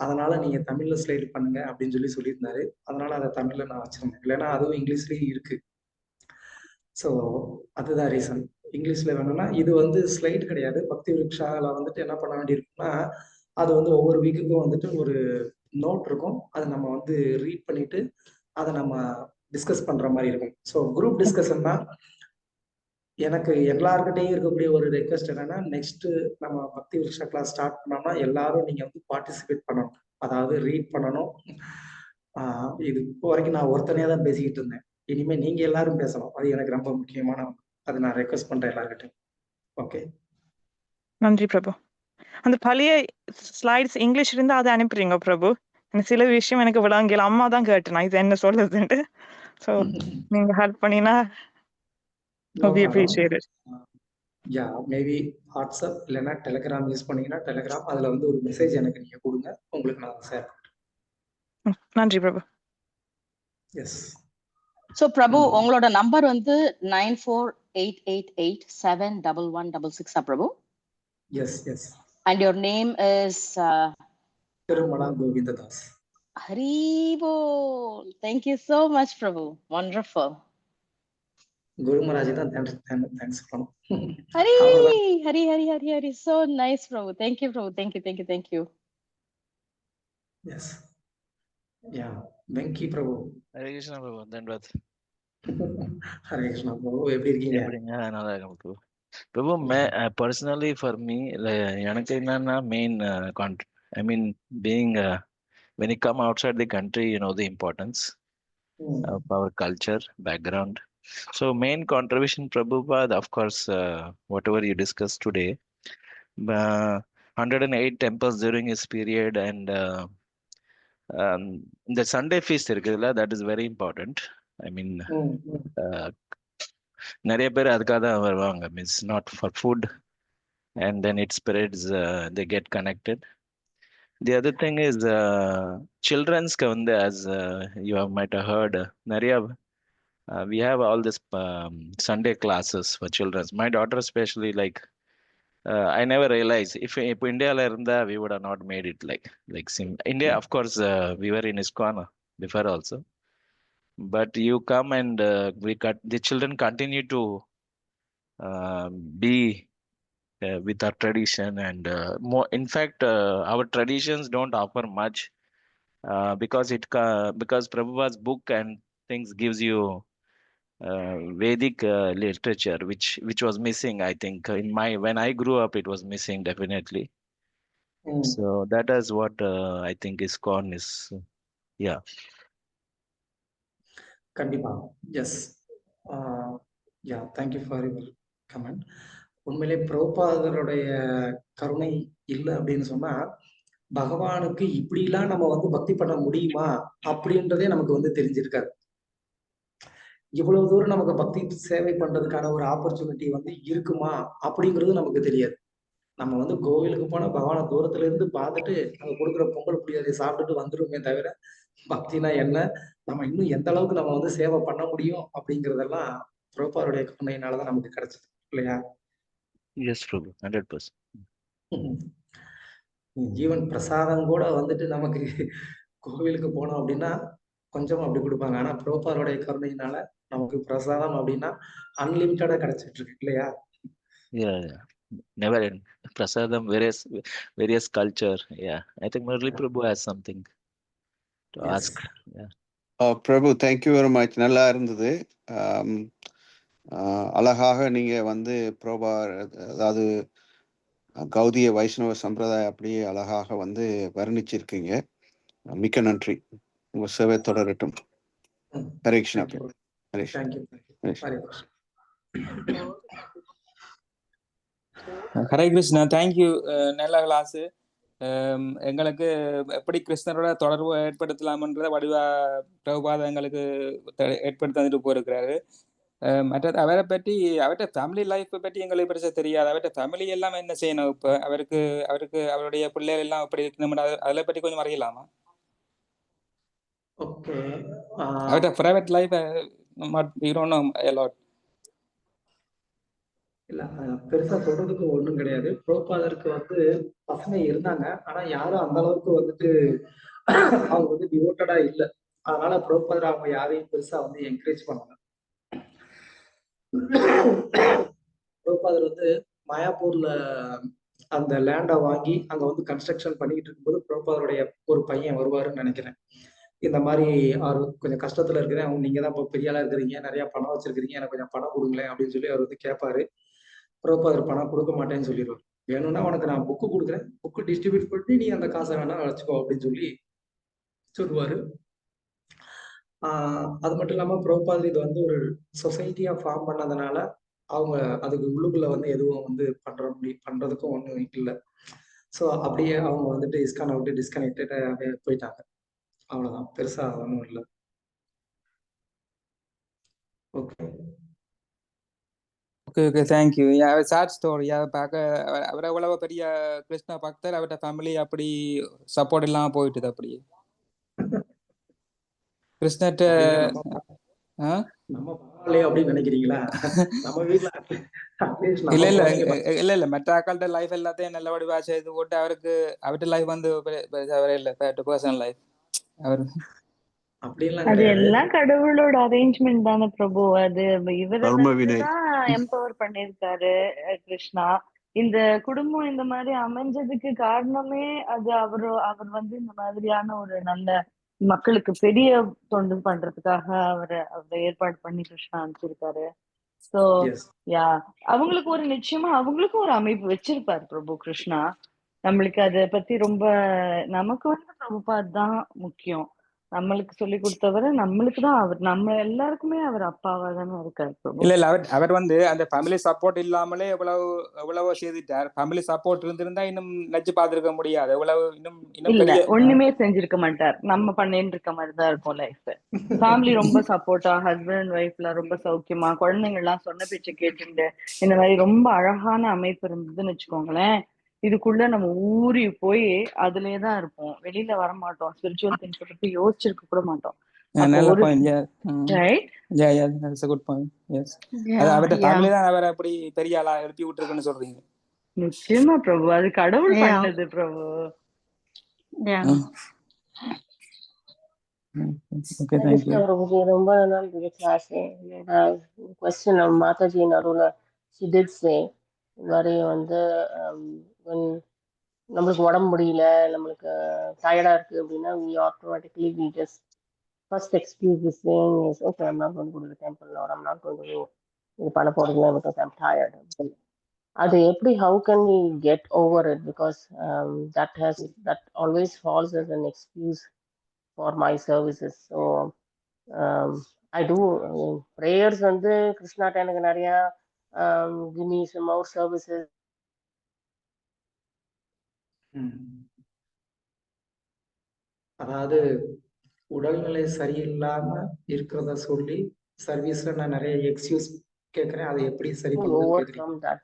அதனால நீங்க தமிழ்ல ஸ்லைட் பண்ணுங்க அப்படின்னு சொல்லியிருந்தாரு. அதனால அதை தமிழ்ல நான் வச்சிருந்தேன். இல்லைன்னா அதுவும் இங்கிலீஷ்லயும் இருக்கு. ஸோ அதுதான் ரீசன். இங்கிலீஷ்ல வேணும்னா, இது வந்து ஸ்லைட் கிடையாது. பக்தி விருக்ஷால வந்துட்டு என்ன பண்ண வேண்டியிருக்குன்னா, அது வந்து ஒவ்வொரு வீக்குக்கும் வந்துட்டு ஒரு நோட் இருக்கும், அதை நம்ம வந்து ரீட் பண்ணிட்டு அதை நம்ம டிஸ்கஸ் பண்ற மாதிரி இருக்கும். ஸோ குரூப் டிஸ்கஷன் தான். எனக்கு எல்லாருக்கிட்டையும் இருக்கக்கூடிய ஒரு ரெக்வெஸ்ட் என்னன்னா, நெக்ஸ்ட் நம்ம பக்தி விருக்ஷா கிளாஸ் ஸ்டார்ட் பண்ணோம்னா எல்லாரும் நீங்க வந்து பார்ட்டிசிபேட் பண்ணணும், அதாவது ரீட் பண்ணணும். இது இப்போ வரைக்கும் நான் ஒருத்தனையா தான் பேசிக்கிட்டு இருந்தேன், இனிமே நீங்க எல்லாரும் பேசணும். அது எனக்கு ரொம்ப முக்கியமான, அதை நான் ரெக்வெஸ்ட் பண்றேன் எல்லாருக்கிட்டையும். ஓகே, நன்றி பிரபு. அந்த பழைய ஸ்லைட்ஸ் இங்கிலீஷ் இருந்தா அதை அனுப்புறீங்க பிரபு? எனக்கு சில விஷயம் எனக்கு விளங்கல, அம்மா தான் கேட்டேன் இது என்ன சொல்லுதுன்ட்டு. ஸோ நீங்க ஹெல்ப் பண்ணினா appreciated. யா, மேபி வாட்ஸ்அப் இல்லைன்னா டெலிகிராம் யூஸ் பண்ணீங்கன்னா டெலிகிராம், அதுல வந்து ஒரு மெசேஜ் எனக்கு நீங்க கொடுங்க, உங்களுக்கு நான் ஷேர் பண்றேன். நன்றி பிரபு. எஸ். ஸோ பிரபு உங்களோட நம்பர் வந்து 9488871166 பிரபு. Yes yes. And your name is Tirumala Govindadas. Haribol. Thank you so much பிரபு. Wonderful. குரு மகாராஜ் தான் தேங்க்ஸ் பண்ணணும். Hari, Hari, Hari, Hari, Hari. So nice, Prabhu. Thank you, Prabhu. Thank you, thank you, thank you. Yes. Yeah. Venky பிரபு. ஹரே கிருஷ்ணா பிரபு. தன்வாத். ஹரே கிருஷ்ணா பிரபு. எப்படி இருக்கீங்க? எப்படிங்க? நல்லா இருக்கேன் பிரபு. பிரபு, personally for me, எனக்கு என்னன்னா main I mean being when you come outside the country, you know the importance of our culture, background. So main contribution Prabhupada, of course, whatever you discussed today, 108 temples during his period, and the Sunday feast இருக்குதுல்ல, that is very important. I mean, நிறைய பேர் அதுக்காக தான் வருவாங்க, means not for food, and then it spreads, they get connected. The other thing is children's வந்து, as you might have heard, நிறைய we have all this Sunday classes for children. My daughter especially, like I never realized if India la irundha, we would have not made it like India. Of course, we were in ISKCON before also, but you come and the children continue to be with our tradition, and more. In fact, our traditions don't offer much because Prabhupada's book and things gives you Vedic literature, which was missing. I think when I grew up, it was missing definitely. So that is what I think ISKCON is. Yeah. கண்டிப்பா. Yes. Yeah, thank you for your comment. உண்மையிலே பிரபுபாதருடைய கருணை இல்லை அப்படின்னு சொன்னா, பகவானுக்கு இப்படிலாம் நம்ம வந்து பக்தி பண்ண முடியுமா அப்படின்றதே நமக்கு வந்து தெரிஞ்சிருக்காது. இவ்வளவு தூரம் நமக்கு பக்தி சேவை பண்றதுக்கான ஒரு ஆப்பர்ச்சுனிட்டி வந்து இருக்குமா அப்படிங்கிறது நமக்கு தெரியாது. நம்ம வந்து கோவிலுக்கு போனா பகவானை தூரத்துல இருந்து பார்த்துட்டு அங்க கொடுக்குற பொங்கல் புளியாரை சாப்பிட்டுட்டு வந்துருமே தவிர, பக்தினா என்ன, நம்ம இன்னும் எந்த அளவுக்கு நம்ம வந்து சேவை பண்ண முடியும் அப்படிங்கிறதெல்லாம் பிரபுபாதருடைய கருணையினாலதான் நமக்கு கிடைச்சது இல்லையா? Yes, Prabhu, 100%. ஜீவன் பிரசாதம் கூட வந்துட்டு நமக்கு கோவிலுக்கு போனோம் அப்படின்னா கொஞ்சம் அப்படி கொடுப்பாங்க. ஆனா பிரபுபாதருடைய கருணையினால நமக்கு பிரசாதம் அப்படின்னா அன்லிமிட்டடா கிடைச்சிட்டு இருக்கு இல்லையா? Yeah. Never end. Prasadam, various culture. Yeah, I think Murali Prabhu has something to ask. Yeah. Prabhu, thank you very much. நல்லா இருந்தது. அழகாக நீங்க வந்து பிரபா, அதாவது கௌதிய வைஷ்ணவ சம்பிரதாயம் அப்படியே அழகாக வந்து வர்ணிச்சிருக்கீங்க. மிக்க நன்றி. உங்க சேவை தொடரட்டும். ஹரே கிருஷ்ணா. ஹரே ஹரே கிருஷ்ணா. தேங்க்யூ. நல்ல கிளாஸு. எங்களுக்கு எப்படி கிருஷ்ணரோட தொடர்பு ஏற்படுத்தலாம்ன்றத வடிவா பிரபுபாத எங்களுக்கு ஏற்படுத்தி தந்துட்டு போயிருக்கிறாரு. மற்றது அவரை பற்றி, அவர்கிட்ட ஃபேமிலி லைஃப்பை பற்றி எங்களுக்கு பெருசாக தெரியாது. அவர்கிட்ட ஃபேமிலி எல்லாம் என்ன செய்யணும், இப்போ அவருக்கு அவருடைய பிள்ளைகள் எல்லாம் எப்படி இருக்கணும், அதை பற்றி கொஞ்சம் அறியலாமா? அவர்கிட்ட பிரைவேட் லைஃப் இல்ல, பெருசா சொல்றதுக்கு ஒண்ணும் கிடையாது. பிரபுபாதருக்கு வந்து பசங்க இருந்தாங்க, ஆனா யாரும் அந்த அளவுக்கு வந்துட்டு அவங்க வந்து டிவோட்டடா இல்லை. அதனால பிரபுபாதர் அவங்க யாரையும் பெருசா வந்து என்கரேஜ் பண்ணல. பிரபுபாதர் வந்து மாயாப்பூர்ல அந்த லேண்டை வாங்கி அங்க வந்து கன்ஸ்ட்ரக்ஷன் பண்ணிக்கிட்டு இருக்கும்போது பிரபுபாதருடைய ஒரு பையன் வருவாருன்னு நினைக்கிறேன். இந்த மாதிரி அவர் கொஞ்சம் கஷ்டத்துல இருக்கிறேன், அவங்க நீங்க தான் இப்போ பெரிய ஆளா இருக்கிறீங்க, நிறைய பணம் வச்சிருக்கிறீங்க, எனக்கு கொஞ்சம் பணம் கொடுங்களேன் அப்படின்னு சொல்லி அவர் வந்து கேட்பாரு. பிரபுபாதர் பணம் கொடுக்க மாட்டேன்னு சொல்லிடுவார். வேணும்னா உனக்கு நான் புக்கு கொடுக்குறேன், புக்கு டிஸ்ட்ரிபியூட் பண்ணி நீ அந்த காசை வேணா வச்சுக்கோ அப்படின்னு சொல்லி சொல்லுவாரு. அது மட்டும் இல்லாம பிரபுபாதர் இது வந்து ஒரு சொசைட்டியா ஃபார்ம் பண்ணதுனால அவங்க அதுக்கு உள்ளுக்குள்ள வந்து எதுவும் வந்து பண்றதுக்கும் ஒண்ணும் இல்லை. ஸோ அப்படியே அவங்க வந்துட்டு இஸ்கானை விட்டு டிஸ்கனெக்டடாகவே போயிட்டாங்க. அவ்வளவுதான், பெருசா ஒன்றும் இல்லை. Okay okay okay, thank you. Short story. அவர் எவ்வளவு பெரிய கிருஷ்ண பக்தர், அவர்கிட்ட ஃபேமிலி அப்படி சப்போர்ட் இல்லாமல் போயிட்டுது அப்படியே. கிருஷ்ணர்ட்ட அப்படின்னா ஆ? நம்ம பரவாயில்லையே அப்படின்னு நினைக்கிறீங்களா? நம்ம வீட்டுல atleast இல்ல நம்ம இல்ல குழந்தைங்க இல்ல இல்ல மற்ற ஆக்கள்கிட்ட லைஃப் எல்லாத்தையும் நல்ல வடிவா செய்து போட்டு அவருக்கு அவர்கிட்ட லைஃப் வந்து அவரே இல்ல பர்சனல் லைஃப் அவர் அப்படின்லாம் அது கிடையாது. எல்லாம் கடவுளோட அரேஞ்ச்மெண்ட் தானே பிரபு. அது இவரை கர்ம வினை. வந்துதான் எம்பவர் பண்ணிருக்காரு கிருஷ்ணா. இந்த குடும்பம் இந்த மாதிரி அமைஞ்சதுக்கு காரணமே அது அவர் வந்து இந்த மாதிரியான ஒரு நல்ல மக்களுக்கு பெரிய தொண்டு பண்றதுக்காக அவரை ஏற்பாடு பண்ணி கிருஷ்ணா அனுப்பிச்சிருக்காரு. So yes. யா, அவங்களுக்கு ஒரு நிச்சயமா அவங்களுக்கும் ஒரு அமைப்பு வச்சிருப்பாரு பிரபு கிருஷ்ணா. நம்மளுக்கு அதை பத்தி ரொம்ப நமக்கு வந்து பிரபுபாத் தான் முக்கியம். நம்மளுக்கு சொல்லி கொடுத்தவரை நம்மளுக்கு தான் அவர், நம்ம எல்லாருக்குமே அவர் அப்பாவா தானே இருக்காரு பிரபு. இல்ல இல்ல அவர் வந்து அந்த ஃபேமிலி சப்போர்ட் இல்லாமலே எவ்வளவோ செய்துட்டார். ஃபேமிலி சப்போர்ட் இருந்திருந்தா இன்னும் நச்சு பார்த்திருக்க முடியாது. எவ்வளவு இன்னும் இல்ல பெரிய ஒண்ணுமே செஞ்சிருக்க மாட்டார். நம்ம பண்ணிட்டு இருக்க மாதிரிதான் இருக்கும் லைஃப். ஃபேமிலி ரொம்ப சப்போர்ட்டா, ஹஸ்பண்ட் அண்ட் ஒய்ஃப்ல ரொம்ப சௌக்கியமா, குழந்தைங்க எல்லாம் சொன்ன பேச்சை கேட்டுட்டு இந்த மாதிரி ரொம்ப அழகான அமைப்பு இருந்ததுன்னு வச்சுக்கோங்களேன். இதுக்குள்ள நம்ம ஊறி போய் அதுலயேதான் இருப்போம், வெளியில வர மாட்டோம். ஸ்பிரிச்சுவல் திங்ஸ் பத்தி யோசிச்சிருக்க கூட மாட்டோம். அப்போ நல்ல ஒரு point. right? That's a good point. Yes. அது Yeah, அவர்ட்ட yeah. ஃபேமிலி தான் அவரை அப்படி பெரிய ஆளா எழுப்பி விட்டுருக்குன்னு சொல்றீங்க. நிச்சயமா பிரபு, அது கடவுள் Yeah. பண்ணது பிரபு. Yeah. Okay, thank you. ரொம்ப நாள் இருக்கு கிளாஸ். கொஸ்டின் மாதாஜி நடுவில் she did say இந்த மாதிரி வந்து when நம்மளுக்கு உடம்பு முடியல, நம்மளுக்கு டயர்டா இருக்கு அப்படின்னா we automatically we just first excuse is saying is okay, I'm not going to go to the temple or I'm not going to do இது பண்ண போறதில்லை because I'm tired. அது எப்படி, how can we get over it, because that always falls as an excuse for my services. So I do prayers வந்து கிருஷ்ணாட்ட எனக்கு நிறைய give me some more services. அதாவது உடல்நிலை சரியில்லாம இருக்கிறத சொல்லி சர்வீஸ்ல நான் நிறைய எக்ஸ்கியூஸ் கேட்கறேன். அதை எப்படி சரி பண்றதுன்னு கேக்குறீங்க? Overcome that.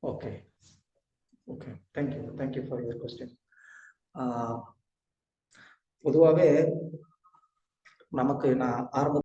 Okay okay, thank you for your question. பொதுவாகவே நமக்கு நான் ஆரம்ப